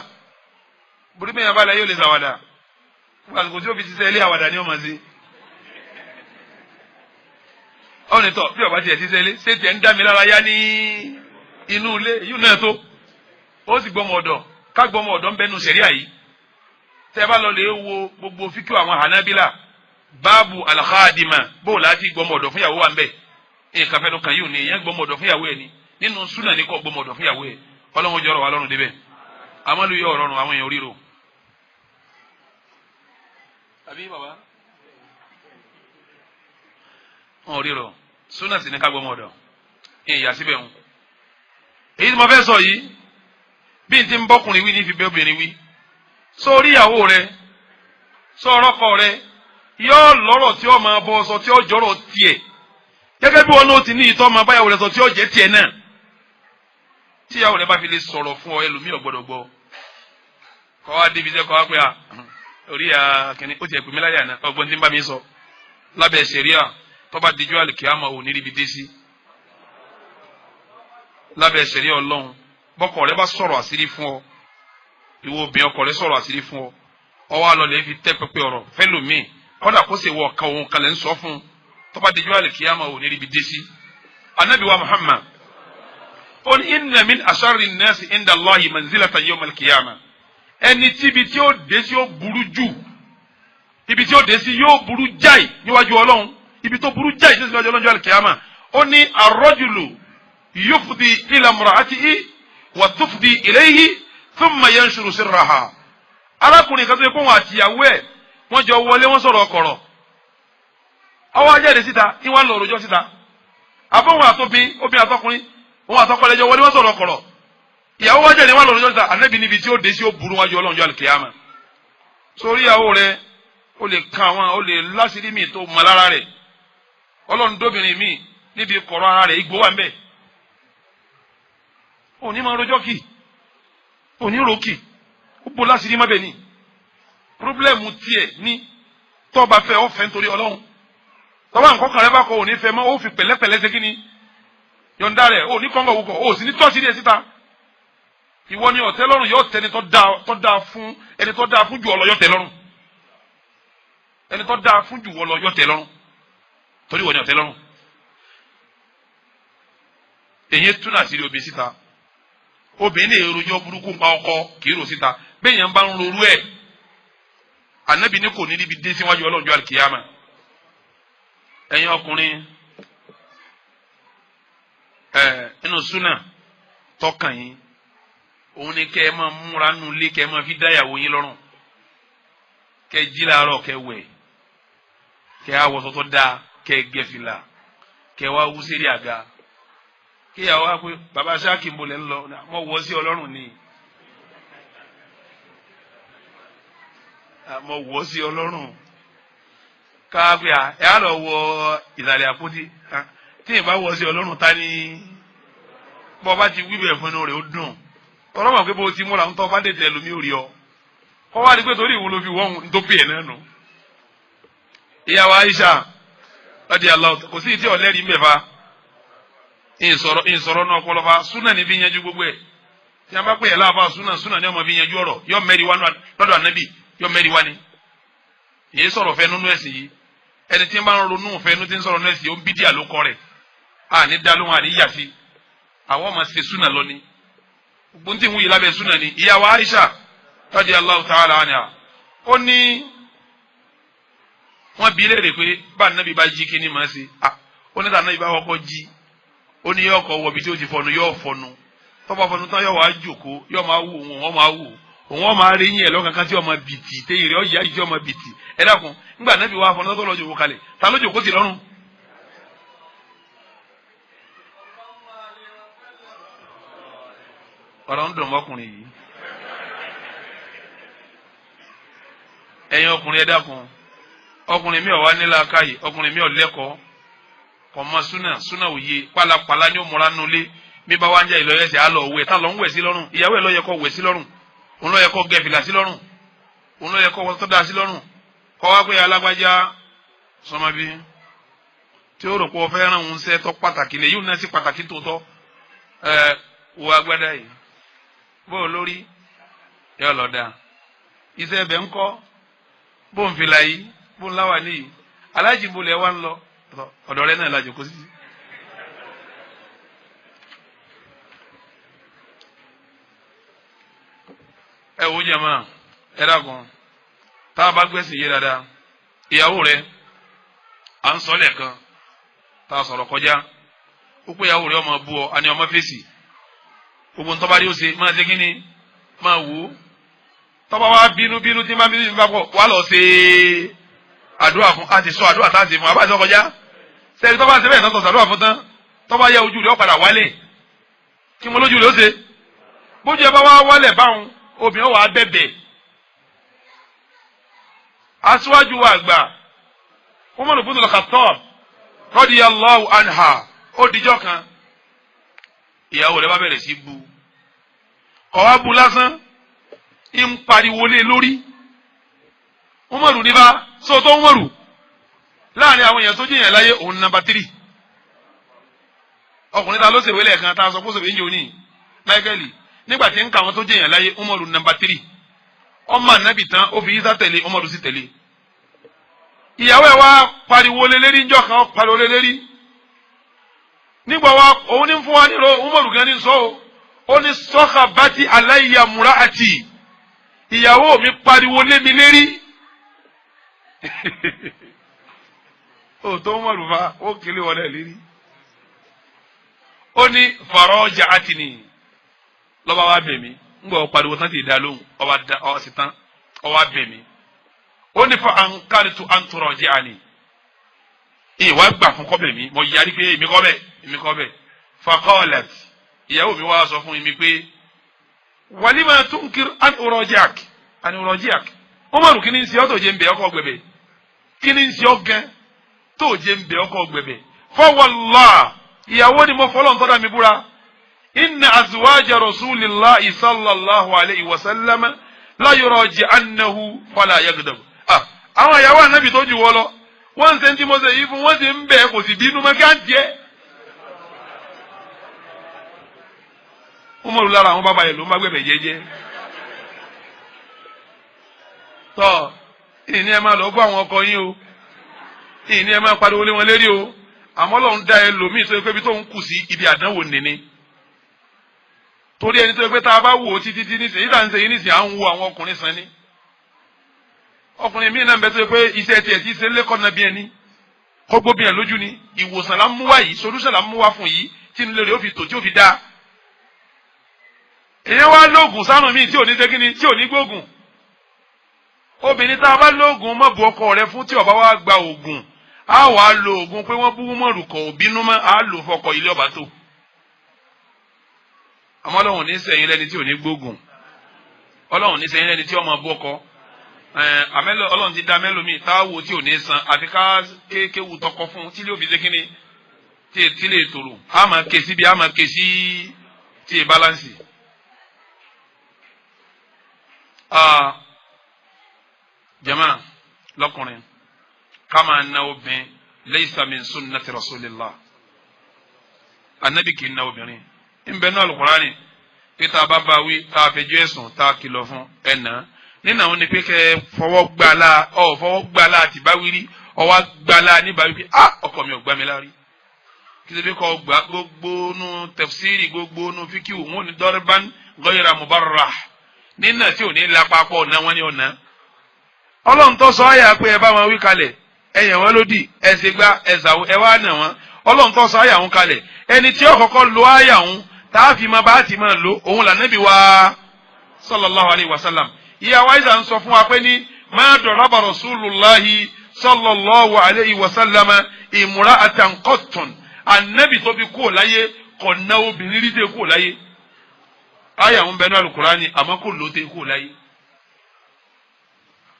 burú bẹ́ẹ̀ yẹn bá la yóò lè sáwàdà. àsìkò tí ó fi ṣiṣẹ́ ilé àwàdà ni ó máa ṣe. ọ̀nì tọ̀ bí ọba tiẹ̀ ti sẹ́lẹ̀ ṣé tiẹ̀ ń dá mi lára yá ní inú ilé yìí náà tó ó sì gbọ́mọ ọ̀dọ̀ ká gbọ́mọ ọ̀dọ̀ ń bẹnu sẹ̀ríà yìí tẹ́ bá lọ lè wo gbogbo fíkú àwọn Hanabila báàbù al-khadima bóò láti gbọ́mọ ọ̀dọ̀ fún ìyàwó wa ń bẹ̀ nǹkan fẹ́ẹ́ kan yìí ò ní ìyẹn gbọ́mọ ọ̀dọ̀ fún ìyàwó ẹ̀ ni nínú súnà ní kò gbọ́mọ ọ̀dọ̀ fún ìyàwó ẹ̀ ọlọ́run jọrọ̀ wà lọ́rùn débẹ̀ àmọ́ ló yọ ọ̀rọ̀rùn àwọn èèyàn ríro. àbí bàbá wọn ò ríro súnà sì ní ká gbọmọ ọ̀dọ̀ ìyá síbẹ̀ ń. èyí tí mo fẹ́ sọ yìí bí n ti ń bọ́kùnrin wí ní fi bẹ́ obìnrin wí sórí ìyàwó rẹ sọ̀rọ̀ kọ rẹ yóò lọ́rọ̀ tí ó máa bọ́ sọ tí ó jọ̀rọ̀ tiẹ̀ gẹ́gẹ́ bí wọn náà ti ní ìtọ́ máa báyàwó rẹ sọ tí ó jẹ́ tiẹ̀ náà tí ìyàwó rẹ bá fi lè sọ̀rọ̀ fún ọ ẹlòmíì ò gbọ́dọ̀ gbọ́ kọ́ wá débi sẹ́ kọ́ wá pé orí kìnní ó ti ẹ̀ pè mí láyà náà ọgbọ́n tí ń bá mi sọ lábẹ́ ṣẹ̀ríà tó bá dijọ́ àlìkíyàmá ò ní ríbi dé sí lábẹ́ ṣẹ̀ríà Ọlọ́run bọ́kọ rẹ bá sọ̀rọ̀ àṣírí fún ọ ìwọ obìnrin ọkọ rẹ sọ̀rọ̀ àṣírí fún ọ ọwọ́ àlọ́lẹ̀ fi tẹ́ pẹpẹ ọ̀rọ̀ fẹ́lòmíì kọ́dà kó ṣe wọ ọ̀kan òun kalẹ̀ ń sọ fún tó bá dijọ́ àlìkíyàmá ò ní ríbi dé sí. Ànábì wa Muhammad ó ní inna min asharri nnasi inda Allahi manzilatan yawm al-qiyamah ẹni tí ibi tí ó dé sí ó burú jù ibi tí ó dé sí yóò burú jáì níwájú Ọlọ́run ibi tó burú jáì níwájú Ọlọ́run al-qiyamah ó ní ar-rajulu yufdi ila imra'atihi wa tufdi ilayhi thumma yanshuru sirraha arákùnrin kan tó yẹ kó wọn àtìyàwó ẹ̀ wọ́n jọ wọlé wọ́n sọ̀rọ̀ ọkọ̀rọ̀ ọwọ́ ajáde síta ní wọ́n lọ òròjọ́ síta àbọ̀wọ̀n àtọ́bí obìnrin àtọkùnrin òun àtọkọ̀lẹ́jọ wọlé wọ́n sọ̀rọ̀ ọkọ̀rọ̀ ìyàwó wájà ni wọ́n lọ òròjọ́ síta Ànábì níbi tí ó dé sí ó burú wájú Ọlọ́run al-qiyamah sórí ìyàwó rẹ ó lè kan àwọn ó lè láṣìírí mi tó mọ lára rẹ Ọlọ́run dóbìnrin mi níbi kọ̀rọ̀ ara rẹ igbó wà ń bẹ̀ òní máa rojọ́ kì òní ròkì ó bó láṣìírí má bẹ̀ ni pírọ́blẹ́mù tiẹ̀ ní tọ́ba fẹ́ ọ fẹ́ nítorí Ọlọ́run tọ́ba nǹkan kan rẹ bá kọ òní fẹ́ mọ́ ó fi pẹ̀lẹ́pẹ̀lẹ́ ṣe kí ni yọ̀ǹda rẹ̀ òní kọ́ńgọ̀ wúkọ̀ ó sì ní tọ́sí rẹ̀ síta ìwọ ni ọ̀tẹ́ lọ́rùn yóò tẹ́ ẹni tó dáa fún ẹni tó dáa fún jù ọ lọ yóò tẹ́ lọ́rùn ẹni tó dáa fún jù ọ lọ yóò tẹ́ lọ́rùn torí ìwọ ni ọ̀tẹ́ lọ́rùn èyí túnà sí obì síta obìnrin lè rojọ́ burúkú pa ọkọ kì í rò síta bẹ́ẹ̀ yẹn bá ń rorú ẹ̀ Ànábì ní kò ní níbi dé síwájú Ọlọ́run al-qiyamah ẹ̀yin ọkùnrin inú súnà tọkàn yín òun ni kẹ́ ẹ máa múra nù lé kẹ́ ẹ máa fi dáyàwó yín lọ́rùn kẹ́ ẹ jí láàárọ̀ kẹ́ ẹ wẹ̀ kẹ́ ẹ awọ tọ́tọ́ dáa kẹ́ ẹ gẹ fìlà kẹ́ ẹ wá wú sérí àga kí ìyàwó wa pé bàbá sáàkì ń bolẹ̀ ń lọ mo wọ́ sí Ọlọ́run ni mo wọ́ sí Ọlọ́run káwé ẹ á lọ wọ ìsàlẹ̀ àpótí tí ì bá wọ́ sí Ọlọ́run ta ni bọ́ bá ti wí bẹ̀rẹ̀ fún inú rẹ̀ ó dùn ọlọ́mọ pé bó ti múra ń tọ́ bá dètè lómi ò rí ọ kọ́ wá rí pé torí ìwúlò fi wọ́n tó pè é náà nù. ìyàwó Aisha lọ́dí aláwọ̀ kò sí ìtí ọ̀lẹ́rìí mẹ́fà ìsọ̀rọ̀ náà kọlọ́fà súnà ní fi yanjú gbogbo ẹ̀ tí a bá pè é láàbà súnà ní ọmọ fi yanjú ọ̀rọ̀ yọ mẹ́rin wá lọ́dọ̀ Ànábì yọ mẹ́rin wá ni. èyí sọ̀rọ̀ fẹ́ nínú ẹ̀sìn yìí ẹni tí ń bá ń ronú fẹ́ nínú tí ń sọ̀rọ̀ nínú ẹ̀sìn yìí ó ń bí díà ló kọ́ rẹ̀ àní dá lóhùn àní yà sí àwọn ọmọ ṣe súnà lọ ni gbóntì ń wúyi lábẹ́ súnà ni ìyàwó Aisha radiyallahu ta'ala anha ó ní wọ́n bi léèrè pé bá Ànábì bá jí kí ni màá ṣe ó ní tànàbí bá kọ́kọ́ jí ó ní yọ ọkọ̀ wọ̀bi tí ó ti fọnu yọ fọnu tọ́ba fọnu tán yọ wá jòkó yọ máa wù òun máa wù òun máa rí yín ẹ̀ lọ́kànkan tí ọmọ bìtì téyìn rẹ̀ ọ̀yà yìí tí ọmọ bìtì ẹ dákun nígbà Ànábì wá fọnu tó lọ jòkó kalẹ̀ ta ló jòkó sí lọ́rùn. ọ̀rọ̀ ń dùn mọ́kùnrin yìí ẹ̀yin ọkùnrin ẹ dákun ọkùnrin mi ò wá nílá káyì ọkùnrin mi ò lẹ́kọ̀ọ́ ọmọ súnà òye pálapàla ní òmùra nulẹ̀ mi bá wá ń jẹ́ ìlọyẹsẹ̀ á lọ wẹ̀ tá lọ ń wẹ̀ sí lọ́rùn ìyàwó ẹ̀ lọ́yẹ kọ́ wẹ̀ sí lọ́rùn òun lọ́yẹ kọ́ gẹ̀fìlà sí lọ́rùn òun lọ́yẹ kọ́ wọ́n tó dáa sí lọ́rùn kọ́ wá pé alágbájá sọmọbí tí ó rò pé ọ fẹ́ ràn ń sẹ́ tọ́ pàtàkì lè yóò ná sí pàtàkì tòótọ́ wo agbádá yìí bó o lórí yọ lọ dáa iṣẹ́ ẹbẹ̀ ń kọ́ bó ń fìlà yìí bó ń láwà níyì alájì bolẹ̀ wá ń lọ ọ̀dọ̀ rẹ̀ náà lájò kó sí. ẹ wo jàmá ẹ dàgùn tá a bá gbẹ́sìn yé dáadáa ìyàwó rẹ̀ à ń sọ lẹ́ẹ̀kan tá a sọ̀rọ̀ kọjá ó pé ìyàwó rẹ̀ ọmọ bú ọ àní ọmọ fèsì gbogbo ń tọ́ba rí ó ṣe máa ṣe kí ni máa wò ó tọ́ba wa bínú tí máa bínú bá pọ̀ wà lọ ṣe àdúrà fún àti sọ àdúrà tá a ṣe fún abájọ kọjá sẹ́ni tọ́ba ṣe bẹ́ẹ̀ tán sọ àdúrà fún tán tọ́ba yẹ ojú rẹ̀ ó padà wálẹ̀ kí mo lójú rẹ̀ ó ṣe bójú ẹ bá wá wálẹ̀ báwọn obìnrin wà á bẹ̀bẹ̀ aṣíwájú wa àgbà Umar ibn al-Khattab radiyallahu anha ó dijọ́ kan ìyàwó rẹ̀ bá bẹ̀rẹ̀ sí bu ọ̀wá bu lásán ń pariwo lé lórí Umaru ní bá sọ́tọ́ Umaru láàrin àwọn èèyàn tó jẹ́yàn láyé òun number 3 ọkùnrin ta ló ṣèwé lẹ́ẹ̀kan tá a sọ kó ṣèwé ń jẹ́ òní Michael nígbà tí ń ka àwọn tó jẹ́yàn láyé Umaru number 3 ọmọ ànábì tán ó fi Isa tẹ̀lé Umaru sì tẹ̀lé ìyàwó ẹ̀ wá pariwo lélẹ́rí ńjọ́ kan pariwo lélẹ́rí nígbà wa òun ní fún wa nílò Umaru gan ní sọ ó ní sọ́kà bàtí aláìyá múra àti ìyàwó mi pariwo lé mi lérí ó tó Umaru fa ó kele wọlé lérí ó ní fàrọ́jà àti ni lọ́ba wa bẹ̀ mí ńgbà ó pariwo tán ti dá lóhùn ọba sì tán ọba bẹ̀ mí ó ní fa àǹkárí tó àǹtọ̀rọ̀ jẹ́ àní ìwà gbà fún kọ́bẹ̀ mi mo yarí pé èmi kọ́bẹ̀ faqalat ìyàwó mi wá sọ fún mi pé walima tunkir an urajak Umaru kí ni ń ṣe ọ́ tó jẹ́ ń bẹ̀ ọkọ̀ gbẹ̀bẹ̀ kí ni ń ṣe ọ́ gan tó jẹ́ ń bẹ̀ ọkọ̀ gbẹ̀bẹ̀ fa wallah ìyàwó ni mo fọlọ́ ń tọ́da mi búra inna azwaja rasulillahi sallallahu alayhi wa sallam la yuraji'annahu fala yaghdab àwọn ìyàwó ànábì tó jù wọ́ lọ wọ́n ń sẹ́ńtì mọ́sẹ̀ yìí fún wọ́n ti ń bẹ̀ kò sì bínú mọ́ ká ń tiẹ́. Umaru lára àwọn bàbá yẹn ló ń bá gbẹ̀bẹ̀ jẹ́jẹ́. tọ́ ìní ẹ máa lọ bọ́ àwọn ọkọ yín o ìní ẹ máa pariwo lé wọn lérí o àmọ́ lọ́n dá ẹ lòmíì tó yẹ pé ibi tó ń kù sí ibi àdánwò nìní. torí ẹni tó yẹ pé tá a bá wò ó títí nísìnyí yìí tá ń ṣe yìí nísìnyí à ń wo àwọn ọkùnrin sàn ní. ọkùnrin míì náà ń bẹ tó yẹ pé iṣẹ́ tiẹ̀ ti ṣe lẹ́kọ̀ọ́ náà bí ẹni kọ́gbó bí ẹ lójú ni ìwòsàn là ń mú wá yìí solúṣàn là ń mú wá fún yìí tí nílé rẹ̀ ó fi tò tí ó fi dáa. èèyàn wá lóògùn sánú míì tí ò ní ṣe kíni tí ò ní gbóògùn. obìnrin tá a bá lóògùn mọ́ bu ọkọ rẹ̀ fún tí ó bá wá gba òògùn á wà á lo òògùn pé wọ́n bú mọ́rù kọ̀ òbínú mọ́ á lò fọkọ̀ ilé ọba tó. àmọ́ Ọlọ́run ní sẹ́yìn lẹ́ni tí ò ní gbóògùn Ọlọ́run ní sẹ́yìn lẹ́ni tí ó máa bú ọkọ àmẹ́lò Ọlọ́run ti dá mẹ́lòmíì táwò tí ò ní san àfi ká kéwù tọkọ fún tí lè fi ṣe kíni tí lè tòrò á máa ké síbi á máa ké sí tí ì bálánsì. jama lọkùnrin ká máa ná obìnrin laysa min sunnati rasulillah anabi kì í ná obìnrin ń bẹ náà Al-Qur'ani pé tá a bá bá wí tá a fẹjọ́ ẹ̀sùn tá a kìlọ̀ fún ẹ̀ náà nínú àwọn ni pé kẹ fọwọ́ gbala àti báwírí ọwọ́ gbala níbàá wípé ọkọ mi ò gbá mi lárí kí ló dé kọ́ gbà gbogbo nu tafsiri gbogbo nu fíkìwò wọn ni dọ́rẹ́bán ghayra mubarrah nínú tí ò ní lápapọ̀ ọ̀nà wọn ni ọ̀nà Ọlọ́run tó sọ àyà pé ẹ bá wọn wí kalẹ̀ ẹ̀yàn wọn lódì ẹ̀sẹ̀ gba ẹ̀sàwọ̀ ẹ̀ wá nà wọn Ọlọ́run tó sọ àyà wọn kalẹ̀ ẹni tí ó kọ́kọ́ lo àyà wọn tá a fi máa bá a ti máa lo òun là Nábì wa sallallahu alayhi wa sallam ìyàwó àìsàn ń sọ fún wa pé ní ma daraba rasulullahi sallallahu alayhi wa sallam imra'atan qattun Ànábì tó fi kúrò láyé kò ná obìnrin rí tẹ́ kúrò láyé àyà ń bẹ ní Al-Qur'ani àmọ́ kò ló tẹ́ kúrò láyé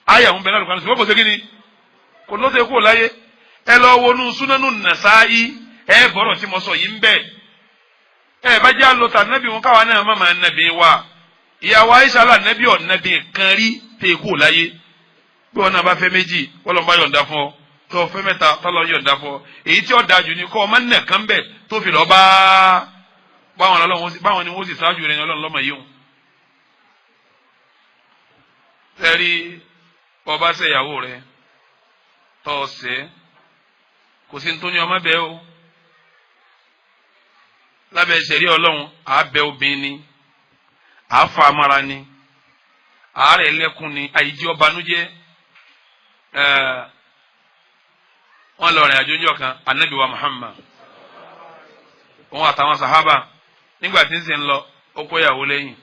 àyà ń bẹ ní Al-Qur'ani ṣùgbọ́n kò sí kíni kò ló tẹ́ kúrò láyé ẹ lọ wọnú Sunanu Nasa'i ẹ bọ̀rọ̀ tí mo sọ yìí ń bẹ ẹ bá jẹ́ àlọ́tà Ànábì wọn káwa náà má máa nàbí wa ìyàwó Aisha la nàbí ọ̀nàbí kan rí tẹ́ kúrò láyé bí wọn náà bá fẹ́ méjì wọ́n lọ́ bá yọ̀ǹda fún ọ tó fẹ́ mẹ́ta tó lọ yọ̀ǹda fún ọ èyí tí ó dájú ni kọ́ ọmọ nà kán bẹ̀ tó fi lọ báwọn ni wọ́n sì ṣáájú rẹ̀ ní Ọlọ́run lọ́mọ yìí hùn. sẹ́rí ọba ṣèyàwó rẹ̀ tọ́ ọ sẹ́ kò sí ní tó ní ọmọ bẹ́ẹ̀ o lábẹ́ ìṣẹ̀rí Ọlọ́run àbẹ̀ obìnrin ni àáfà amára ni àárẹ̀ lẹ́kùn ni àyíjí ọbanújẹ́ wọ́n lọ rìn àjò ńjọ́ kan Ànábì wa Muhammad òun àtàwọn sàhábà nígbà tí ń sìn lọ ó kó ìyàwó lẹ́yìn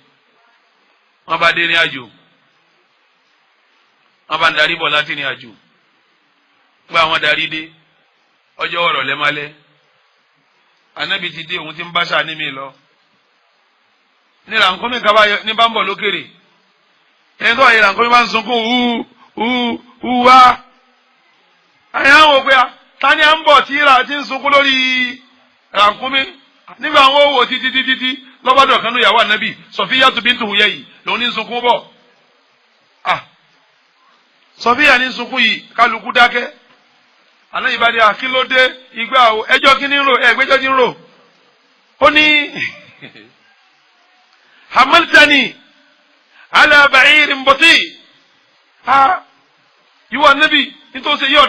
wọ́n bá dé ní àjò wọ́n bá ń darí bọ̀ láti ní àjò gba àwọn darí dé ọjọ́ ọ̀rọ̀ lẹ́málẹ́ Ànábì ti dé òun ti ń bá sáà ní mi lọ ní rànkómi kaba ní bá ń bọ̀ lókèrè ẹni tó àyè rànkómi bá ń sunkún wá àyà ń wò pé ta ni à ń bọ̀ tí ń sunkún lórí rànkómi nígbà àwọn owó títí lọ́bàdàn kanú ìyàwó Ànábì Sọfíyàtù bíntu Huyayy lòun ní sunkún bọ̀ Sọfíyà ní sunkún yìí kálukú dákẹ́ Ànábì bá dé akílódé ìgbà o ẹjọ́ kí ni ń rò ẹgbẹ́jọ́ ti ń rò ó ní hamaltani ala ba'irin bati ìwọ Ànábì nítòsí yóò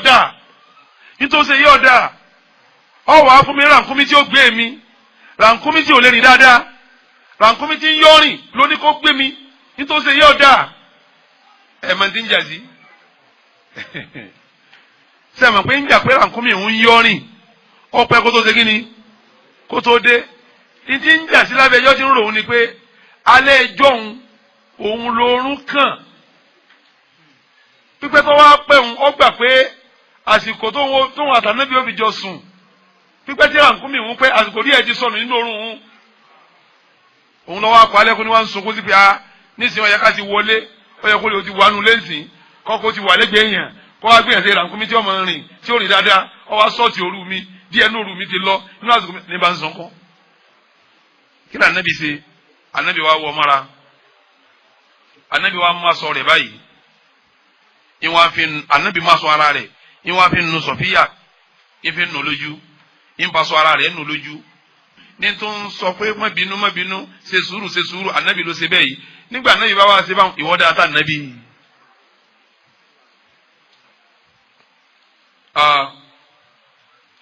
dáa ọwọ́ á fún mi rànkúmí tí ó gbé mi rànkúmí tí ò lè rìn dáadáa rànkúmí tí ń yọrìn lóní kó gbé mi nítòsí yóò dáa máa ti ń jà sí sẹ́mi pé ń jà pé rànkúmí ń yọrìn ọpẹ́ kó tó ṣe kí ni kó tó dé ní ti ń jà sí lábẹ́ ẹjọ́ tí ń rò ó ni pé alẹ́ ẹjọ́ òun lórun kàn pípẹ́ tó wá pẹ́ òun ó gbà pé àsìkò tóun àtànábì ó fi jọ sùn pípẹ́ tí rànkúmí ń pẹ́ àsìkò díẹ̀ ti sọnù nínú oorun òun lọ́wọ́ akọ alẹ́ kó ní wá ń sunkún sí pé nísìnyí ó yẹ ká ti wọlé ó yẹ kó lè ti wà nù lẹ́sìn kọ́kọ́ ti wà lẹ́gbẹ̀ẹ́ yẹn kọ́ wá gbìyànjú rànkúmí tí ọmọ rìn tí ó rìn dáadáa ọ wá sọ́ọ̀tì òru mi díẹ̀ ní òru mi ti lọ inú àsìkò ní bá ń sọ̀kọ́ kí ni ànábì ṣe ànábì wa wọ mọ́ra ànábì wa mú aṣọ rẹ̀ báyìí ìwọ̀n àfi ànábì mú aṣọ ara rẹ̀ ìwọ̀n àfi nù Sọ̀fíyà ìfi nù lójú ìfaṣọ ara rẹ̀ nù lójú ní tó ń sọ pé má bínú ṣe sùúrù ànábì ló ṣe bẹ́ẹ̀ yìí nígbà ànábì bá wá ṣe bá ìwọ́dà àtà ànábì.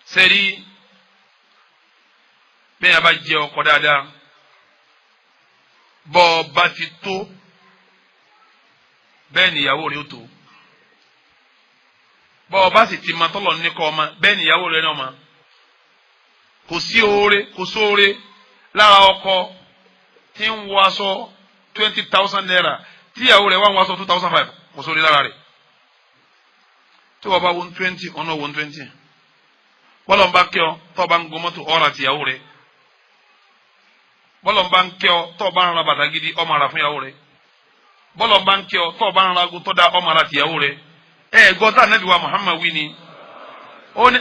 sẹ́rí bẹ́ẹ̀ bá jẹ ọkọ dáadáa bọ́ ọ bá ti tó bẹ́ẹ̀ níyàwó rẹ̀ ó tó bọ́ ọ bá sì ti ma tọ́lọ̀ ní kọ́ ọmọ bẹ́ẹ̀ níyàwó rẹ̀ náà ma kò sóore lára ọkọ tí ń wọ aṣọ 20,000 naira tíyàwó rẹ̀ wá ń wọ aṣọ 2,500 kò sóore lára rẹ̀ tí wọ́n bá 120 ọ̀nà 120 bọ́lọ̀ ń bá kí ọ tó bá ń gun mọ́tò ọ̀rà tìyàwó rẹ̀ bọ́lọ̀ ń bá ń kí ọ tó bá ń ra bàtà gidi ọmọ ara fún ìyàwó rẹ̀ bọ́lọ̀ ń bá ń kí ọ tó bá ń ra agun tó dá ọmọ ara tìyàwó rẹ̀ gbọ́dọ̀ Ànábì wa Muhammad wí ni ó ní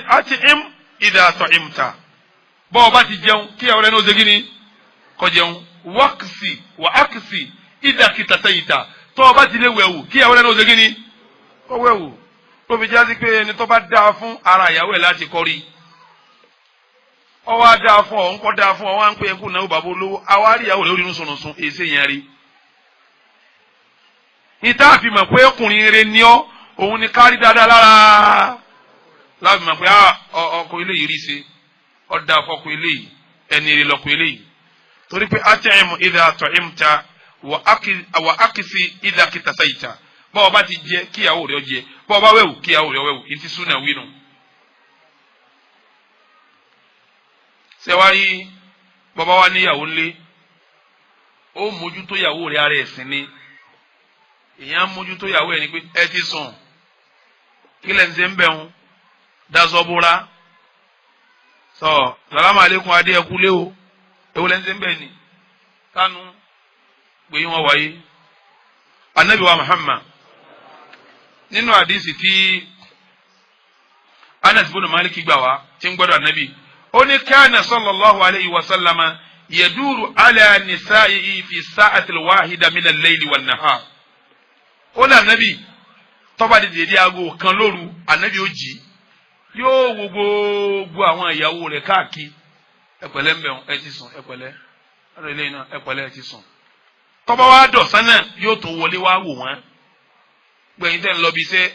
àti idha ta'imta bọ́ ọ bá ti jẹun kí ìyàwó rẹ̀ ní ó ṣe kí ni kó jẹun wákìsì wà ákìsì idha kitatayta tó ọ bá ti lè wẹ̀wù kí ìyàwó rẹ̀ ní ó ṣe kí ni kó wẹ̀wù tó fi jásí pé ẹni tó bá dáa fún ara ìyàwó ẹ̀ láti kọrí ọwọ́ á dáa fún ọ ńkọ́ dáa fún ọ wá ń pè é kú náà bàbá olówó àwa rí ìyàwó rẹ̀ ó rí inú sùnùsùn èsè yẹn rí. ìta àfihàn pé ọkùnrin rẹ̀ ní ọ òun ni kárí dáadáa lára láti mọ̀ pé ọkọ eléyìí rí ṣe ọ̀dà fọkọ eléyìí ẹni rẹ̀ lọ́kọ eléyìí torí pé at'imu idha ta'imta wa akisi idha kitasayta bọ́ọ̀ bá ti jẹ kíyàwó rẹ̀ jẹ bọ́ọ̀ bá wẹ̀wù kíyàwó rẹ̀ wẹ̀wù ìtì súnà wínú. sẹ́wárí bàbá wa níyàwó ńlé ó mójútó yàwó rẹ̀ ara ẹ̀sìn ni èèyàn mójútó yàwó ẹ̀ ni pé ẹ ti sùn kí lẹ́ ń ṣe ń bẹ̀ ń daṣọ bóra sọ sàlámù alẹ́kùn adé ẹkú lé o ewu lẹ́ ń ṣe ń bẹ̀ ni kánú pé wọ́n wáyé Ànábì wa Muhammad nínú àdìsí tí Anas bin Malik gbà wá tí ń gbọ́dọ̀ Ànábì ó ní kana sallallahu alayhi wa sallama yaduru ala nisa'i fi sa'ati al-wahida min al-layli wan-nahar ó ní Ànábì tó bá di dédé aago kan lóru Ànábì ó jí yóò wo gbogbo àwọn ìyàwó rẹ̀ káàkiri ẹ̀pẹ̀lẹ́ ń bẹ̀ ẹ ti sùn ẹ̀pẹ̀lẹ́ ọ̀rọ̀ ilé iná ẹ̀pẹ̀lẹ́ ẹ ti sùn tó bá wá dọ̀sán náà yóò tó wọlé wá wò wọ́n gbẹ̀yìn tẹ́ ń lọ bí iṣẹ́